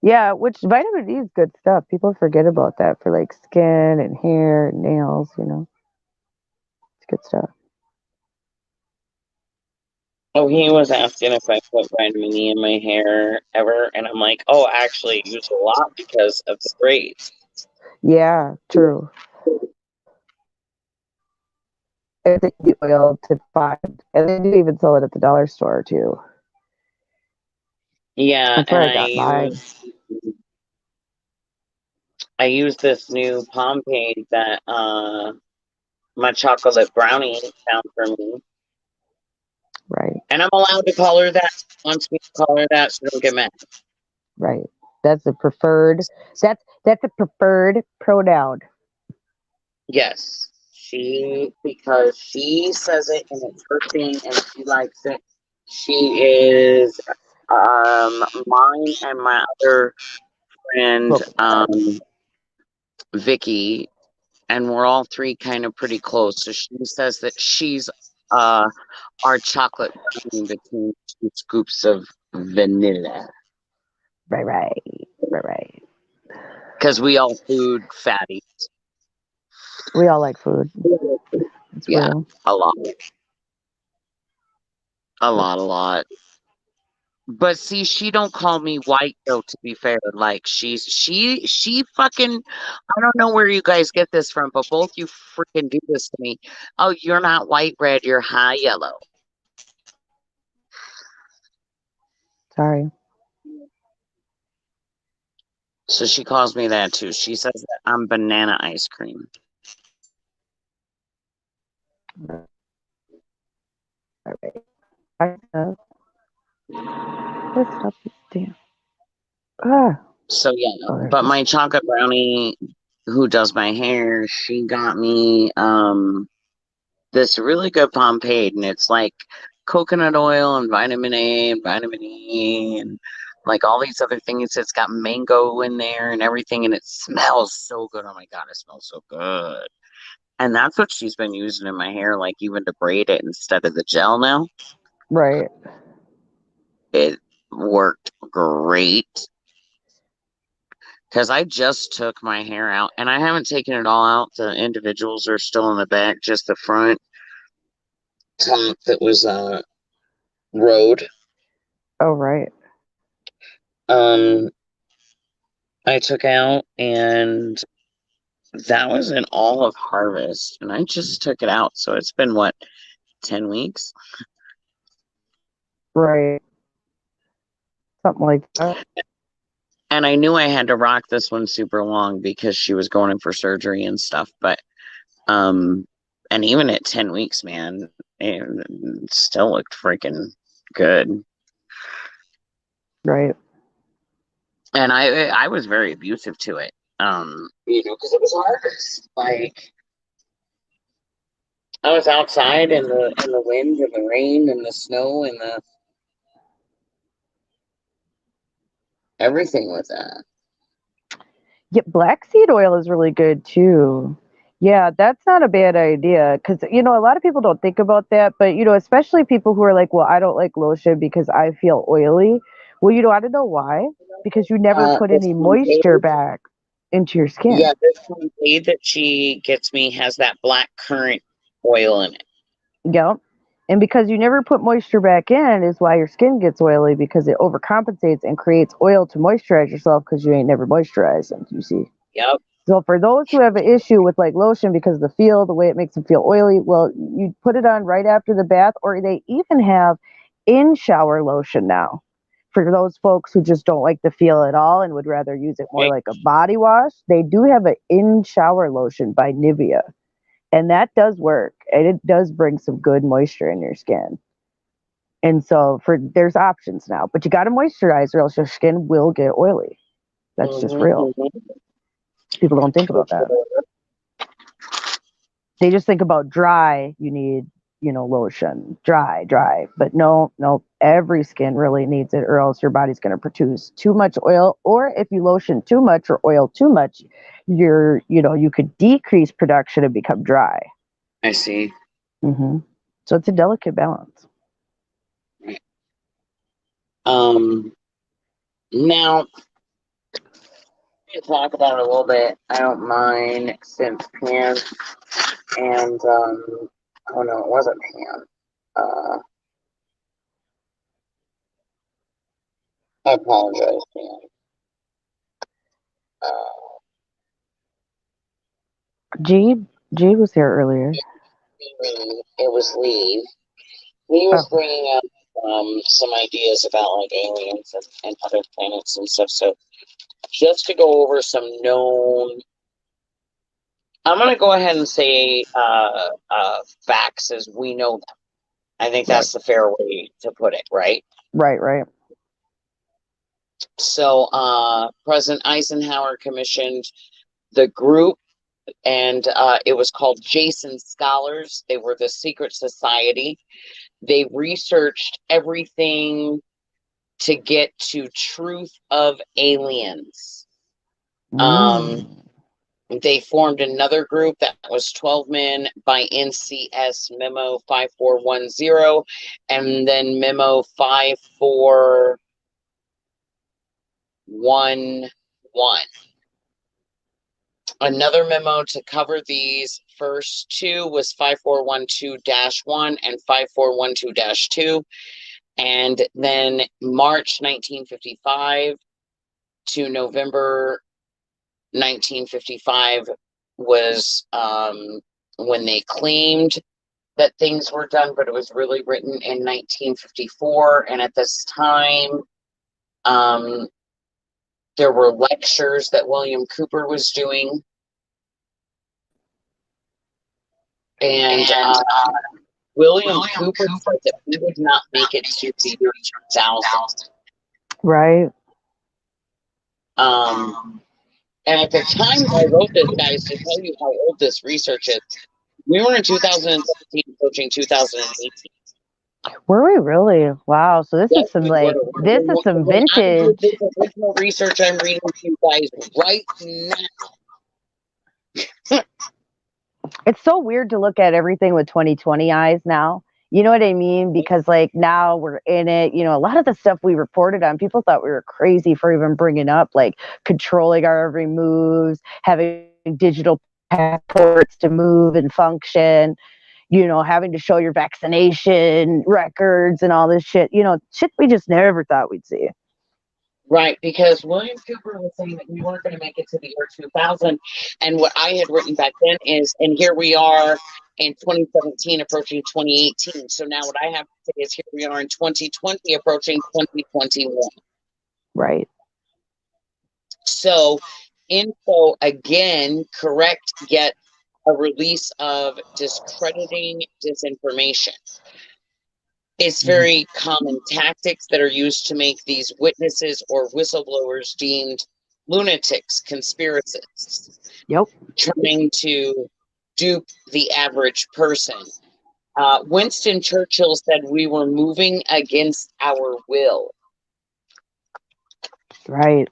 Yeah, which vitamin D is good stuff. People forget about that for like skin and hair and nails, you know. It's good stuff. Oh, he was asking if I put vitamin E in my hair ever, and I'm like, oh, actually, I use a lot because of the braids. Yeah, true. And the oil to find, and they do even sell it at the dollar store too. Yeah, That's where and I got mine. I use this new pomade that my chocolate brownie found for me. Right. And I'm allowed to call her that. Wants me to call her that, so don't get mad. Right. That's a preferred. That's a preferred pronoun. Yes. Because she says it and it's her thing and she likes it. She is mine and my other friend, Vicky, and we're all three kind of pretty close. So she says that she's uh our chocolate brownie between two scoops of vanilla. Right. Because we all food fatty. We all like food. It's Yeah, real. a lot. A lot. But see, she don't call me white though, to be fair. Like she fucking I don't know where you guys get this from, but both you freaking do this to me. Oh, you're not white bread, you're high yellow. Sorry. So she calls me that too. She says that I'm banana ice cream. Damn. Ah. So yeah, but my chocolate brownie who does my hair, she got me this really good pomade, and it's like coconut oil and vitamin A and vitamin E and like all these other things. It's got mango in there and everything, and it smells so good. Oh my god, it smells so good. And that's what she's been using in my hair, like even to braid it instead of the gel now. Right. It worked great. Because I just took my hair out, and I haven't taken it all out. The individuals are still in the back, just the front top that was road. Oh, right. I took out, and that was in all of harvest, and I just took it out. So it's been what, 10 weeks? Right. Something like that. And I knew I had to rock this one super long because she was going in for surgery and stuff. But and even at 10 weeks, man, it still looked freaking good. Right. And I was very abusive to it. Because it was harvest. Like I was outside in the wind and the rain and the snow and the everything with that. Yeah, black seed oil is really good too. Yeah, that's not a bad idea because a lot of people don't think about that, but especially people who are like, "Well, I don't like lotion because I feel oily." Well, I don't know why, because you never put This any moisture pomade, back into your skin. yeah, this pomade that she gets me has that black currant oil in it. Yep. And because you never put moisture back in is why your skin gets oily, because it overcompensates and creates oil to moisturize yourself because you ain't never moisturized them, you see. Yep. So for those who have an issue with like lotion because of the feel, the way it makes them feel oily, well, you put it on right after the bath, or they even have in shower lotion now. For those folks who just don't like the feel at all and would rather use it more like a body wash, they do have an in shower lotion by Nivea. And that does work. And it does bring some good moisture in your skin. And so there's options now, but you got to moisturize or else your skin will get oily. That's just real. People don't think about that. They just think about dry, you need, lotion, dry. But no, every skin really needs it, or else your body's going to produce too much oil. Or if you lotion too much or oil too much, you could decrease production and become dry. I see. Mm-hmm. So it's a delicate balance. Now, to talk about it a little bit, I don't mind, since Pam and oh no, it wasn't Pam. I apologize, Pam. G was here earlier. It was Lee. Lee was bringing up some ideas about like aliens and other planets and stuff. So just to go over some known, I'm gonna go ahead and say facts as we know them. I think that's the fair way to put it, right? Right. So President Eisenhower commissioned the group, and it was called Jason Scholars. They were the secret society. They researched everything to get to truth of aliens. They formed another group that was 12 men by NCS Memo 5410 and then Memo 5411. Another memo to cover these first two was 5412-1 and 5412-2. And then March 1955 to November 1955 was when they claimed that things were done, but it was really written in 1954. And at this time, there were lectures that William Cooper was doing. And William Cooper said that we would not make it to the year 2000. Right. And at the time I wrote this, guys, to tell you how old this research is, we were in 2017, approaching 2018. Were we really? Wow. So this is some like this is some vintage. This original research I'm reading to you guys right now. It's so weird to look at everything with 2020 eyes now. You know what I mean? Because like now we're in it, you know, a lot of the stuff we reported on, people thought we were crazy for even bringing up, like controlling our every moves, having digital passports to move and function, you know, having to show your vaccination records and all this shit, you know, shit we just never thought we'd see. Right, because William Cooper was saying that we weren't going to make it to the year 2000. And what I had written back then is, and here we are in 2017 approaching 2018. So now what I have to say is here we are in 2020 approaching 2021. Right. So info again, correct, yet a release of discrediting disinformation. It's very common tactics that are used to make these witnesses or whistleblowers deemed lunatics, conspiracists. Yep. Trying to dupe the average person. Winston Churchill said we were moving against our will. Right.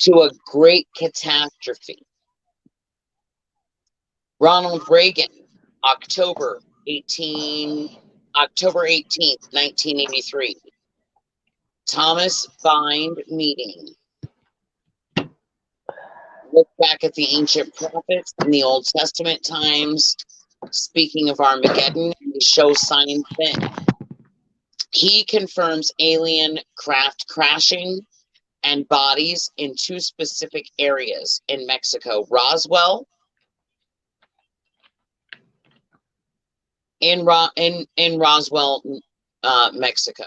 To a great catastrophe. Ronald Reagan, October 18th, 1983. Thomas Bind meeting. Look back at the ancient prophets in the Old Testament times. Speaking of Armageddon, he shows signs then. He confirms alien craft crashing and bodies in two specific areas in Mexico. Roswell, in Roswell, Mexico.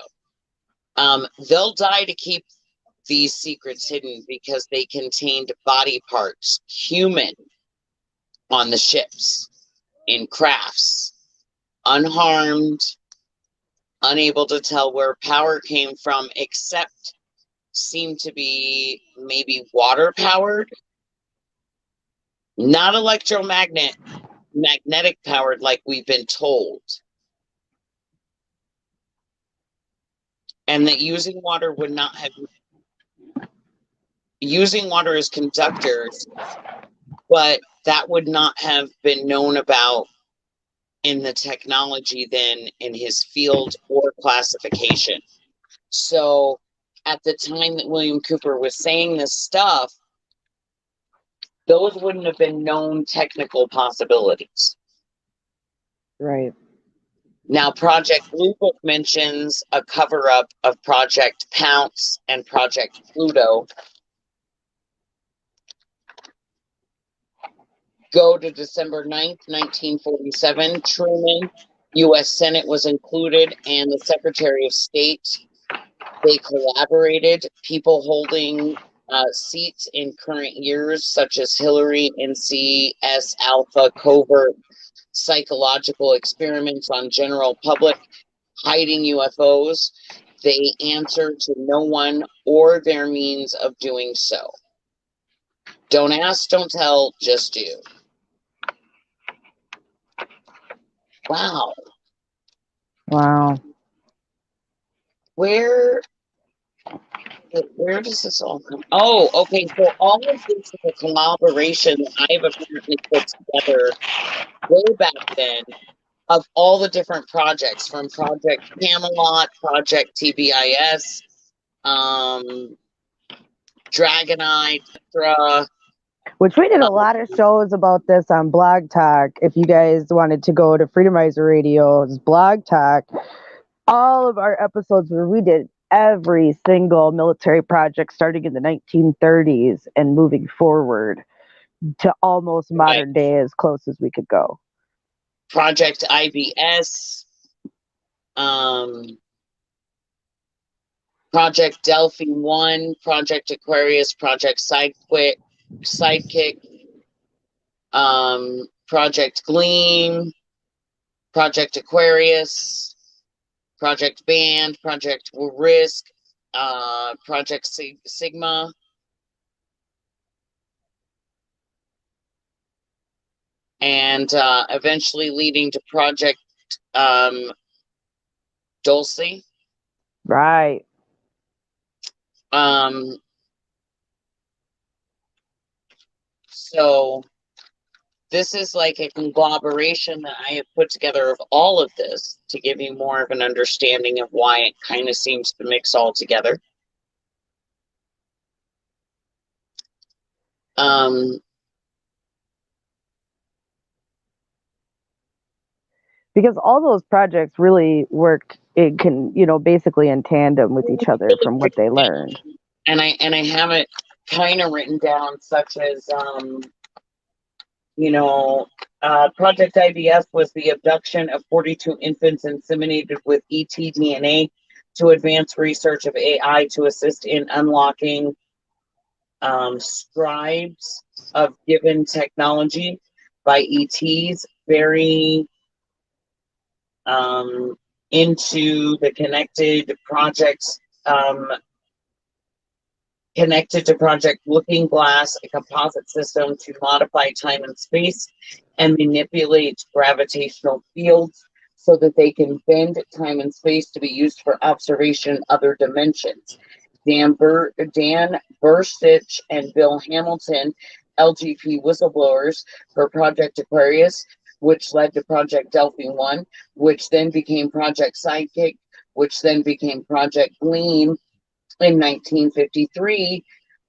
They'll die to keep these secrets hidden because they contained body parts, human, on the ships, in crafts, unharmed, unable to tell where power came from, except seemed to be maybe water powered, not magnetic powered like we've been told. And that using water would not have, using water as conductors, but that would not have been known about in the technology then in his field or classification. So at the time that William Cooper was saying this stuff, those wouldn't have been known technical possibilities. Right. Now, Project Blue Book mentions a cover-up of Project Pounce and Project Pluto. Go to December 9th, 1947. Truman, U.S. Senate was included, and the Secretary of State. They collaborated. People holding seats in current years, such as Hillary, NCS Alpha, covert psychological experiments on general public, hiding UFOs. they answer to no one or their means of doing so. Don't ask, don't tell, just do. Wow. Wow. Where does this all come? Oh, okay. So all of this is a collaboration that I've apparently put together way back then of all the different projects, from Project Camelot, Project TBIS, Dragonite, etc. Which we did a lot of shows about this on Blog Talk. If you guys wanted to go to Freedomizer Radio's Blog Talk, all of our episodes where we did every single military project starting in the 1930s and moving forward to almost modern day as close as we could go. Project IBS, Project Delphi 1, Project Aquarius, Project Sidekick, Project Gleam, Project Aquarius, Project Band, Project Risk, Project Sigma, and eventually leading to Project Dulce. Right. So this is like a conglomeration that I have put together of all of this to give you more of an understanding of why it kind of seems to mix all together. Because all those projects really worked, it can, basically in tandem with each other from what they learned. And I have it kind of written down, such as, Project IBS was the abduction of 42 infants inseminated with ET-DNA to advance research of AI to assist in unlocking scribes of given technology by ETs, very into the connected projects, connected to Project Looking Glass, a composite system to modify time and space and manipulate gravitational fields so that they can bend time and space to be used for observation in other dimensions. Dan Burstich and Bill Hamilton, LGP whistleblowers for Project Aquarius, which led to Project Delphi 1, which then became Project Sidekick, which then became Project Gleam in 1953,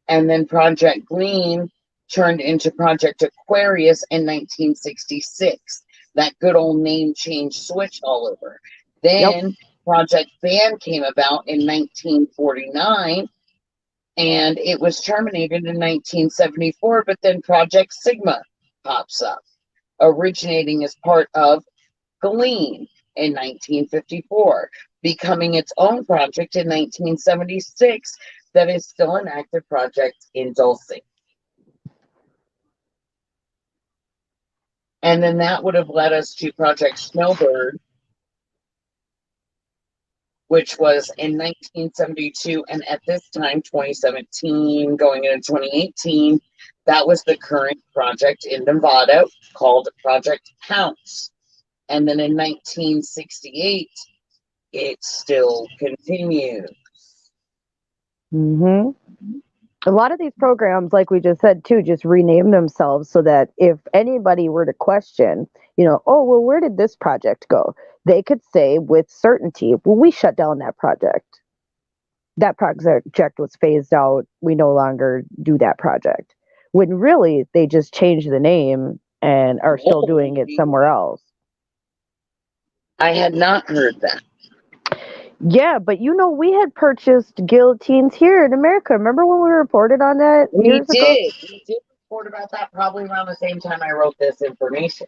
and then Project Gleam turned into Project Aquarius in 1966. That good old name change switch all over. Then Project Band came about in 1949, and it was terminated in 1974, but then Project Sigma pops up, originating as part of Gleam in 1954, becoming its own project in 1976 that is still an active project in Dulce. And then that would have led us to Project Snowbird, which was in 1972, and at this time, 2017, going into 2018, that was the current project in Nevada called Project Pounce. And then in 1968, it still continues. Mm-hmm. A lot of these programs, like we just said too, just rename themselves so that if anybody were to question, oh, well, where did this project go? They could say with certainty, well, we shut down that project. That project was phased out. We no longer do that project. When really they just changed the name and are still doing it somewhere else. I had not heard that. Yeah, but we had purchased guillotines here in America. Remember when we reported on that years ago? We did report about that probably around the same time I wrote this information.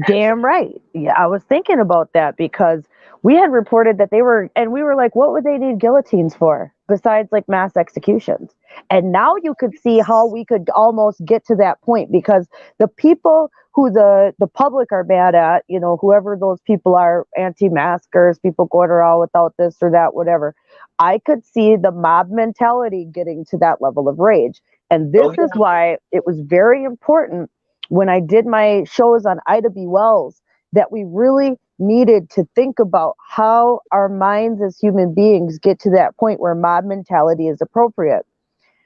Damn right. Yeah, I was thinking about that because we had reported that they were, and we were like, what would they need guillotines for besides like mass executions? And now you could see how we could almost get to that point because the people who the public are mad at, whoever those people are, anti-maskers, people going around without this or that, whatever, I could see the mob mentality getting to that level of rage. And this is why it was very important when I did my shows on Ida B. Wells that we really needed to think about how our minds as human beings get to that point where mob mentality is appropriate.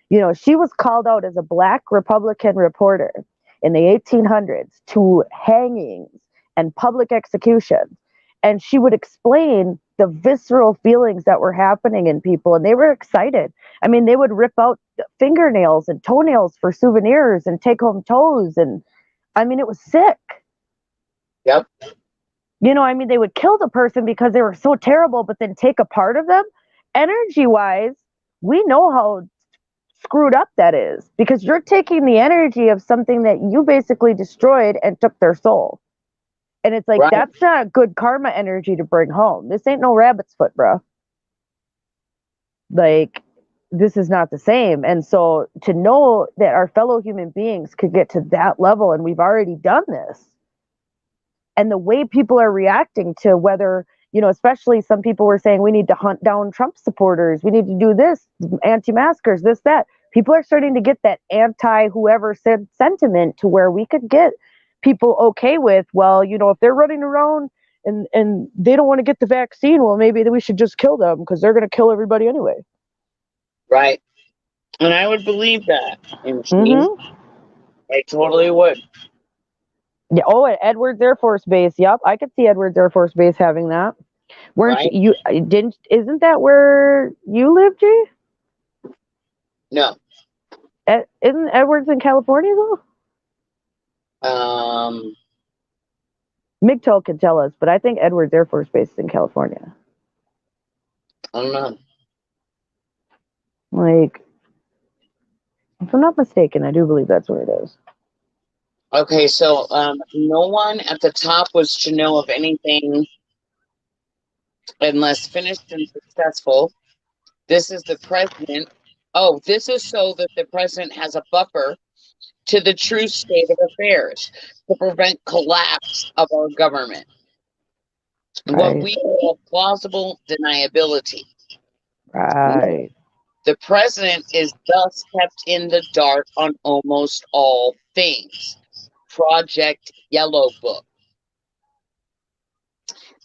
You know, she was called out as a Black Republican reporter in the 1800s to hangings and public executions. And she would explain the visceral feelings that were happening in people, and they were excited. I mean, they would rip out fingernails and toenails for souvenirs and take home toes. And I mean, it was sick. Yep. You know, I mean, they would kill the person because they were so terrible, but then take a part of them. Energy wise, we know how screwed up that is, because you're taking the energy of something that you basically destroyed and took their soul. And it's like, Right. That's not good karma energy to bring home. This ain't no rabbit's foot, bro. Like, this is not the same. And so to know that our fellow human beings could get to that level, and we've already done this, and the way people are reacting to whether, you know, especially some people were saying we need to hunt down Trump supporters, we need to do this, anti-maskers, this, that. People are starting to get that anti-whoever said sentiment to where we could get people okay with, well, you know, if they're running around and they don't want to get the vaccine, well, maybe we should just kill them because they're going to kill everybody anyway. Right. And I would believe that. Mm-hmm. I totally would. Yeah. Oh, at Edwards Air Force Base. Yep, I could see Edwards Air Force Base having that. Weren't Right. you? Didn't? Isn't that where you live, G? No. Isn't Edwards in California though? MGTOW can tell us, but I think Edwards Air Force Base is in California. I don't know. Like, if I'm not mistaken, I do believe that's where it is. Okay, so no one at the top was to know of anything unless finished and successful. This is the president. Oh, this is so that the president has a buffer to the true state of affairs to prevent collapse of our government. What we call plausible deniability. Right. The president is thus kept in the dark on almost all things. Project Yellow Book.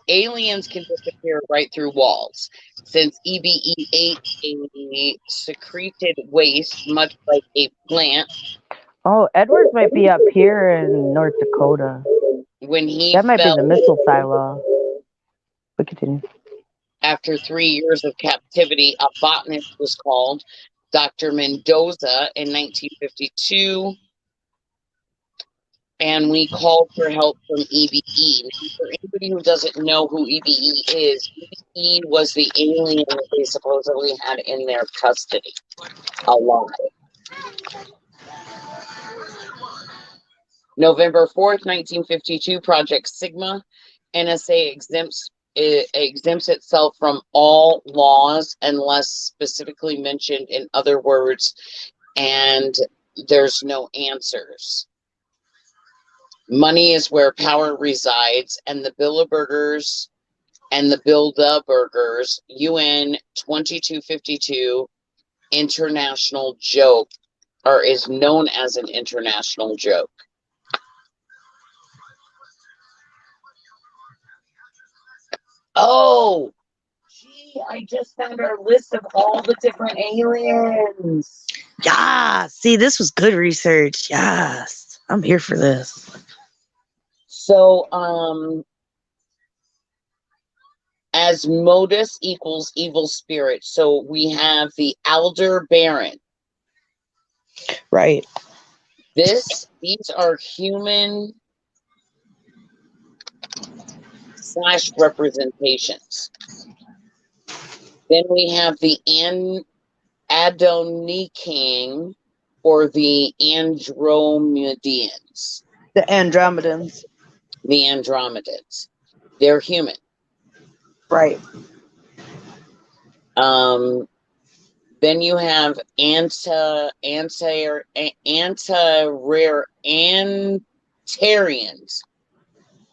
Aliens can disappear right through walls. Since EBE ate a secreted waste, much like a plant. Oh, Edwards might be up here in North Dakota. When he that might be the missile silo. But continue. After 3 years of captivity, a botanist was called Dr. Mendoza in 1952. And we called for help from EBE. For anybody who doesn't know who EBE is, EBE was the alien that they supposedly had in their custody alive. November 4th, 1952, Project Sigma. NSA exempts itself from all laws unless specifically mentioned in other words, and there's no answers. Money is where power resides, and the Bilderbergers and the Bilderbergers UN 2252 international joke, or is known as an international joke. Oh, gee, I just found our list of all the different aliens. Yeah, see, this was good research. Yes, I'm here for this. So, as modus equals evil spirit. So we have the Elder Baron. Right. These are human / representations. Then we have the Adoniking, or the Andromedians. The Andromedans. The Andromedans. They're human. Right. Then you have Antarians.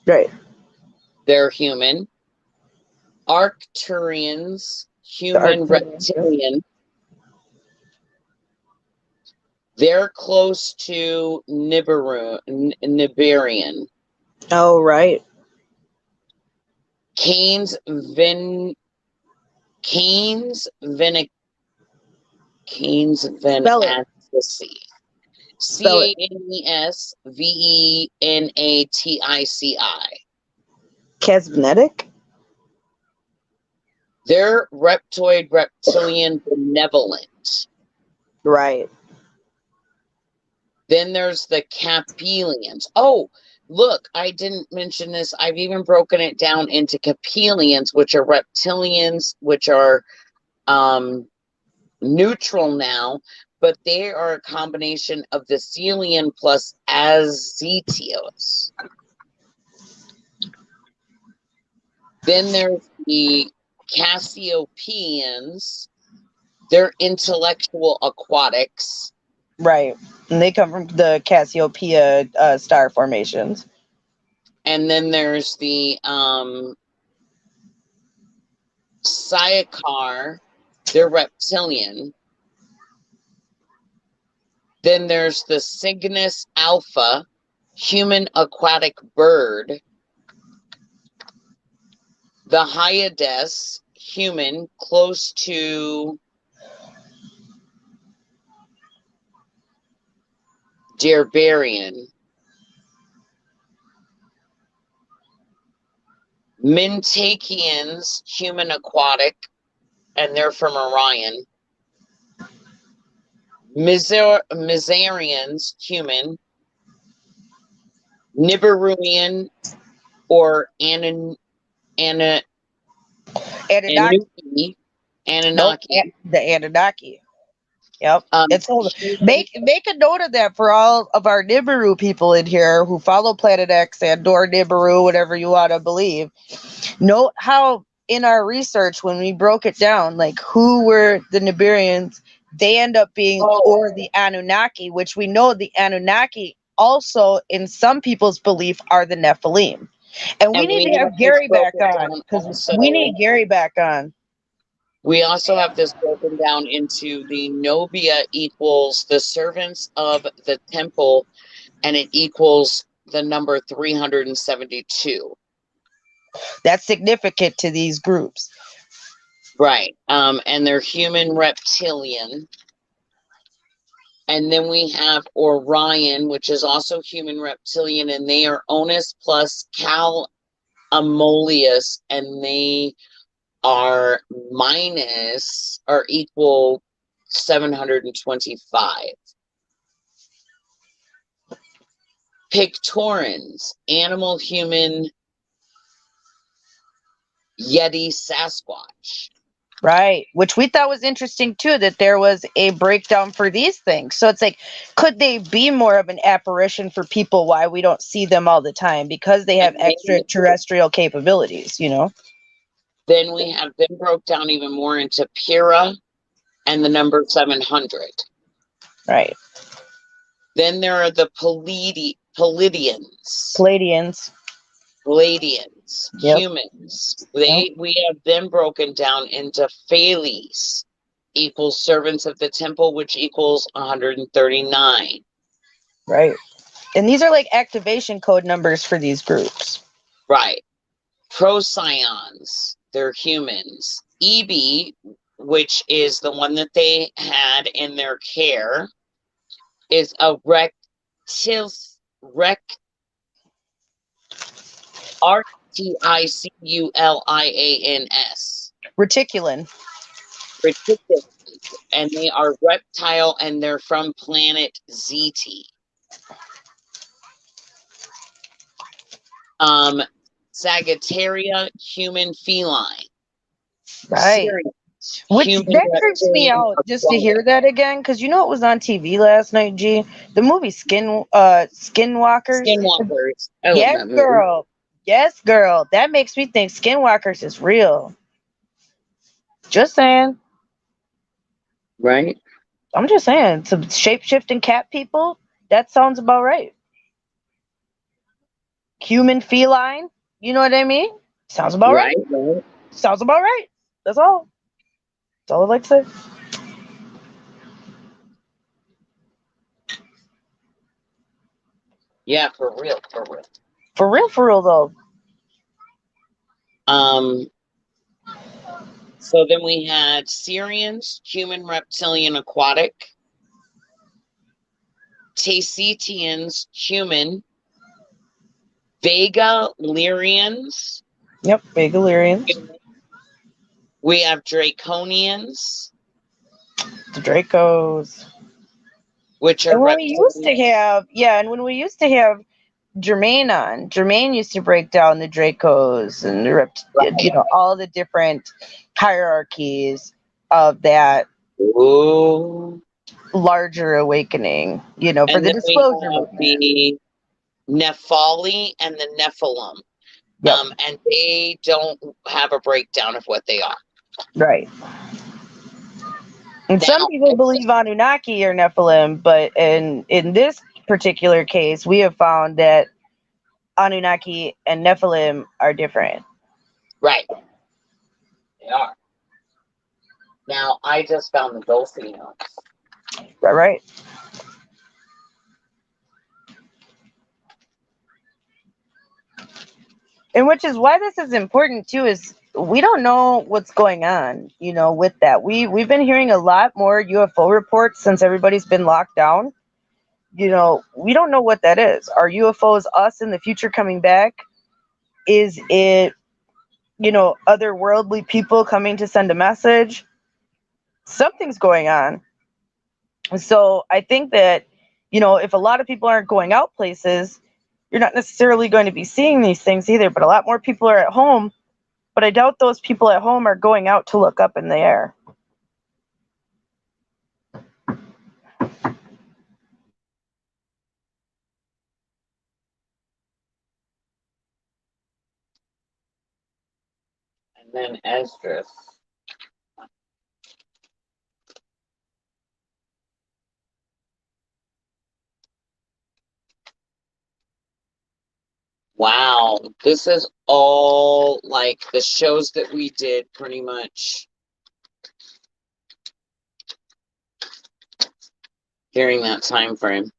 Right. They're human. Arcturians, human reptilian. They're close to Niberian. Oh, right. Canes venaceae. Canesvenatici. Casbenetic? They're reptoid reptilian benevolent. Right. Then there's the capelians. Oh, look, I didn't mention this. I've even broken it down into capelians, which are reptilians, which are neutral now, but they are a combination of the Celian plus Azetios. Then there's the Cassiopeans. They're intellectual aquatics. Right. And they come from the Cassiopeia star formations. And then there's the Syakar. They're reptilian. Then there's the Cygnus alpha, human aquatic bird. The Hyades, human, close to Gerberian. Mintakians, human aquatic, and they're from Orion. Mizarians, human. Nibiruian or Anunnaki. Nope, the Anunnaki. Yep. It's make a note of that for all of our Nibiru people in here who follow Planet X and or Nibiru, whatever you want to believe. Note how in our research when we broke it down, like who were the Nibirians, they end up being or the Anunnaki, which we know the Anunnaki also in some people's belief are the Nephilim. And we need to have Gary back on because we need Gary back on. We also have this broken down into the Nobia equals the servants of the temple, and it equals the number 372. That's significant to these groups. Right. And they're human reptilian. And then we have Orion, which is also human reptilian, and they are Onus plus Cal Amolius, and they are minus or equal 725. Pictorans, animal, human, Yeti, Sasquatch. Right, which we thought was interesting too, that there was a breakdown for these things. So it's like, could they be more of an apparition for people? Why we don't see them all the time? Because they have extraterrestrial capabilities, you know? Then we have them broke down even more into Pyrrha and the number 700. Right. Then there are the Palladians. Yep. Humans. We have them broken down into Phales, equals servants of the temple, which equals 139. Right. And these are like activation code numbers for these groups. Right. Procyon, they're humans. EB, which is the one that they had in their care, is a RTICULIANS. Reticulan. And they are reptile, and they're from planet ZT. Sagittaria, human feline. Right. Which that creeps me out just to hear that again, because you know it was on TV last night, G. The movie Skinwalkers. Skinwalkers. Yes, girl. Yes, girl. That makes me think Skinwalkers is real. Just saying. Right. I'm just saying. Some shape-shifting cat people. That sounds about right. Human feline. You know what I mean? Sounds about right. Sounds about right. That's all. That's all I'd like to say. Yeah, for real, for real. For real though. So then we had Syrians, human, reptilian, aquatic. Tacetians, human. Vega Lyrians. Yep, Bagaliarians. We have Draconians, The Dracos. which are And when we used to reptilians. have, and when we used to have Jermaine on, Jermaine used to break down the Dracos and the all the different hierarchies of that Ooh. larger awakening, for And the then we disclosure have movement. the Nephali and the Nephilim. Yep. And they don't have a breakdown of what they are. Right. And some Now, people believe Anunnaki are Nephilim, but in this particular case, we have found that Anunnaki and Nephilim are different. right. They are. Now, I just found the Dulcians. Right. And which is why this is important too, is we don't know what's going on, with that. We've been hearing a lot more UFO reports since everybody's been locked down. We don't know what that is. Are UFOs us in the future coming back? Is it, otherworldly people coming to send a message? Something's going on. So I think that, if a lot of people aren't going out places, you're not necessarily going to be seeing these things either. But a lot more people are at home. But I doubt those people at home are going out to look up in the air. And then Esdras. Wow, this is all like the shows that we did pretty much during that time frame.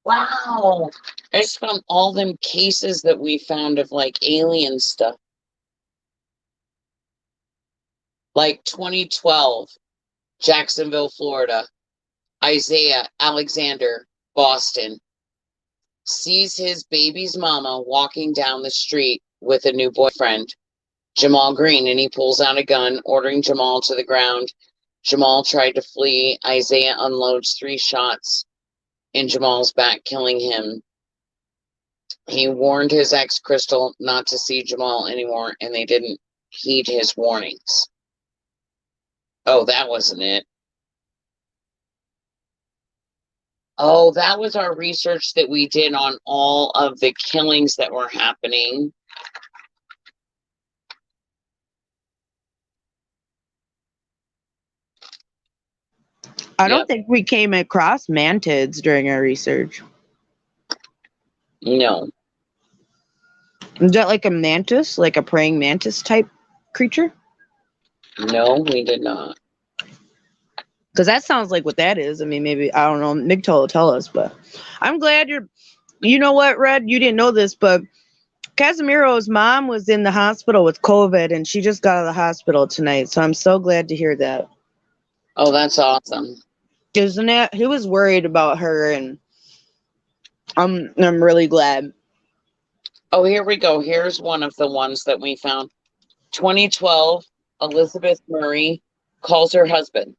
Wow, I just found all them cases that we found of like alien stuff. Like 2012, Jacksonville, Florida. Isaiah Alexander, Boston, sees his baby's mama walking down the street with a new boyfriend, Jamal Green, and he pulls out a gun, ordering Jamal to the ground. Jamal tried to flee. Isaiah unloads 3 shots in Jamal's back, killing him. He warned his ex, Crystal, not to see Jamal anymore, and they didn't heed his warnings. Oh, that wasn't it. Oh, that was our research that we did on all of the killings that were happening. I don't think we came across mantids during our research. No. Is that like a mantis, like a praying mantis type creature? No, we did not. Because that sounds like what that is. I mean, maybe, I don't know, Migtol will tell us, but I'm glad you know what, Red, you didn't know this, but Casimiro's mom was in the hospital with COVID, and she just got out of the hospital tonight, so I'm so glad to hear that. Oh, that's awesome. Isn't it? He was worried about her, and I'm really glad. Oh, here we go. Here's one of the ones that we found. 2012, Elizabeth Murray calls her husband.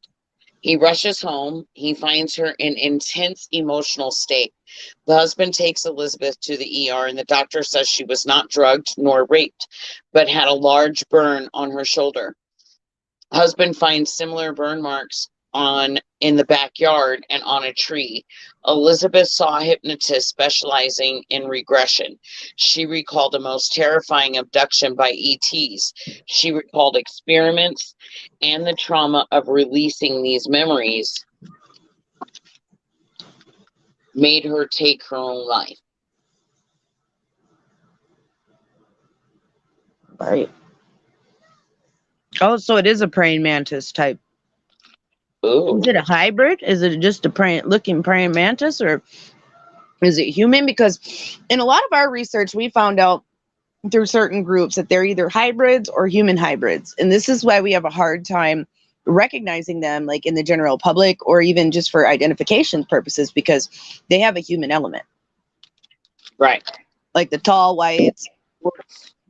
He rushes home. He finds her in intense emotional state. The husband takes Elizabeth to the ER, and the doctor says she was not drugged nor raped, but had a large burn on her shoulder. Husband finds similar burn marks on in the backyard and on a tree. Elizabeth saw a hypnotist specializing in regression. She recalled a most terrifying abduction by ETs. She recalled experiments and the trauma of releasing these memories made her take her own life. Right. Oh, so it is a praying mantis type. Ooh. Is it a hybrid? Is it just a praying mantis, or is it human? Because in a lot of our research, we found out through certain groups that they're either hybrids or human hybrids. And this is why we have a hard time recognizing them, like in the general public or even just for identification purposes, because they have a human element. Right. Like the tall whites,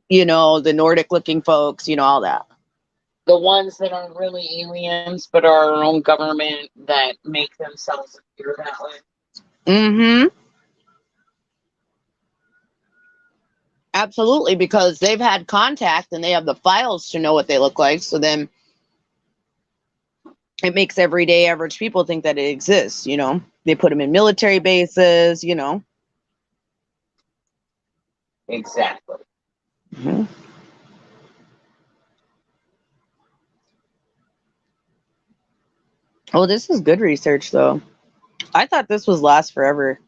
the Nordic looking folks, all that. The ones that aren't really aliens, but are our own government that make themselves appear that way. Mm-hmm. Absolutely, because they've had contact and they have the files to know what they look like. So then it makes everyday average people think that it exists, They put them in military bases, Exactly. Mm-hmm. Oh, this is good research, though. I thought this was last forever.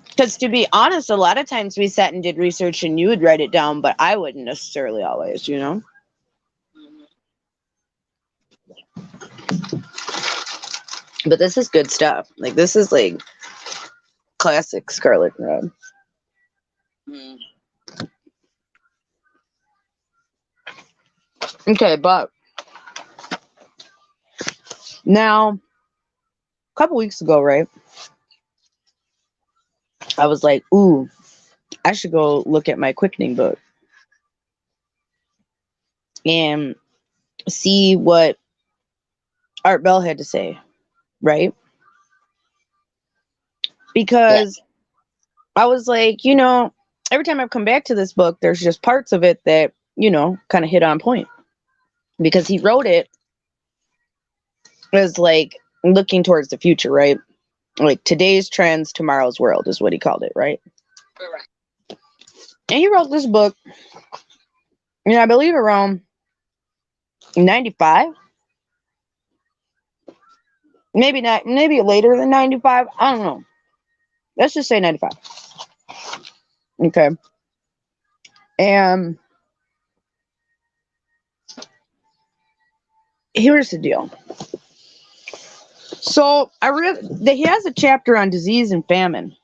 Because to be honest, a lot of times we sat and did research and you would write it down, but I wouldn't necessarily always, But this is good stuff. Like, this is like classic Scarlet Red. Mm. Okay, but now, a couple weeks ago, right? I was like, ooh, I should go look at my quickening book and see what Art Bell had to say, right? Because I was like, every time I've come back to this book, there's just parts of it that, kind of hit on point. Because he wrote it as like looking towards the future, right? Like today's trends, tomorrow's world is what he called it, right? Right. And he wrote this book, I believe around 95. Maybe not, maybe later than 95. I don't know. Let's just say 95. Okay. And here's the deal. So I read that he has a chapter on disease and famine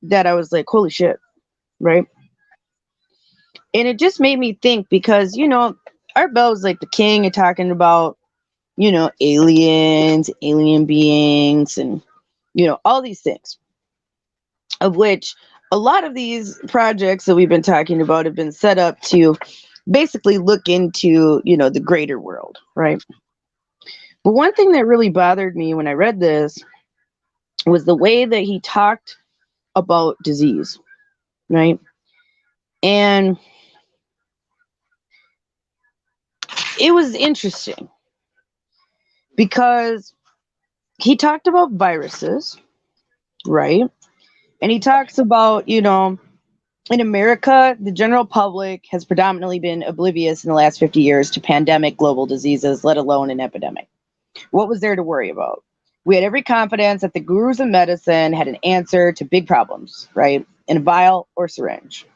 that I was like, holy shit, right? And it just made me think because, Art Bell is like the king of talking about, aliens, alien beings, and, all these things. Of which a lot of these projects that we've been talking about have been set up to basically look into, the greater world, right? But one thing that really bothered me when I read this was the way that he talked about disease, right? And it was interesting because he talked about viruses, right? And he talks about, in America, the general public has predominantly been oblivious in the last 50 years to pandemic global diseases, let alone an epidemic. What was there to worry about? We had every confidence that the gurus of medicine had an answer to big problems, right? In a vial or syringe.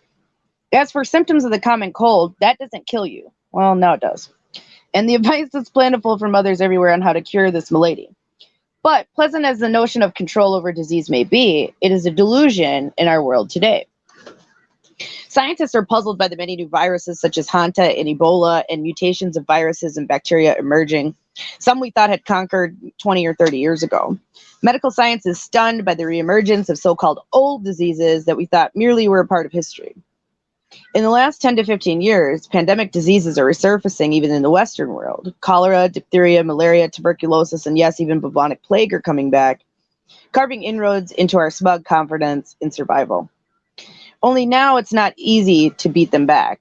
As for symptoms of the common cold, that doesn't kill you. Well, now it does. And the advice is plentiful from others everywhere on how to cure this malady. But pleasant as the notion of control over disease may be, it is a delusion in our world today. Scientists are puzzled by the many new viruses such as Hanta and Ebola and mutations of viruses and bacteria emerging, some we thought had conquered 20 or 30 years ago. Medical science is stunned by the reemergence of so-called old diseases that we thought merely were a part of history. In the last 10 to 15 years, pandemic diseases are resurfacing even in the Western world. Cholera, diphtheria, malaria, tuberculosis, and yes, even bubonic plague are coming back, carving inroads into our smug confidence in survival. Only now it's not easy to beat them back.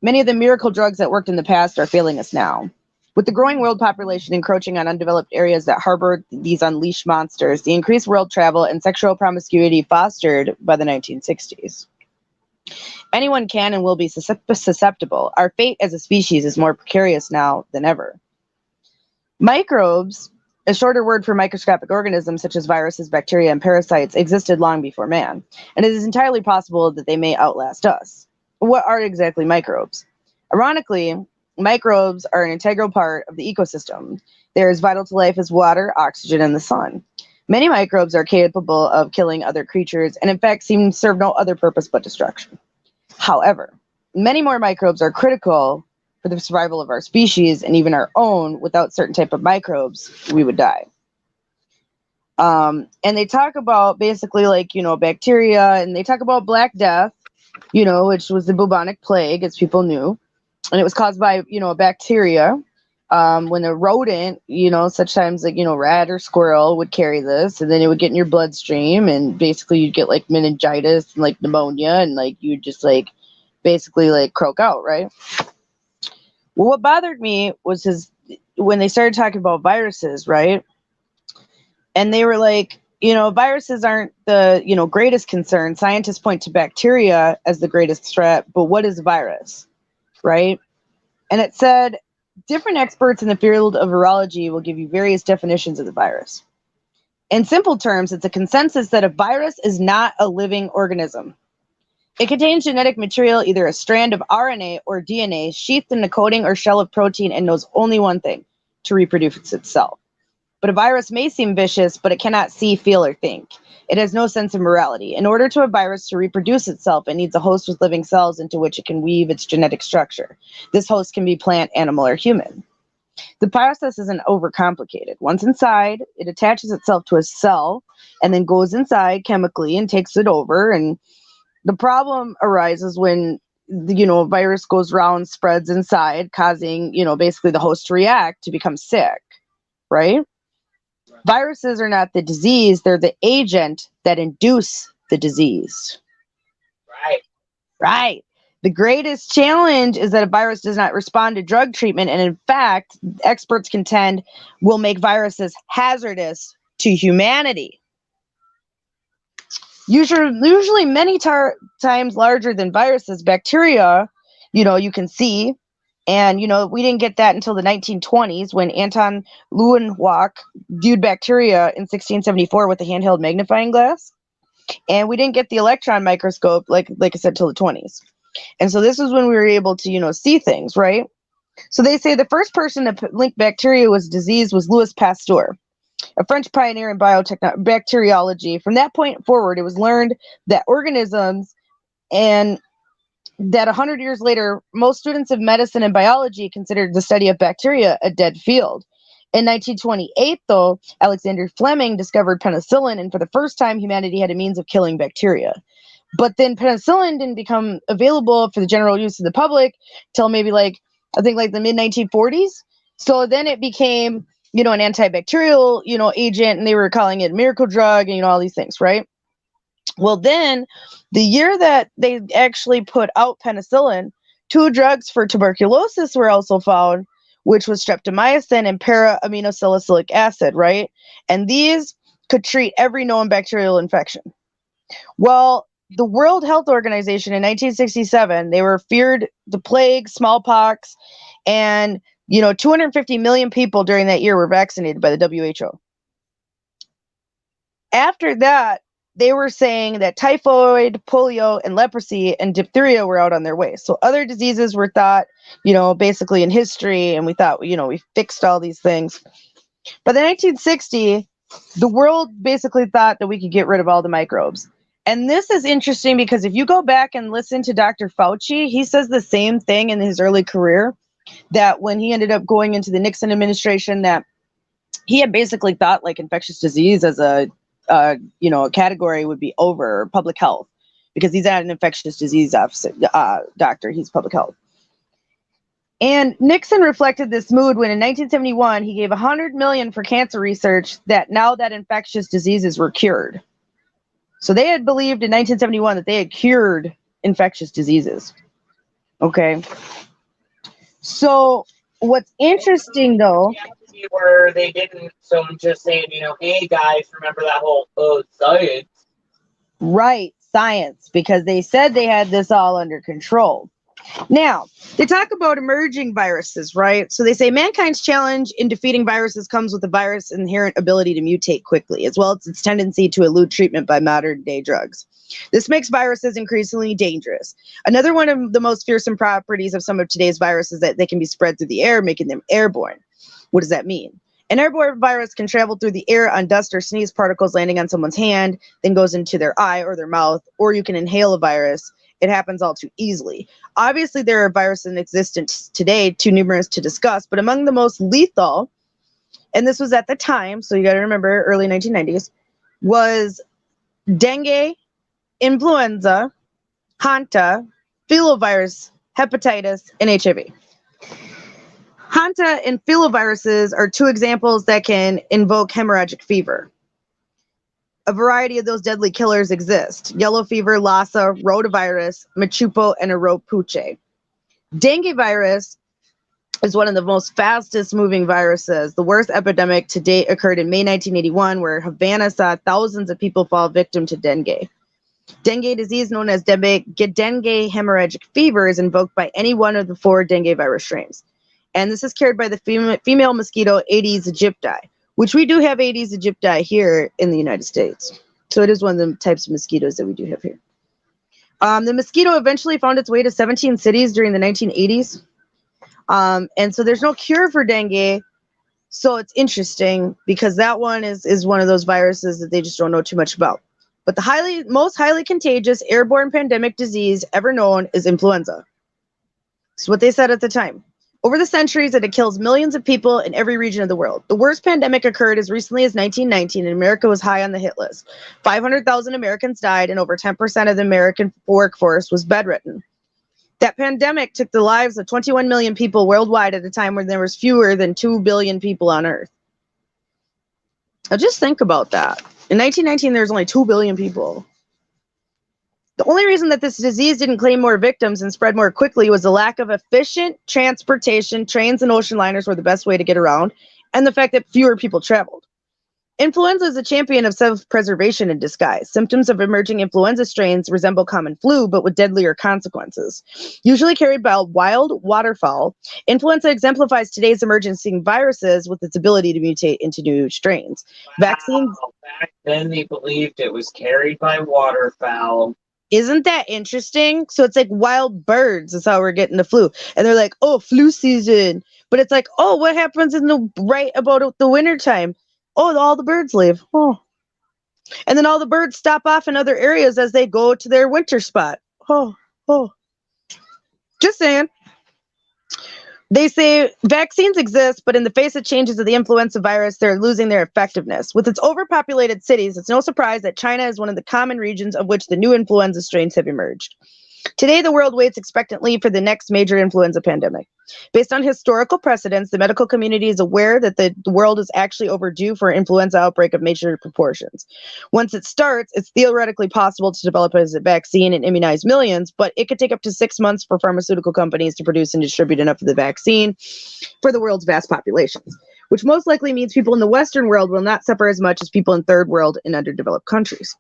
Many of the miracle drugs that worked in the past are failing us now. With the growing world population encroaching on undeveloped areas that harbor these unleashed monsters, the increased world travel and sexual promiscuity fostered by the 1960s. Anyone can and will be susceptible. Our fate as a species is more precarious now than ever. Microbes, a shorter word for microscopic organisms such as viruses, bacteria, and parasites, existed long before man, and it is entirely possible that they may outlast us. What are exactly microbes? Ironically, microbes are an integral part of the ecosystem. They are as vital to life as water, oxygen, and the sun. Many microbes are capable of killing other creatures and in fact seem to serve no other purpose but destruction. However, many more microbes are critical for the survival of our species and even our own. Without certain type of microbes, we would die. And they talk about basically like, bacteria, and they talk about Black Death, which was the bubonic plague, as people knew. And it was caused by, a bacteria. When a rodent, such times like, rat or squirrel would carry this, and then it would get in your bloodstream, and basically you'd get like meningitis and like pneumonia, and like you'd just like basically like croak out, right? Well, what bothered me was when they started talking about viruses, right? And they were like, viruses aren't the, greatest concern. Scientists point to bacteria as the greatest threat, but what is a virus, right? And it said, different experts in the field of virology will give you various definitions of the virus. In simple terms, it's a consensus that a virus is not a living organism. It contains genetic material, either a strand of RNA or DNA, sheathed in a coating or shell of protein, and knows only one thing: to reproduce itself. But a virus may seem vicious, but it cannot see, feel, or think. It has no sense of morality. In order for a virus to reproduce itself, it needs a host with living cells into which it can weave its genetic structure. This host can be plant, animal, or human. The process isn't overcomplicated. Once inside, it attaches itself to a cell and then goes inside chemically and takes it over. And the problem arises when, a virus goes around, spreads inside, causing, basically the host to react, to become sick, right? Viruses are not the disease, they're the agent that induce the disease. Right. The greatest challenge is that a virus does not respond to drug treatment, and in fact, experts contend will make viruses hazardous to humanity. Usually many times larger than viruses, bacteria, you can see. And, we didn't get that until the 1920s when Anton Leeuwenhoek viewed bacteria in 1674 with a handheld magnifying glass. And we didn't get the electron microscope, like I said, till the 20s. And so this is when we were able to, see things, right? So they say the first person to link bacteria with disease was Louis Pasteur, a French pioneer in bacteriology. From that point forward, it was learned that organisms, and that 100 years later, most students of medicine and biology considered the study of bacteria a dead field. In 1928, though, Alexander Fleming discovered penicillin, and for the first time, humanity had a means of killing bacteria. But then penicillin didn't become available for the general use of the public till maybe the mid-1940s. So then it became, an antibacterial, agent, and they were calling it a miracle drug, and, all these things, right? Well, then the year that they actually put out penicillin, 2 drugs for tuberculosis were also found, which was streptomycin and para-aminosalicylic acid, right? And these could treat every known bacterial infection. Well, the World Health Organization in 1967, they were feared the plague, smallpox, and 250 million people during that year were vaccinated by the WHO. After that, they were saying that typhoid, polio, and leprosy and diphtheria were out on their way. So other diseases were thought, basically in history, and we thought, we fixed all these things. By the 1960s, the world basically thought that we could get rid of all the microbes. And this is interesting because if you go back and listen to Dr. Fauci, he says the same thing in his early career, that when he ended up going into the Nixon administration, that he had basically thought like infectious disease as a category would be over public health, because he's not an infectious disease officer, doctor, he's public health. And Nixon reflected this mood when in 1971 he gave $100 million for cancer research, that now that infectious diseases were cured. So they had believed in 1971 that they had cured infectious diseases. Okay. So what's interesting though, where they didn't, so I'm just saying, hey guys, remember that whole science? Right, science, because they said they had this all under control. Now, they talk about emerging viruses, right? So they say mankind's challenge in defeating viruses comes with the virus' inherent ability to mutate quickly, as well as its tendency to elude treatment by modern day drugs. This makes viruses increasingly dangerous. Another one of the most fearsome properties of some of today's viruses is that they can be spread through the air, making them airborne. What does that mean? An airborne virus can travel through the air on dust or sneeze particles landing on someone's hand, then goes into their eye or their mouth, or you can inhale a virus. It happens all too easily. Obviously, there are viruses in existence today, too numerous to discuss, but among the most lethal, and this was at the time, so you got to remember, early 1990s, was dengue, influenza, hanta, filovirus, hepatitis, and HIV. Hanta and filoviruses are two examples that can invoke hemorrhagic fever. A variety of those deadly killers exist: yellow fever, Lassa, rotavirus, machupo, and aropuche. Dengue virus is one of the most fastest moving viruses. The worst epidemic to date occurred in May 1981, where Havana saw thousands of people fall victim to dengue. Dengue disease, known as dengue hemorrhagic fever, is invoked by any one of the 4 dengue virus strains. And this is carried by the female mosquito Aedes aegypti, which we do have Aedes aegypti here in the United States. So it is one of the types of mosquitoes that we do have here. The mosquito eventually found its way to 17 cities during the 1980s. And so there's no cure for dengue. So it's interesting because that one is one of those viruses that they just don't know too much about. But the most highly contagious airborne pandemic disease ever known is influenza. That's what they said at the time. Over the centuries, it kills millions of people in every region of the world. The worst pandemic occurred as recently as 1919, and America was high on the hit list. 500,000 Americans died, and over 10% of the American workforce was bedridden. That pandemic took the lives of 21 million people worldwide at a time when there was fewer than 2 billion people on Earth. Now just think about that. In 1919, there was only 2 billion people. The only reason that this disease didn't claim more victims and spread more quickly was the lack of efficient transportation. Trains and ocean liners were the best way to get around, and the fact that fewer people traveled. Influenza is a champion of self-preservation in disguise. Symptoms of emerging influenza strains resemble common flu, but with deadlier consequences. Usually carried by wild waterfowl, influenza exemplifies today's emerging viruses with its ability to mutate into new strains. Vaccines. Back then, they believed it was carried by waterfowl. Isn't that interesting? So it's like wild birds is how we're getting the flu. And they're like, oh, flu season. But it's like, oh, what happens in the right about the wintertime? Oh, all the birds leave. Oh. And then all the birds stop off in other areas as they go to their winter spot. Oh. Just saying. They say vaccines exist, but in the face of changes of the influenza virus, they're losing their effectiveness. With its overpopulated cities, it's no surprise that China is one of the common regions of which the new influenza strains have emerged. Today, the world waits expectantly for the next major influenza pandemic. Based on historical precedents, the medical community is aware that the world is actually overdue for an influenza outbreak of major proportions. Once it starts, it's theoretically possible to develop as a vaccine and immunize millions, but it could take up to 6 months for pharmaceutical companies to produce and distribute enough of the vaccine for the world's vast populations, which most likely means people in the Western world will not suffer as much as people in third world and underdeveloped countries.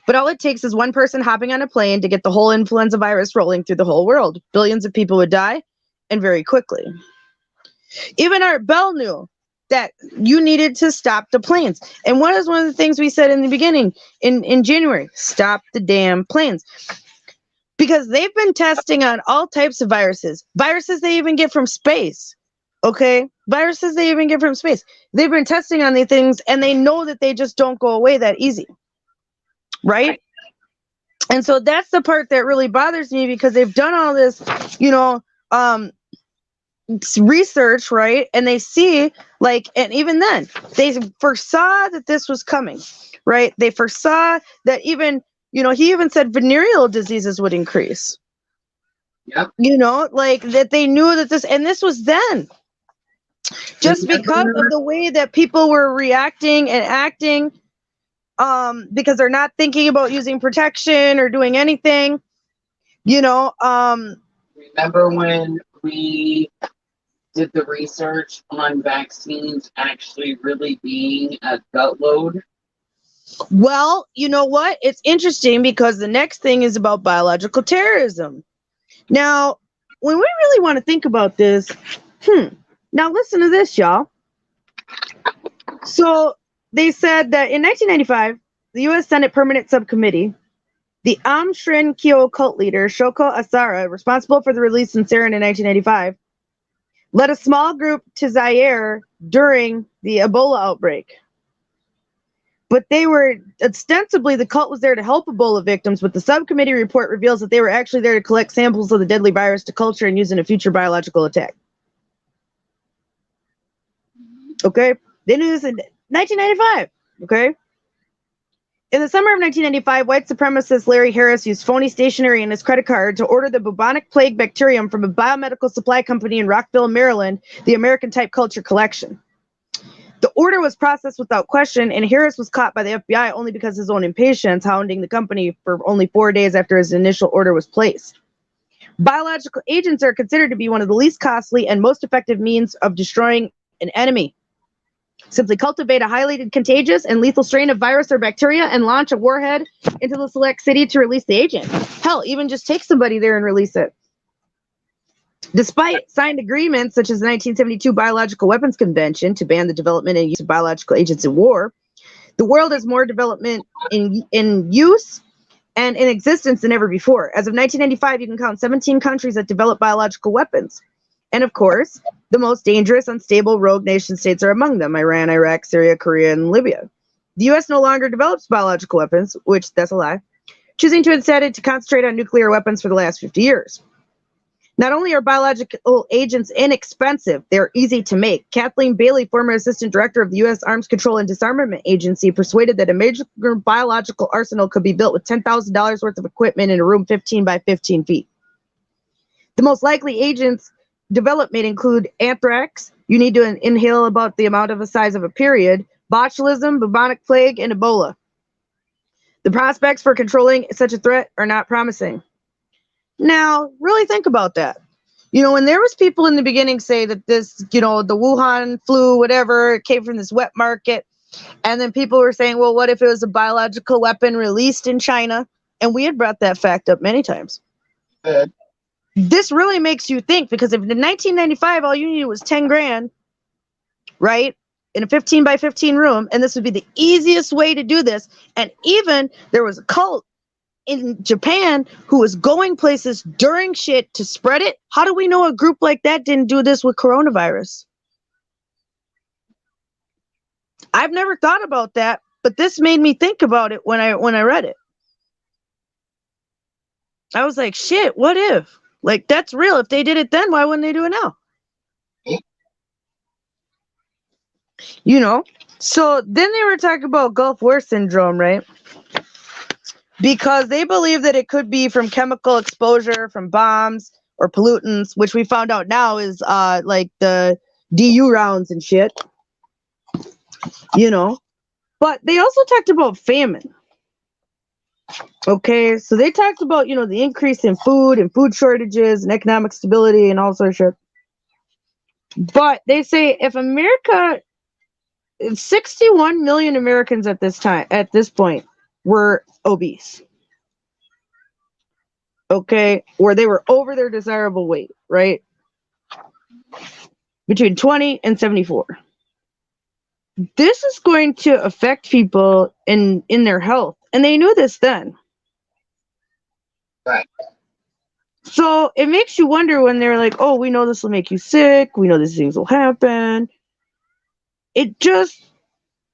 But all it takes is one person hopping on a plane to get the whole influenza virus rolling through the whole world. Billions of people would die, and very quickly. Even Art Bell knew that you needed to stop the planes. And what is one of the things we said in the beginning, in January? Stop the damn planes. Because they've been testing on all types of viruses. Viruses they even get from space. Okay? Viruses they even get from space. They've been testing on these things, and they know that they just don't go away that easy. right? And so that's the part that really bothers me, because they've done all this, you know, research, right? And they see, like, and even then they foresaw that this was coming, right? They foresaw that, even, you know, he even said venereal diseases would increase. Yep. You know, like, that they knew that this was then, just because of the way that people were reacting and acting, because they're not thinking about using protection or doing anything, you know. Remember when we did the research on vaccines actually really being a gut load? Well, you know what? It's interesting, because the next thing is about biological terrorism. Now, when we really want to think about this, now listen to this, y'all. So they said that in 1995, the U.S. Senate Permanent Subcommittee, the Aum Shinrikyo cult leader Shoko Asara, responsible for the release in Sarin in 1985, led a small group to Zaire during the Ebola outbreak. But they were, ostensibly, the cult was there to help Ebola victims, but the subcommittee report reveals that they were actually there to collect samples of the deadly virus to culture and use in a future biological attack. Okay? They knew this in 1995. Okay? In the summer of 1995, white supremacist Larry Harris used phony stationery in his credit card to order the bubonic plague bacterium from a biomedical supply company in Rockville, Maryland, the American Type Culture Collection. The order was processed without question, and Harris was caught by the FBI only because of his own impatience, hounding the company for only 4 days after his initial order was placed. Biological agents are considered to be one of the least costly and most effective means of destroying an enemy. Simply cultivate a highly contagious and lethal strain of virus or bacteria and launch a warhead into the select city to release the agent. Hell, even just take somebody there and release it. Despite signed agreements such as the 1972 Biological Weapons Convention to ban the development and use of biological agents in war, the world has more development in use and in existence than ever before. As of 1995, you can count 17 countries that develop biological weapons. And of course, the most dangerous, unstable, rogue nation states are among them: Iran, Iraq, Syria, Korea, and Libya. The U.S. no longer develops biological weapons, which, that's a lie, choosing to instead to concentrate on nuclear weapons for the last 50 years. Not only are biological agents inexpensive, they're easy to make. Kathleen Bailey, former assistant director of the U.S. Arms Control and Disarmament Agency, persuaded that a major biological arsenal could be built with $10,000 worth of equipment in a room 15 by 15 feet. The most likely agents developed may include anthrax. You need to inhale about the amount of the size of a period. Botulism, bubonic plague, and Ebola. The prospects for controlling such a threat are not promising. Now, really think about that. You know, when there was people in the beginning say that this, you know, the Wuhan flu, whatever, it came from this wet market. And then people were saying, well, what if it was a biological weapon released in China? And we had brought that fact up many times. This really makes you think, because if in 1995 all you needed was 10 grand, right, in a 15 by 15 room, and this would be the easiest way to do this, and even there was a cult in Japan who was going places during shit to spread it. How do we know a group like that didn't do this with coronavirus? I've never thought about that, but this made me think about it when I read it. I was like, shit, what if? Like, that's real. If they did it then, why wouldn't they do it now? You know? So then they were talking about Gulf War syndrome, right? Because they believe that it could be from chemical exposure, from bombs or pollutants, which we found out now is like the DU rounds and shit. You know? But they also talked about famine. Okay, so they talked about, you know, the increase in food and food shortages and economic stability and all sorts of shit. But they say if America, 61 million Americans at this point, were obese. Okay, or they were over their desirable weight, right? Between 20 and 74. This is going to affect people in their health, and they knew this then. Right. So it makes you wonder when they're like, oh, we know this will make you sick, we know these things will happen. It just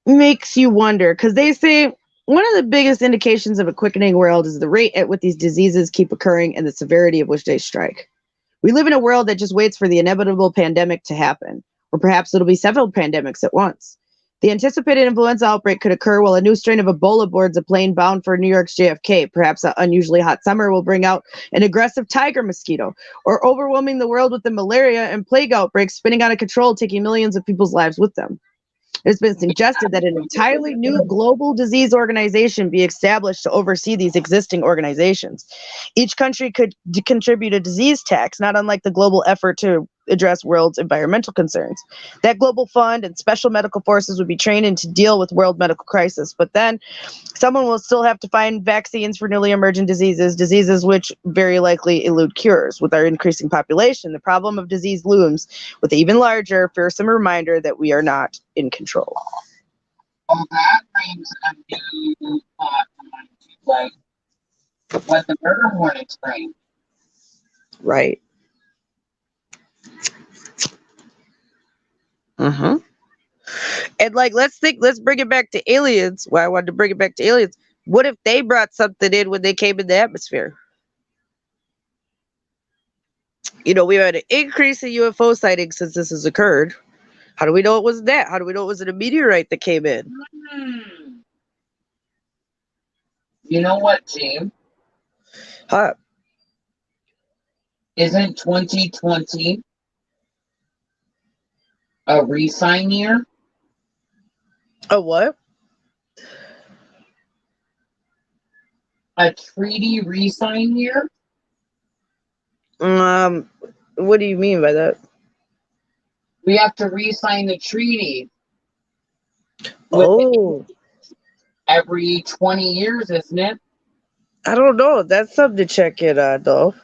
makes you wonder, because they say one of the biggest indications of a quickening world is the rate at which these diseases keep occurring and the severity of which they strike. We live in a world that just waits for the inevitable pandemic to happen, or perhaps it'll be several pandemics at once. The anticipated influenza outbreak could occur while a new strain of Ebola boards a plane bound for New York's JFK. Perhaps an unusually hot summer will bring out an aggressive tiger mosquito, or overwhelming the world with the malaria and plague outbreaks spinning out of control, taking millions of people's lives with them. It's been suggested that an entirely new global disease organization be established to oversee these existing organizations. Each country could contribute a disease tax, not unlike the global effort to address world's environmental concerns. That global fund and special medical forces would be trained in to deal with world medical crisis. But then someone will still have to find vaccines for newly emergent diseases which very likely elude cures. With our increasing population, the problem of disease looms with an even larger, fearsome reminder that we are not in control. Well, that brings a new thought to mind, like what the murder hornets bring. Right. And like, let's bring it back to aliens. Why I wanted to bring it back to aliens. What if they brought something in when they came in the atmosphere? You know, we've had an increase in UFO sightings since this has occurred. How do we know it was that? How do we know it was a meteorite that came in? You know what, James? Huh? Isn't 2020 a re-sign year? A what? A treaty re-sign year? What do you mean by that? We have to re-sign the treaty Oh, every 20 years, isn't it? I don't know. That's something to check in on, though.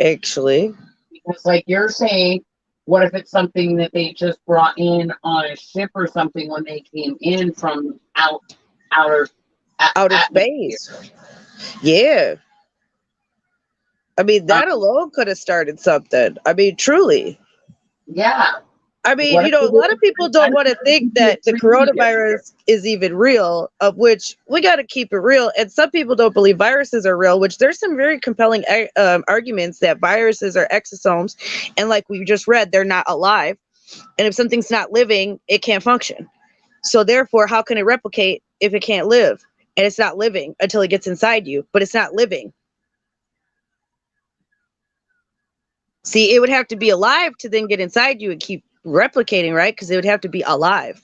Actually, Because, like you're saying, what if it's something that they just brought in on a ship or something when they came in from outer space. Yeah. I mean, that alone could have started something. I mean, truly. Yeah. I mean, What you know, if a lot of people don't want to think that the coronavirus is even real, of which we got to keep it real. And some people don't believe viruses are real, which there's some very compelling arguments that viruses are exosomes. And like we just read, they're not alive. And if something's not living, it can't function. So therefore, how can it replicate if it can't live? And it's not living until it gets inside you, but it's not living. See, it would have to be alive to then get inside you and keep replicating, right? Because it would have to be alive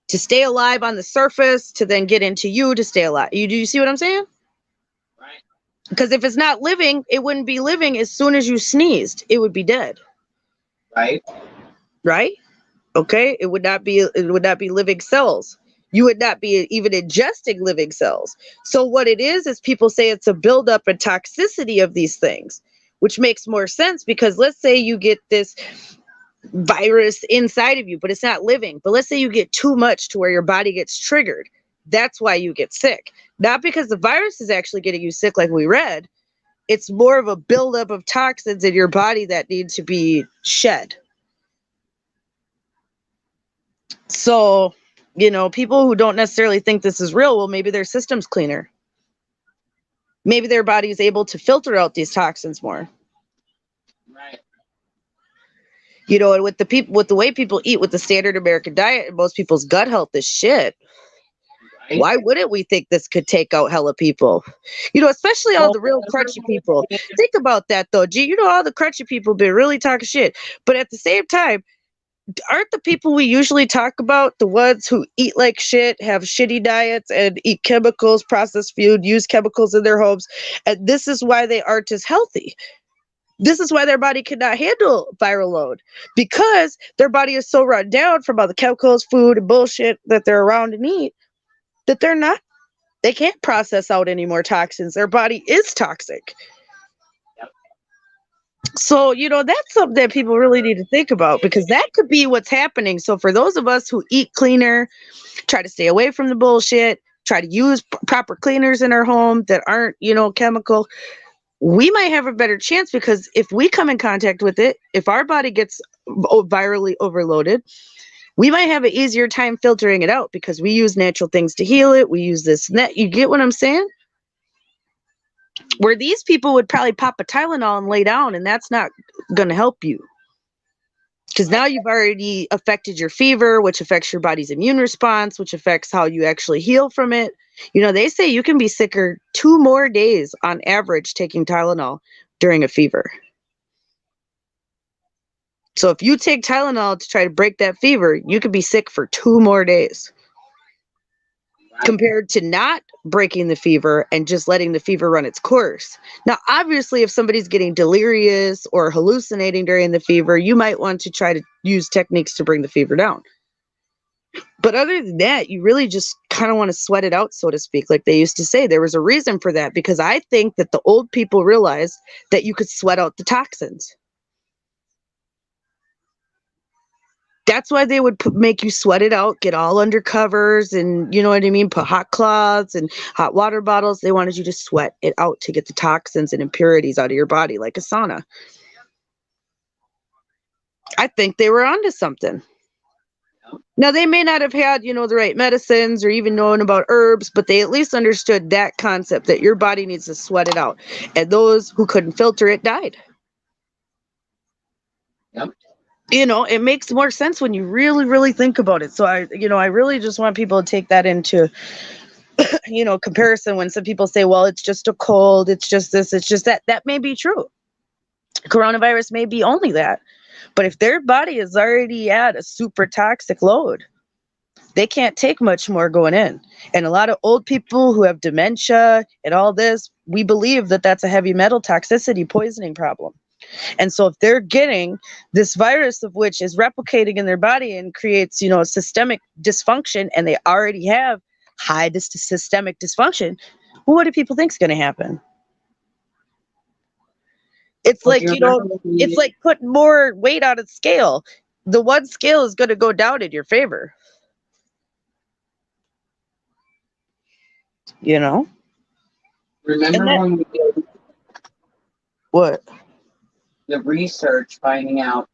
to stay alive on the surface, to then get into you to stay alive. Do you see what I'm saying? Right. Because if it's not living, it wouldn't be living. As soon as you sneezed, it would be dead. Right. Right. Okay. It would not be living cells. You would not be even ingesting living cells. So what it is people say it's a buildup and toxicity of these things, which makes more sense because let's say you get this virus inside of you, but it's not living. But let's say you get too much to where your body gets triggered. That's why you get sick. Not because the virus is actually getting you sick like we read. It's more of a buildup of toxins in your body that need to be shed. So, you know, people who don't necessarily think this is real, well, maybe their system's cleaner. Maybe their body is able to filter out these toxins more. Right. You know, and with the way people eat with the standard American diet, most people's gut health is shit. Right. Why wouldn't we think this could take out hella people? You know, especially all the real crunchy people. Think about that though. Gee, you know, all the crunchy people been really talking shit. But at the same time, aren't the people we usually talk about the ones who eat like shit, have shitty diets, and eat chemicals, processed food, use chemicals in their homes? And this is why they aren't as healthy. This is why their body cannot handle viral load, because their body is so run down from all the chemicals, food, and bullshit that they're around and eat that they can't process out any more toxins. Their body is toxic. So, you know, that's something that people really need to think about, because that could be what's happening. So for those of us who eat cleaner, try to stay away from the bullshit, try to use proper cleaners in our home that aren't, you know, chemical, we might have a better chance, because if we come in contact with it, if our body gets virally overloaded, We might have an easier time filtering it out because we use natural things to heal it. We use this and that. You get what I'm saying? Where these people would probably pop a Tylenol and lay down, and that's not going to help you. Because now you've already affected your fever, which affects your body's immune response, which affects how you actually heal from it. You know, they say you can be sicker 2 more days on average taking Tylenol during a fever. So if you take Tylenol to try to break that fever, you could be sick for 2 more days. Compared to not breaking the fever and just letting the fever run its course. Now, obviously, if somebody's getting delirious or hallucinating during the fever, you might want to try to use techniques to bring the fever down. But other than that, you really just kind of want to sweat it out, so to speak. Like they used to say, there was a reason for that, because I think that the old people realized that you could sweat out the toxins. That's why they would make you sweat it out, get all under covers, and you know what I mean? Put hot cloths and hot water bottles. They wanted you to sweat it out to get the toxins and impurities out of your body, like a sauna. I think they were onto something. Now, they may not have had, you know, the right medicines or even known about herbs, but they at least understood that concept that your body needs to sweat it out. And those who couldn't filter it died. Yep. You know, it makes more sense when you really, really think about it. So I really just want people to take that into, you know, comparison when some people say, well, it's just a cold, it's just this, it's just that. That may be true. Coronavirus may be only that. But if their body is already at a super toxic load, they can't take much more going in. And a lot of old people who have dementia and all this, we believe that that's a heavy metal toxicity poisoning problem. And so if they're getting this virus, of which is replicating in their body and creates, you know, systemic dysfunction, and they already have high systemic dysfunction, well, what do people think is going to happen? It's Well, like, you know, it's like putting more weight on a scale. The one scale is going to go down in your favor. You know? Remember when we did What? the research finding out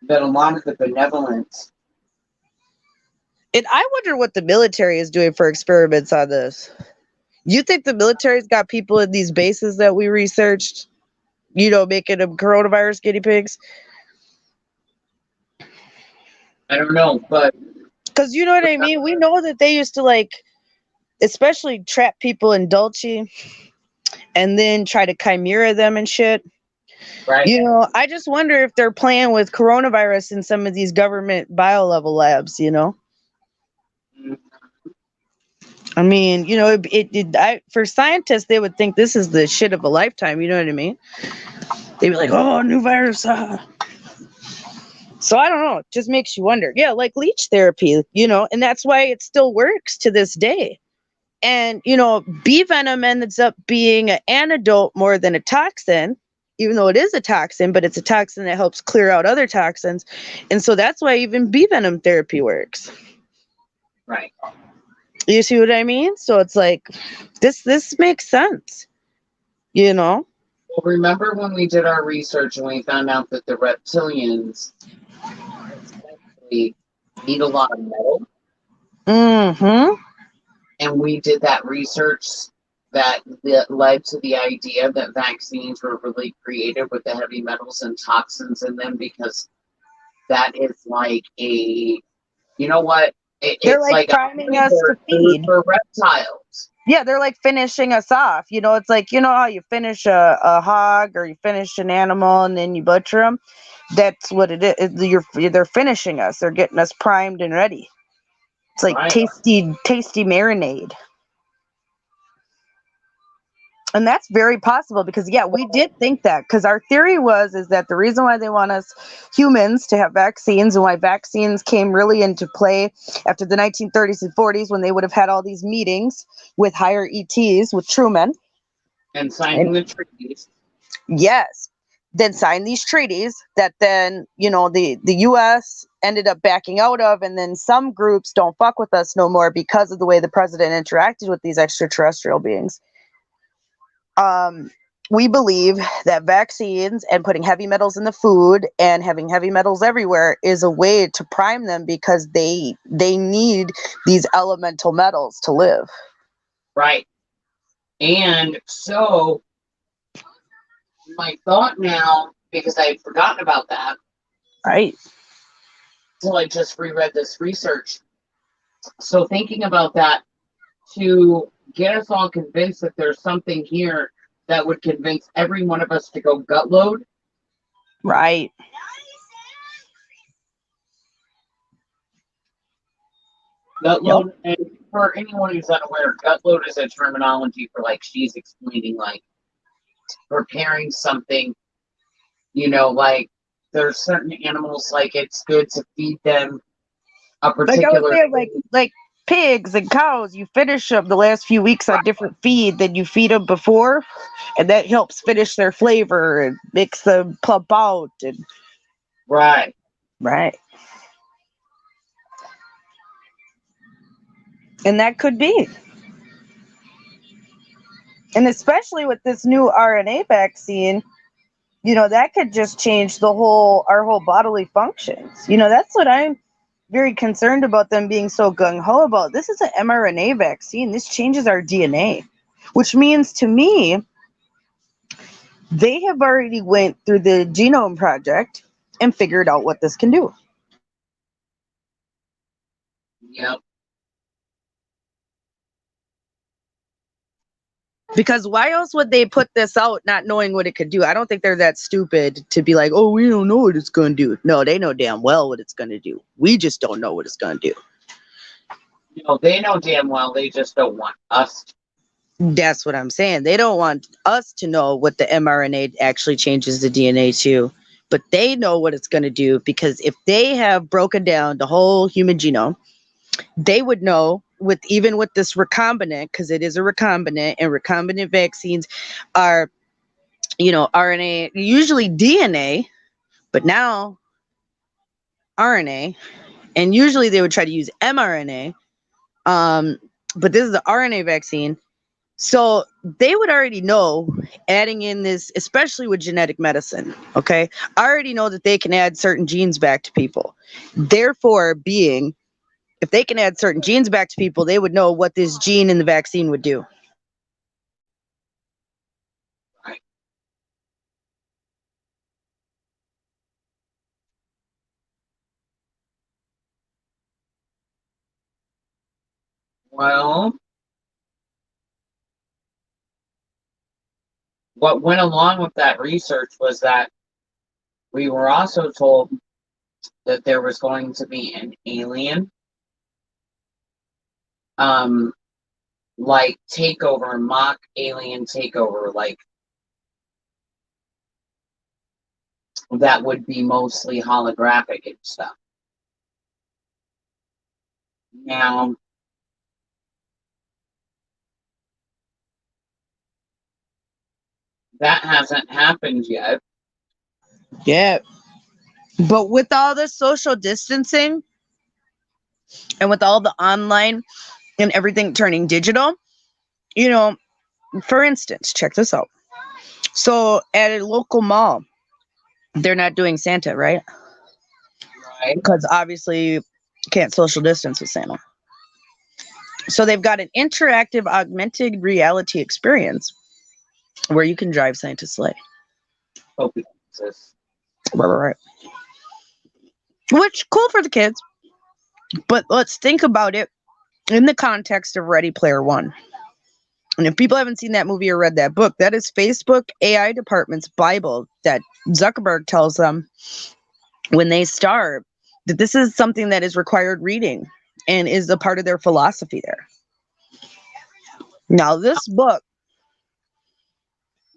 that a lot of the benevolence. And I wonder what the military is doing for experiments on this. You think the military's got people in these bases that we researched, you know, making them coronavirus guinea pigs? I don't know, but Because you know what I mean? We know that they used to, like, especially trap people in Dulce and then try to chimera them and shit. right. You know, I just wonder if they're playing with coronavirus in some of these government bio-level labs, you know? I mean, you know, for scientists, they would think this is the shit of a lifetime. You know what I mean? They'd be like, oh, new virus. So I don't know. It just makes you wonder. Yeah, like leech therapy, you know, and that's why it still works to this day. And, you know, bee venom ends up being an antidote more than a toxin, even though it is a toxin, but it's a toxin that helps clear out other toxins. And so that's why even bee venom therapy works. Right. You see what I mean? So it's like, this makes sense, you know? Well, remember when we did our research and we found out that the reptilians especially need a lot of metal? Mm-hmm. And we did that research that led to the idea that vaccines were really created with the heavy metals and toxins in them, because that is like a, you know what? They're It's like like priming us to feed. for reptiles. Yeah, they're like finishing us off. You know, it's like, you know how you finish a hog or you finish an animal and then you butcher them? That's what it is. They're finishing us. They're getting us primed and ready. It's like Right. tasty marinade. And that's very possible because, yeah, we did think that, because our theory is that the reason why they want us humans to have vaccines, and why vaccines came really into play after the 1930s and 40s, when they would have had all these meetings with higher ETs, with Truman. And signing the treaties. Yes. Then sign these treaties that then, you know, the U.S. ended up backing out of, and then some groups don't fuck with us no more because of the way the president interacted with these extraterrestrial beings. we believe that vaccines and putting heavy metals in the food and having heavy metals everywhere is a way to prime them because they need these elemental metals to live. Right. And so my thought now, because I had forgotten about that Right. until I just reread this research. So thinking about that to get us all convinced that there's something here that would convince every one of us to go gut load. Right. Gut load, and for anyone who's unaware, gut load is a terminology for, like, she's explaining, like, preparing something, like there's certain animals, like, it's good to feed them a Like I was particular saying, like pigs and cows, you finish them the last few weeks on different feed than you feed them before, and that helps finish their flavor and makes them plump out. And right. And that could be. And especially with this new RNA vaccine, that could just change our whole bodily functions. That's what I'm very concerned about, them being so gung-ho about. This is an mRNA vaccine. This changes our DNA, which means to me, they have already went through the genome project and figured out what this can do. Yep. Because why else would they put this out not knowing what it could do? I don't think they're that stupid to be like, oh, we don't know what it's going to do. No, they know damn well what it's going to do. We just don't know what it's going to do. They know damn well, they just don't want us to. That's what I'm saying. They don't want us to know what the mRNA actually changes the DNA to, but they know what it's going to do, because if they have broken down the whole human genome, they would know with this recombinant, because it is a recombinant, and recombinant vaccines are, RNA, usually DNA, but now RNA, and usually they would try to use mRNA, but this is the RNA vaccine. So they would already know, adding in this, especially with genetic medicine, okay, already know that they can add certain genes back to people. Therefore, if they can add certain genes back to people, they would know what this gene in the vaccine would do. Right. Well, what went along with that research was that we were also told that there was going to be an alien like takeover, mock alien takeover, like that would be mostly holographic and stuff. Now, that hasn't happened yet. Yeah. But with all the social distancing and with all the online and everything turning digital, for instance, check this out. So at a local mall, they're not doing Santa, right? Right. Because obviously you can't social distance with Santa. So they've got an interactive augmented reality experience where you can drive Santa's sleigh. Hope it exists. Right. Which, cool for the kids. But let's think about it in the context of Ready Player One. And if people haven't seen that movie or read that book, that is Facebook AI department's Bible that Zuckerberg tells them when they start that this is something that is required reading and is a part of their philosophy there. Now, this book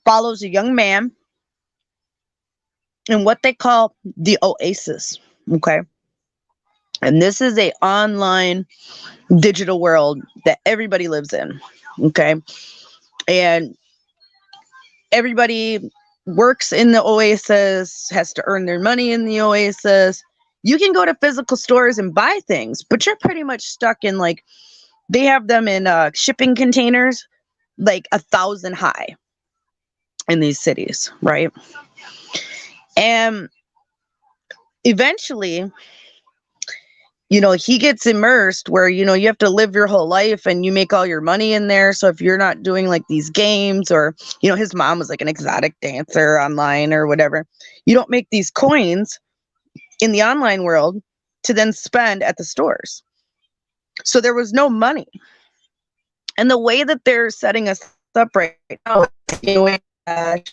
follows a young man in what they call the Oasis, okay? And this is a online digital world that everybody lives in, okay? And everybody works in the Oasis, has to earn their money in the Oasis. You can go to physical stores and buy things, but you're pretty much stuck in, like, they have them in shipping containers, like 1,000 high. in these cities, right? And eventually, he gets immersed where, you have to live your whole life and you make all your money in there. So if you're not doing like these games or, his mom was like an exotic dancer online or whatever, you don't make these coins in the online world to then spend at the stores. So there was no money. And the way that they're setting us up right now, and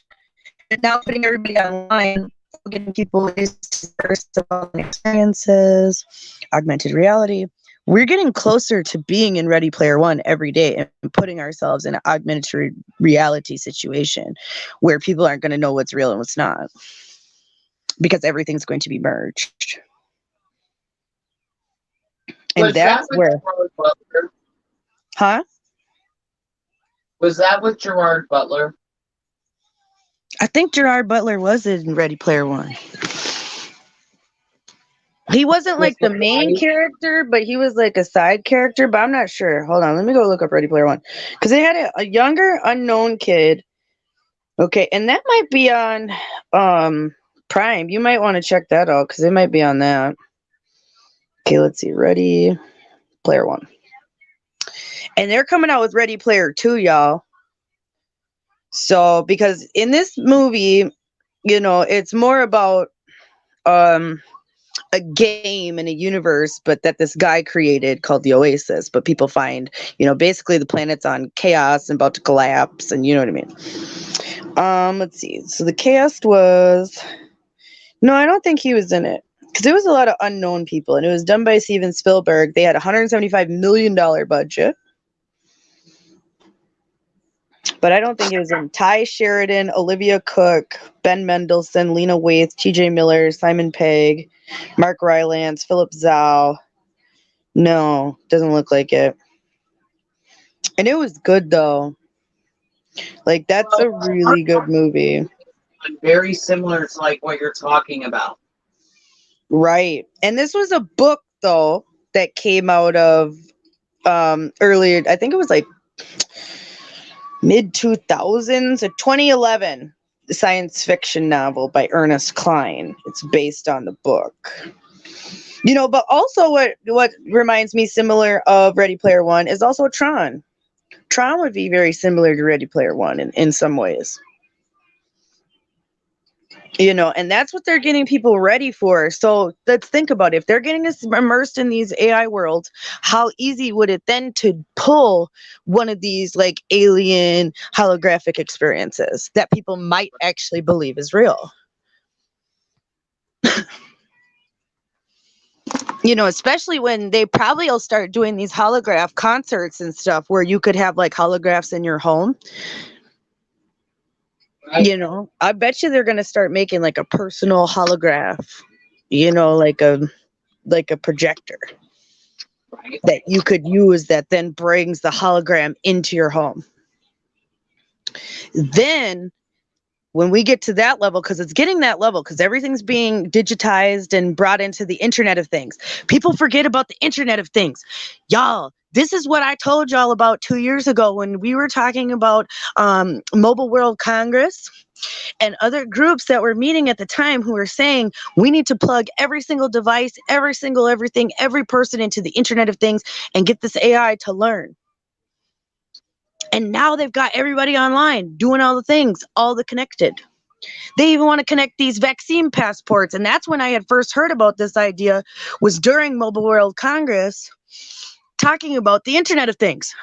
now putting everybody online, getting people used to experiences, augmented reality. We're getting closer to being in Ready Player One every day and putting ourselves in an augmented reality situation where people aren't going to know what's real and what's not, because everything's going to be merged. And Was that's that with where, Gerard Butler? huh? Was that with Gerard Butler? I think Gerard Butler was in Ready Player One. He wasn't like the main character, but he was like a side character, but I'm not sure. Hold on, let me go look up Ready Player One. Because they had a younger unknown kid. Okay, and that might be on Prime. You might want to check that out because it might be on that. Okay, let's see. Ready Player One. And they're coming out with Ready Player Two, y'all. So, because in this movie, it's more about a game in a universe, but that this guy created called the Oasis. But people find, basically the planet's on chaos and about to collapse, and you know what I mean. Let's see. So the cast was, no, I don't think he was in it because there was a lot of unknown people, and it was done by Steven Spielberg. They had $175 million budget. But I don't think it was in. Ty Sheridan, Olivia Cook, Ben Mendelsohn, Lena Waithe, T.J. Miller, Simon Pegg, Mark Rylance, Philip Zhao. No, doesn't look like it. And it was good though. Like that's a really good movie. Very similar to like what you're talking about. Right. And this was a book though that came out of earlier. I think it was like mid 2000s, a 2011 science fiction novel by Ernest Cline. It's based on the book. But also what reminds me similar of Ready Player One is also Tron. Tron would be very similar to Ready Player One in some ways. And that's what they're getting people ready for. So let's think about it. If they're getting us immersed in these AI worlds, how easy would it then to pull one of these like alien holographic experiences that people might actually believe is real? Especially when they probably will start doing these holograph concerts and stuff where you could have like holographs in your home. Right. I bet you they're going to start making like a personal holograph, like a projector that you could use that then brings the hologram into your home. Then when we get to that level, because it's getting that level, because everything's being digitized and brought into the Internet of Things. People forget about the Internet of Things. Y'all, this is what I told y'all about 2 years ago when we were talking about Mobile World Congress and other groups that were meeting at the time who were saying we need to plug every single device, everything, every person into the Internet of Things and get this AI to learn. And now they've got everybody online doing all the things, all the connected. They even want to connect these vaccine passports. And that's when I had first heard about this idea, was during Mobile World Congress, talking about the Internet of Things.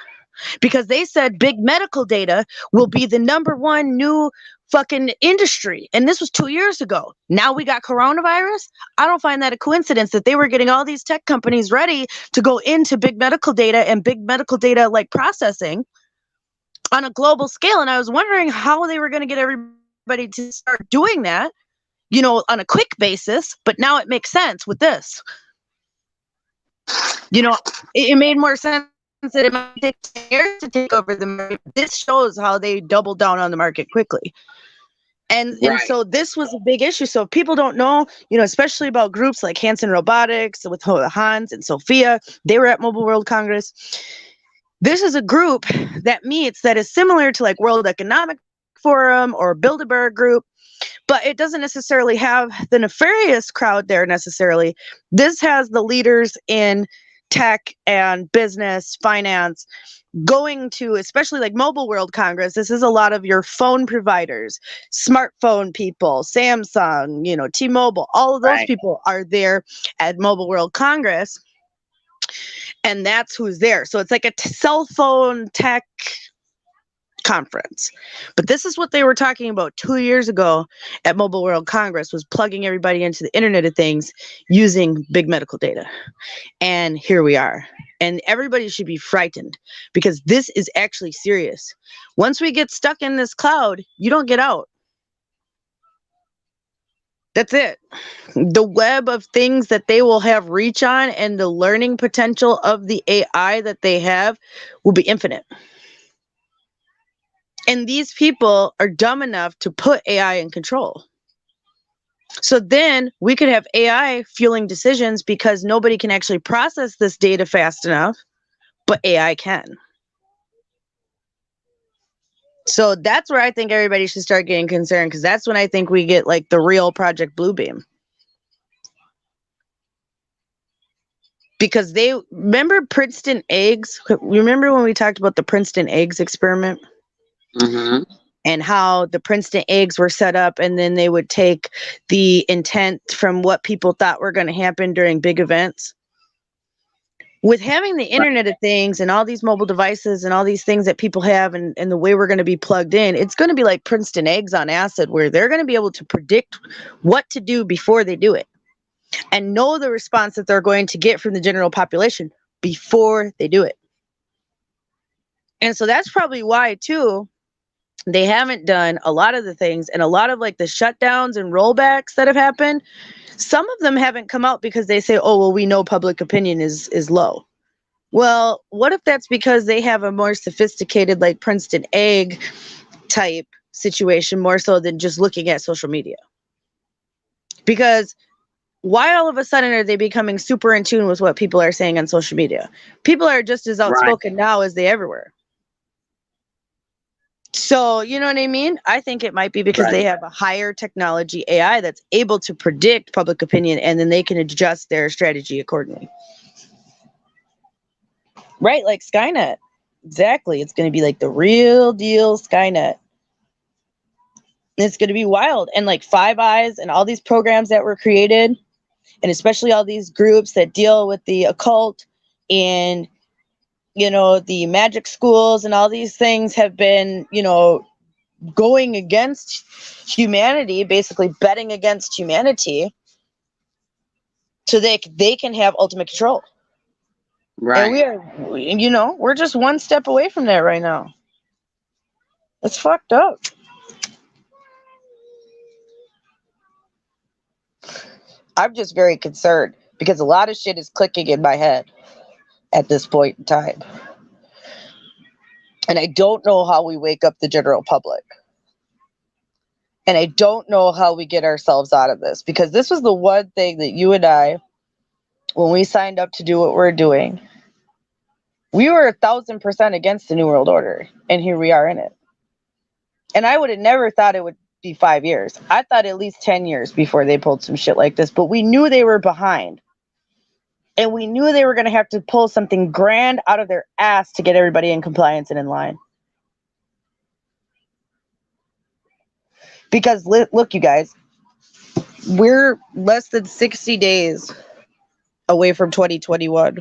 Because they said big medical data will be the #1 new fucking industry. And this was 2 years ago. Now we got coronavirus. I don't find that a coincidence that they were getting all these tech companies ready to go into big medical data and big medical data like processing on a global scale. And I was wondering how they were going to get everybody to start doing that, on a quick basis. But now it makes sense with this. It made more sense that it might take 10 years to take over the market. This shows how they doubled down on the market quickly. And so this was a big issue. So if people don't know, especially about groups like Hanson Robotics with Hans and Sophia, they were at Mobile World Congress. This is a group that meets that is similar to like World Economic Forum or Bilderberg Group, but it doesn't necessarily have the nefarious crowd there necessarily. This has the leaders in tech and business, finance, going to, especially like Mobile World Congress. This is a lot of your phone providers, smartphone people, Samsung, you know, T-Mobile, all of those Right. people are there at Mobile World Congress. And that's who's there. So it's like a cell phone tech conference. But this is what they were talking about 2 years ago at Mobile World Congress, was plugging everybody into the Internet of Things using big medical data. And here we are. And everybody should be frightened, because this is actually serious. Once we get stuck in this cloud, you don't get out. That's it. The web of things that they will have reach on and the learning potential of the AI that they have will be infinite. And these people are dumb enough to put AI in control. So then we could have AI fueling decisions because nobody can actually process this data fast enough, but AI can. So that's where I think everybody should start getting concerned, because that's when I think we get like the real Project Bluebeam. Because they remember Princeton eggs. Remember when we talked about the Princeton eggs experiment? Mm-hmm. And how the Princeton eggs were set up, and then they would take the intent from what people thought were going to happen during big events. With having the Internet of Things and all these mobile devices and all these things that people have, and the way we're going to be plugged in, it's going to be like Princeton eggs on acid, where they're going to be able to predict what to do before they do it, and know the response that they're going to get from the general population before they do it. And so that's probably why, too, they haven't done a lot of the things, and a lot of like the shutdowns and rollbacks that have happened. Some of them haven't come out because they say, oh, well, we know public opinion is low. Well, what if that's because they have a more sophisticated, like Princeton egg type situation, more so than just looking at social media? Because why all of a sudden are they becoming super in tune with what people are saying on social media? People are just as outspoken now as they ever were. So, you know what I mean? I think it might be because they have a higher technology AI that's able to predict public opinion, and then they can adjust their strategy accordingly. Right, like Skynet. Exactly. It's going to be like the real deal Skynet. It's going to be wild. And like Five Eyes and all these programs that were created, and especially all these groups that deal with the occult and, you know, the magic schools and all these things have been, you know, going against humanity, basically betting against humanity, so they can have ultimate control. Right. And we are, you know, we're just one step away from that right now. It's fucked up. I'm just very concerned because a lot of shit is clicking in my head at this point in time. And I don't know how we wake up the general public. And I don't know how we get ourselves out of this, because this was the one thing that you and I, when we signed up to do what we're doing, we were 1,000% against the New World Order. And here we are in it. And I would have never thought it would be 5 years. I thought at least 10 years before they pulled some shit like this. But we knew they were behind. And we knew they were going to have to pull something grand out of their ass to get everybody in compliance and in line. Because look, you guys, we're less than 60 days away from 2021,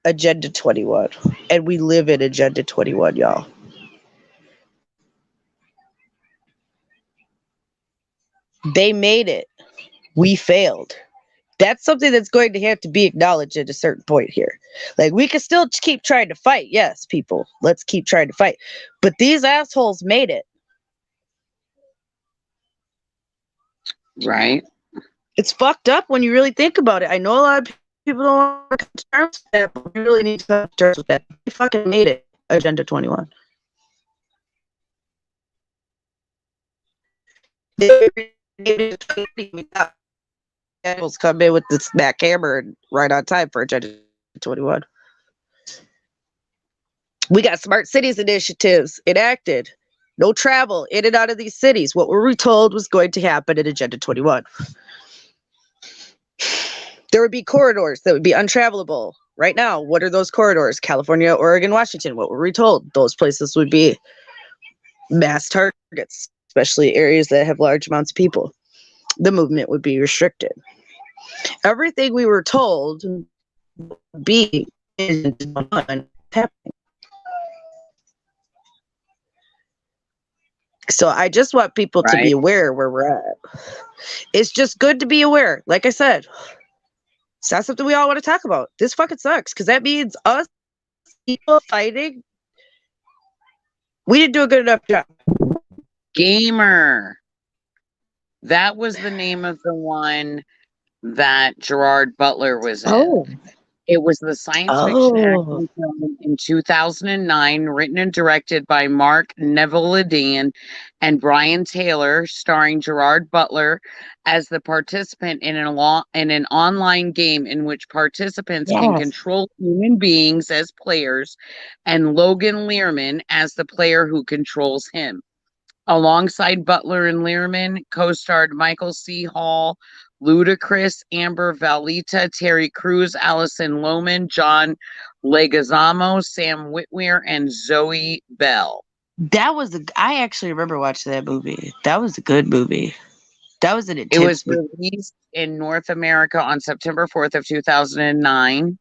Agenda 21. And we live in Agenda 21, y'all. They made it. We failed. That's something that's going to have to be acknowledged at a certain point here. Like, we can still keep trying to fight. Yes, people, let's keep trying to fight. But these assholes made it. Right. It's fucked up when you really think about it. I know a lot of people don't want to come to terms with that, but we really need to come to terms with that. They fucking made it, Agenda 21. They made it 2020 without animals come in with the smack hammer and right on time for Agenda 21. We got smart cities initiatives enacted. No travel in and out of these cities. What were we told was going to happen in Agenda 21? There would be corridors that would be untravelable. Right now, what are those corridors? California, Oregon, Washington. What were we told? Those places would be mass targets, especially areas that have large amounts of people. The movement would be restricted. Everything we were told would be happening. So I just want people to be Right. aware where we're at. It's just good to be aware. Like I said, it's not something we all want to talk about. This fucking sucks because that means us people fighting. We didn't do a good enough job. Gamer. That was the name of the one that Gerard Butler was in. Oh. It was the science fiction action film in 2009, written and directed by Mark Neville and Brian Taylor, starring Gerard Butler as the participant in an online game in which participants can control human beings as players, and Logan Learman as the player who controls him. Alongside Butler and Learman, co-starred Michael C. Hall, Ludacris, Amber Valita, Terry Crews, Allison Lohman, John Leguizamo, Sam Witwer, and Zoe Bell. That was I actually remember watching that movie. That was a good movie. That was an intense It was movie. released in North America on September 4th of 2009.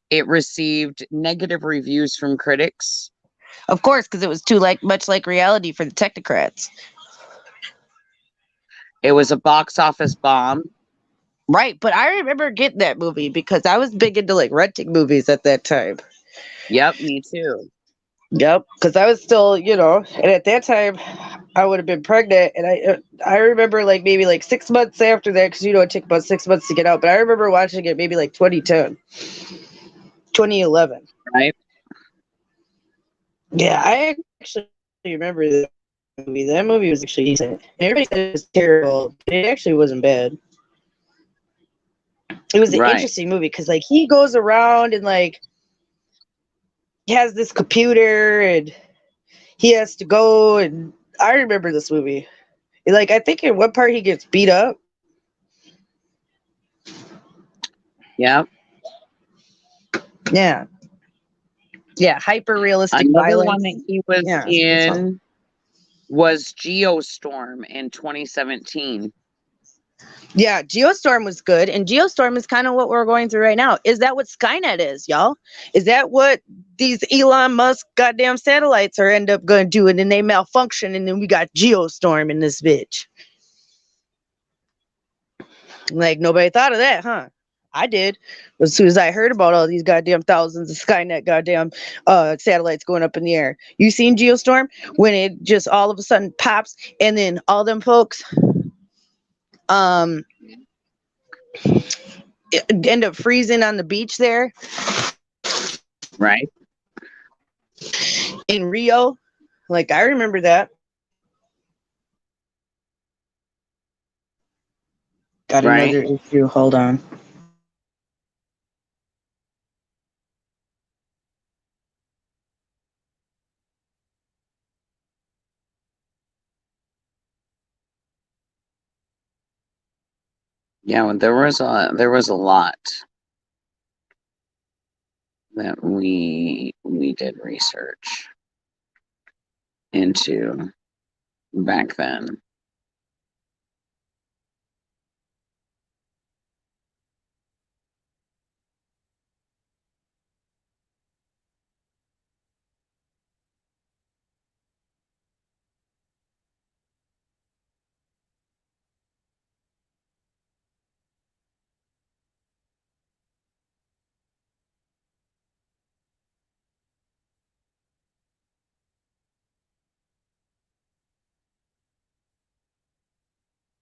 It received negative reviews from critics. Of course, because it was too much like reality for the technocrats. It was a box office bomb. Right, but I remember getting that movie because I was big into like renting movies at that time. Yep, me too. Yep, because I was still, and at that time I would have been pregnant, and I remember like maybe like 6 months after that, because it took about 6 months to get out, but I remember watching it maybe like 2010, 2011. Right. Yeah, I actually remember that movie. That movie was actually decent. Everybody said it was terrible, but it actually wasn't bad. It was an interesting movie because like he goes around and like he has this computer and he has to go, and I remember this movie. Like I think in one part he gets beat up. Yep. Yeah. Yeah, hyper realistic Another violence. one that he was in was Geostorm in 2017. Yeah, Geostorm was good, and Geostorm is kind of what we're going through right now. Is that what Skynet is, y'all? Is that what these Elon Musk goddamn satellites are end up going to do, and then they malfunction, and then we got Geostorm in this bitch? Like, nobody thought of that, huh? I did. As soon as I heard about all these goddamn thousands of Skynet goddamn satellites going up in the air. You seen Geostorm? When it just all of a sudden pops, and then all them folks end up freezing on the beach there. Right. In Rio. Like, I remember that. Got another issue. Hold on. Yeah, there was a lot that we did research into back then.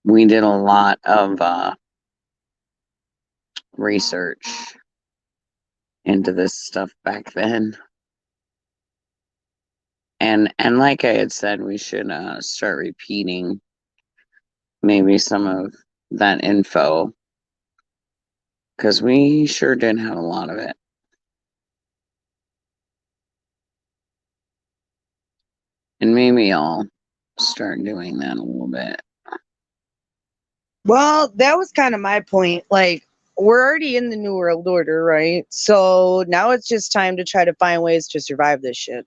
We did a lot of research into this stuff back then. And like I had said, we should start repeating maybe some of that info, because we sure did have a lot of it. And maybe I'll start doing that a little bit. Well, that was kind of my point. Like, we're already in the New World Order, right? So now it's just time to try to find ways to survive this shit.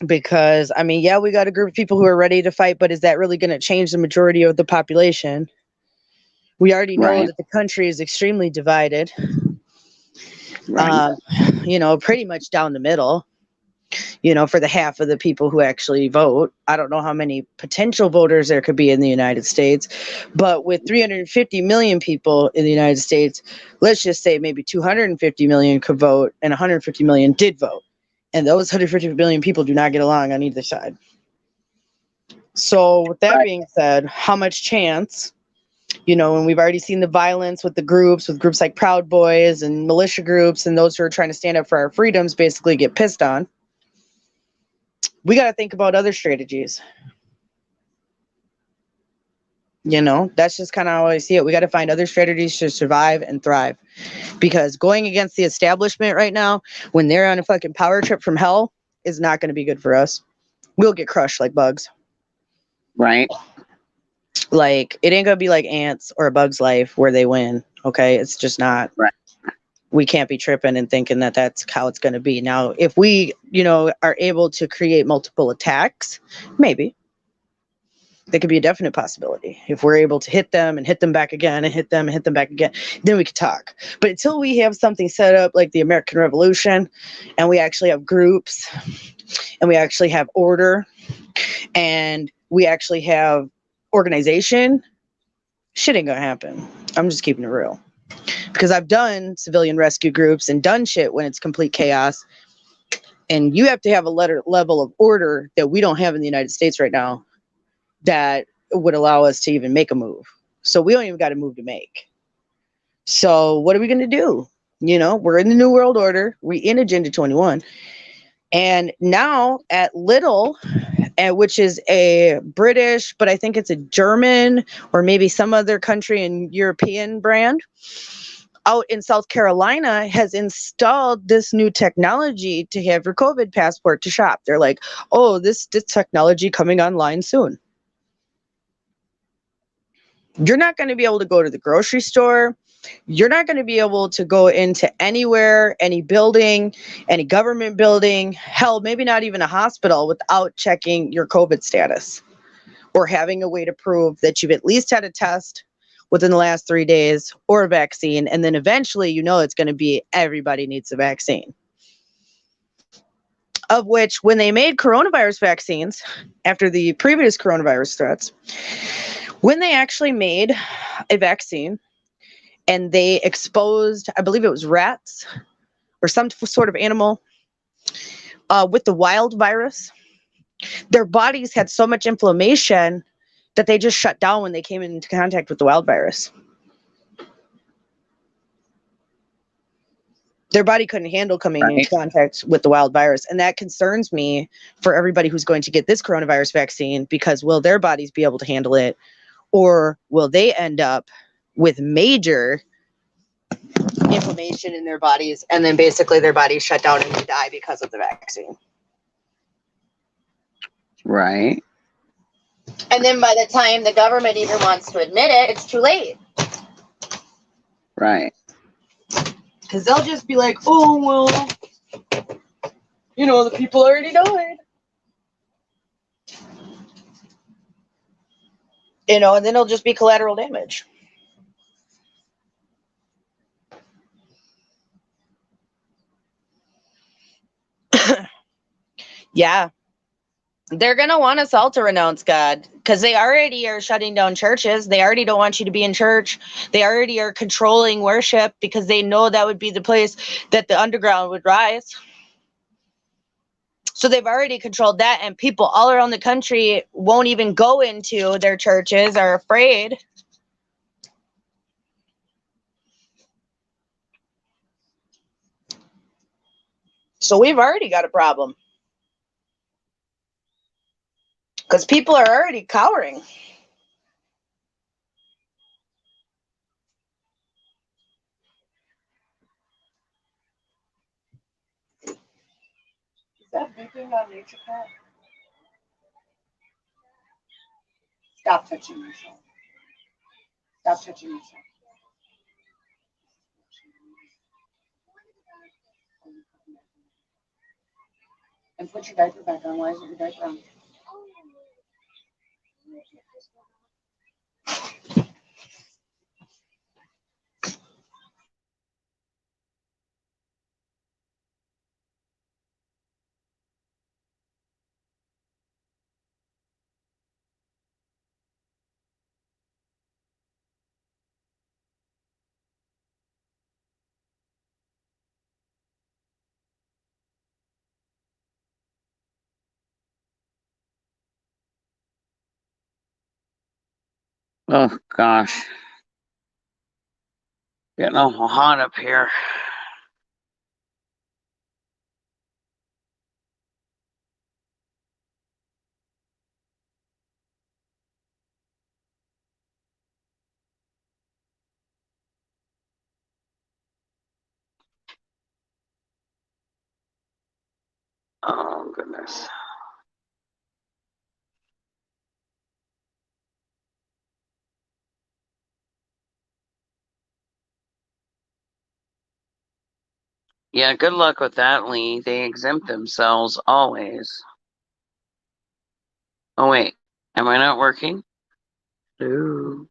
Because, I mean, yeah, we got a group of people who are ready to fight, but is that really going to change the majority of the population? We already know Right. that the country is extremely divided, Right. pretty much down the middle, for the half of the people who actually vote. I don't know how many potential voters there could be in the United States, but with 350 million people in the United States, let's just say maybe 250 million could vote and 150 million did vote. And those 150 million people do not get along on either side. So with that Right. being said, how much chance, and we've already seen the violence with groups like Proud Boys and militia groups and those who are trying to stand up for our freedoms basically get pissed on. We got to think about other strategies. That's just kind of how I see it. We got to find other strategies to survive and thrive, because going against the establishment right now, when they're on a fucking power trip from hell, is not going to be good for us. We'll get crushed like bugs. Right. Like, it ain't going to be like Ants or A Bug's Life where they win. Okay. It's just not. Right. We can't be tripping and thinking that that's how it's going to be. Now, if we, are able to create multiple attacks, maybe. That could be a definite possibility. If we're able to hit them and hit them back again and hit them and hit them back again, then we could talk. But until we have something set up like the American Revolution, and we actually have groups, and we actually have order, and we actually have organization, shit ain't gonna happen. I'm just keeping it real. Because I've done civilian rescue groups and done shit when it's complete chaos. And you have to have a level of order that we don't have in the United States right now, that would allow us to even make a move. So we don't even got a move to make. So what are we going to do? We're in the New World Order. We in Agenda 21. And now at Little, which is a British, but I think it's a German or maybe some other country and European brand, out in South Carolina has installed this new technology to have your COVID passport to shop. They're like, oh, this technology coming online soon. You're not going to be able to go to the grocery store. You're not going to be able to go into anywhere, any building, any government building, hell, maybe not even a hospital, without checking your COVID status or having a way to prove that you've at least had a test within the last 3 days or a vaccine. And then eventually, it's going to be everybody needs a vaccine. Of which, when they made coronavirus vaccines after the previous coronavirus threats, when they actually made a vaccine and they exposed, I believe it was rats or some sort of animal with the wild virus, their bodies had so much inflammation that they just shut down when they came into contact with the wild virus. Their body couldn't handle coming into contact with the wild virus. And that concerns me for everybody who's going to get this coronavirus vaccine, because will their bodies be able to handle it? Or will they end up with major inflammation in their bodies, and then basically their bodies shut down and they die because of the vaccine? Right. And then by the time the government even wants to admit it, it's too late. Right. Because they'll just be like, oh, well, the people already died. And then it'll just be collateral damage. Yeah. They're going to want us all to renounce God, because they already are shutting down churches. They already don't want you to be in church. They already are controlling worship, because they know that would be the place that the underground would rise. So they've already controlled that, and people all around the country won't even go into their churches, are afraid. So we've already got a problem, because people are already cowering. that beeping on nature cat? Stop touching yourself. Stop touching yourself. And put your diaper back on. Why isn't your diaper on? Oh gosh. Getting awful hot up here. Oh goodness. Yeah, good luck with that, Lee. They exempt themselves always. Oh wait, am I not working? Ooh.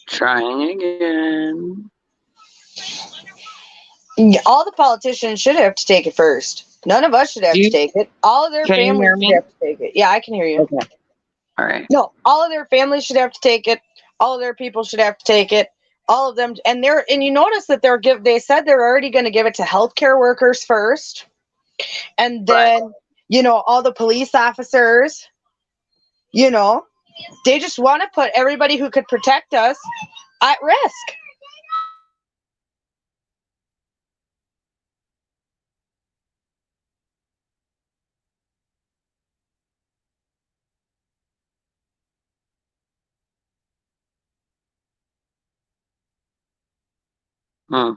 Trying again. All the politicians should have to take it first. None of us should have to take it. All of their Can you families hear should me? have to take it. Yeah, I can hear you. Okay. All right. No, all of their families should have to take it. All of their people should have to take it. All of them, and you notice that they said they're already going to give it to healthcare workers first, and then all the police officers. They just want to put everybody who could protect us at risk. Hmm.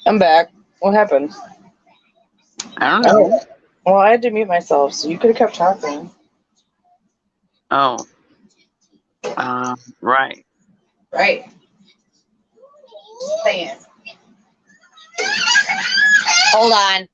I'm back. What happened? I don't know. Well, I had to mute myself, so you could have kept talking. Oh. Right. Right. Saying. Hold on.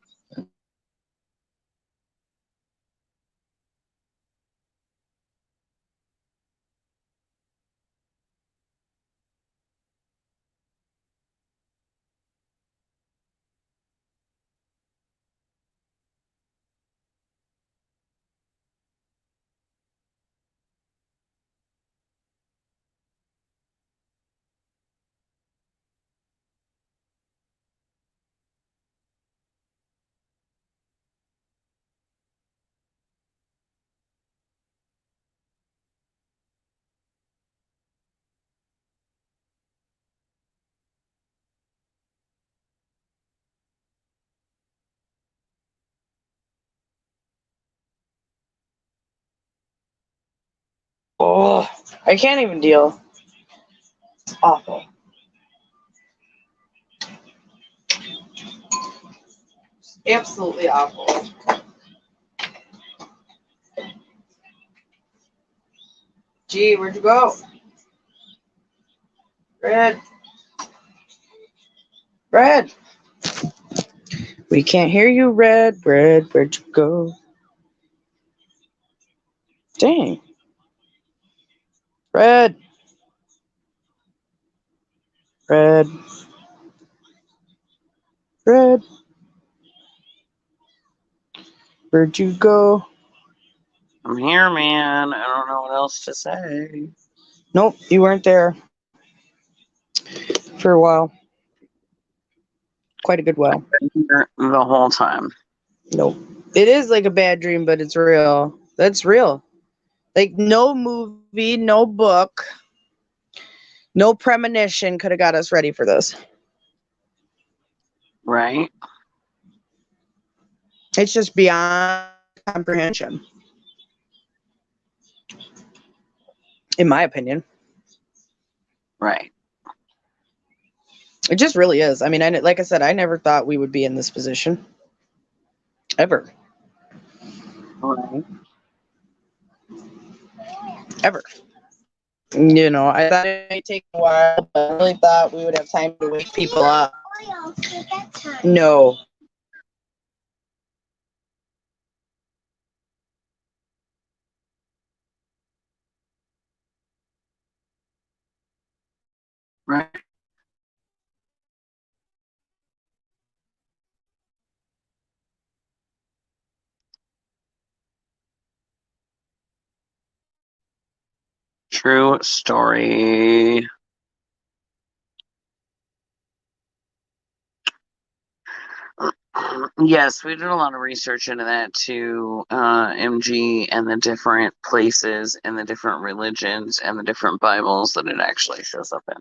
Oh, I can't even deal. It's awful. Absolutely awful. Gee, where'd you go? Red. Red. We can't hear you, Red. Red, where'd you go? Dang. Red. Red. Red. Where'd you go? I'm here, man. I don't know what else to say. Nope, you weren't there. For a while. Quite a good while. I've been here the whole time. Nope. It is like a bad dream, but it's real. That's real. Like no movie, no book, no premonition could have got us ready for this. Right? It's just beyond comprehension. In my opinion. Right. It just really is. I mean, like I said, I never thought we would be in this position. Ever. Right. Ever. You know, I thought it might take a while, but I really thought we would have time to wake people up. No. Right. True story. Yes, we did a lot of research into that too, MG, and the different places and the different religions and the different Bibles that it actually shows up in.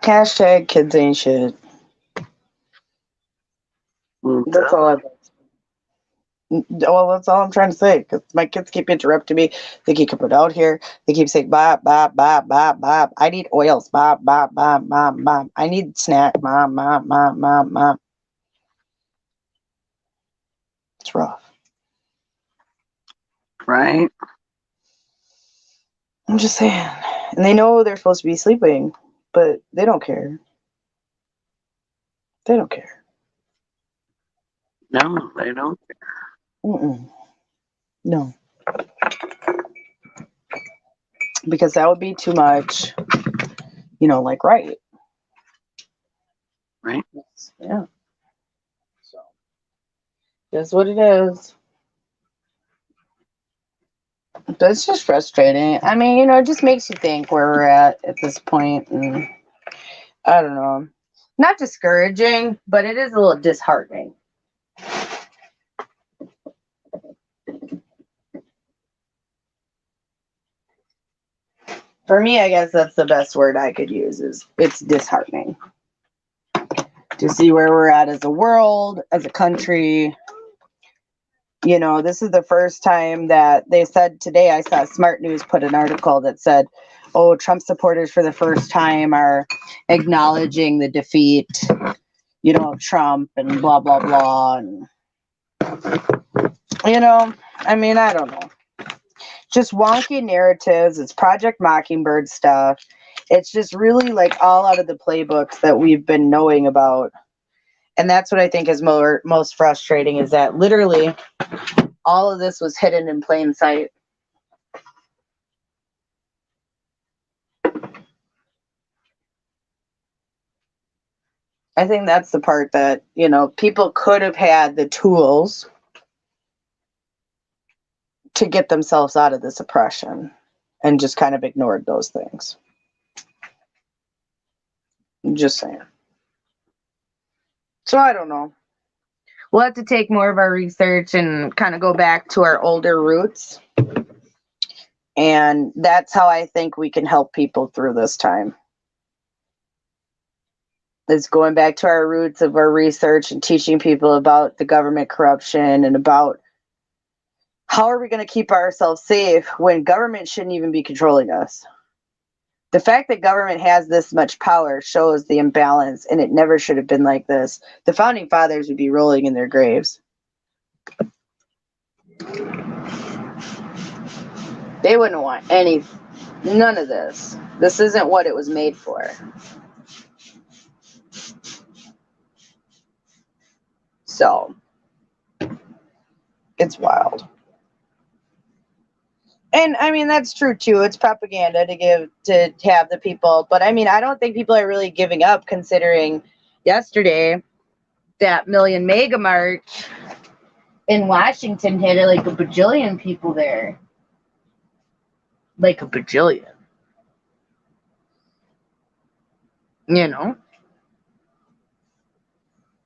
Hashtag kids ain't shit. That's all I've. Well, that's all I'm trying to say. Because my kids keep interrupting me. They keep coming out here. They keep saying, "Bob, Bob, Bob, Bob, Bob. I need oils, Bob, Bob, Bob, Bob, Bob. I need snack, Mom, Mom, Mom, Mom, Mom." It's rough. Right? I'm just saying. And they know they're supposed to be sleeping, but they don't care. They don't care. No, they don't. Mm-mm. No. Because that would be too much, like, right. Right? Yeah. So, that's what it is. But it's just frustrating. I mean, it just makes you think where we're at this point. And I don't know. Not discouraging, but it is a little disheartening. For me, I guess that's the best word I could use is it's disheartening. To see where we're at as a world, as a country. This is the first time that they said today, I saw Smart News put an article that said, oh, Trump supporters for the first time are acknowledging the defeat, of Trump and blah, blah, blah. And, I mean, I don't know. Just wonky narratives. It's Project Mockingbird stuff. It's just really like all out of the playbooks that we've been knowing about. And that's what I think is most frustrating is that literally all of this was hidden in plain sight. I think that's the part that, people could have had the tools to get themselves out of this oppression and just kind of ignored those things. I'm just saying. So I don't know. We'll have to take more of our research and kind of go back to our older roots. And that's how I think we can help people through this time. It's going back to our roots of our research and teaching people about the government corruption and about, How are we going to keep ourselves safe when government shouldn't even be controlling us? The fact that government has this much power shows the imbalance, and it never should have been like this. The founding fathers would be rolling in their graves. They wouldn't want none of this. This isn't what it was made for. So, it's wild. And I mean, that's true too. It's propaganda to have the people. But I mean, I don't think people are really giving up, considering yesterday that Million Mega March in Washington had like a bajillion people there. Like a bajillion. You know?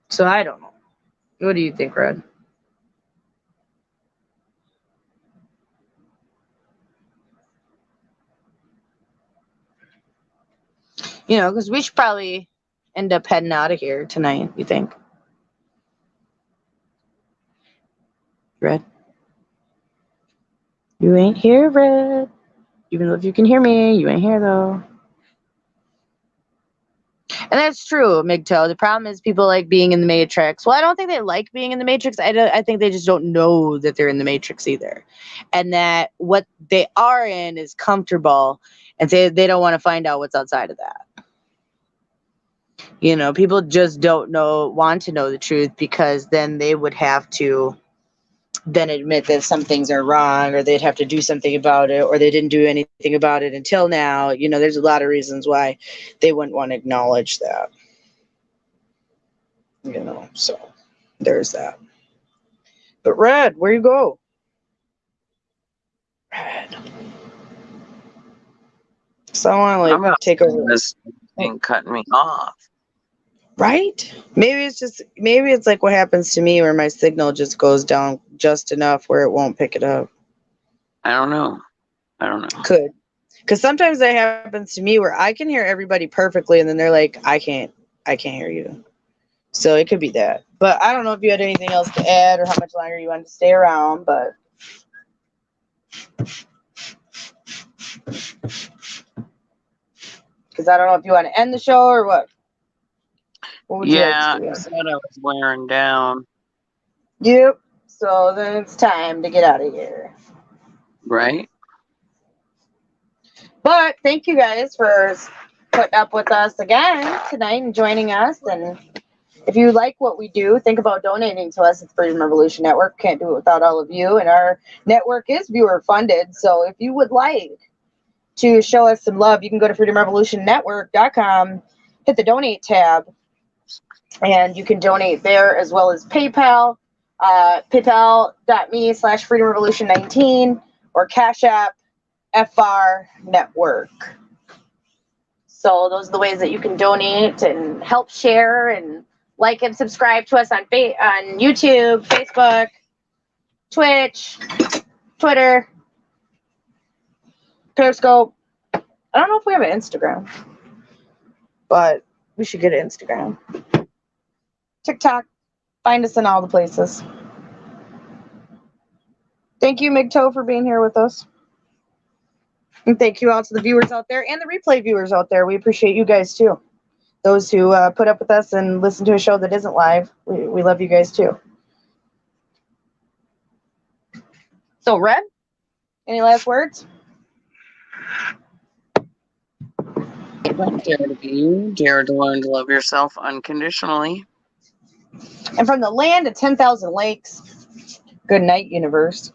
So I don't know. What do you think, Red? You know, because we should probably end up heading out of here tonight, you think? Red? You ain't here, Red. Even though if you can hear me, you ain't here, though. And that's true, MGTOW. The problem is people like being in the Matrix. Well, I don't think they like being in the Matrix. I think they just don't know that they're in the Matrix either. And that what they are in is comfortable, and they don't want to find out what's outside of that. You know, people just don't want to know the truth, because then they would have to then admit that some things are wrong, or they'd have to do something about it, or they didn't do anything about it until now. You know, there's a lot of reasons why they wouldn't want to acknowledge that. You know, so there's that. But Red, where you go? Red. So I want to like take over this thing cutting me off. Right? Maybe it's like what happens to me, where my signal just goes down just enough where it won't pick it up. I don't know. Could. Because sometimes that happens to me where I can hear everybody perfectly, and then they're like, I can't hear you. So it could be that. But I don't know if you had anything else to add, or how much longer you wanted to stay around, but because I don't know if you want to end the show or what. What would you like to do? I thought I was wearing down. Yep. So then it's time to get out of here. Right? But thank you guys for putting up with us again tonight and joining us. And if you like what we do, think about donating to us at the Freedom Revolution Network. Can't do it without all of you. And our network is viewer funded. So if you would like to show us some love, you can go to freedomrevolutionnetwork.com, hit the donate tab, and you can donate there, as well as PayPal, paypal.me/freedomrevolution19, or Cash App FR Network. So those are the ways that you can donate and help share and like and subscribe to us on YouTube, Facebook, Twitch, Twitter, Periscope. I don't know if we have an Instagram, but we should get an Instagram. TikTok. Find us in all the places. Thank you, MGTOW, for being here with us. And thank you all to the viewers out there and the replay viewers out there. We appreciate you guys too. Those who put up with us and listen to a show that isn't live, we love you guys too. So, Red, any last words? Dare to be you. Dare to learn to love yourself unconditionally. And from the land of 10,000 lakes, good night, universe.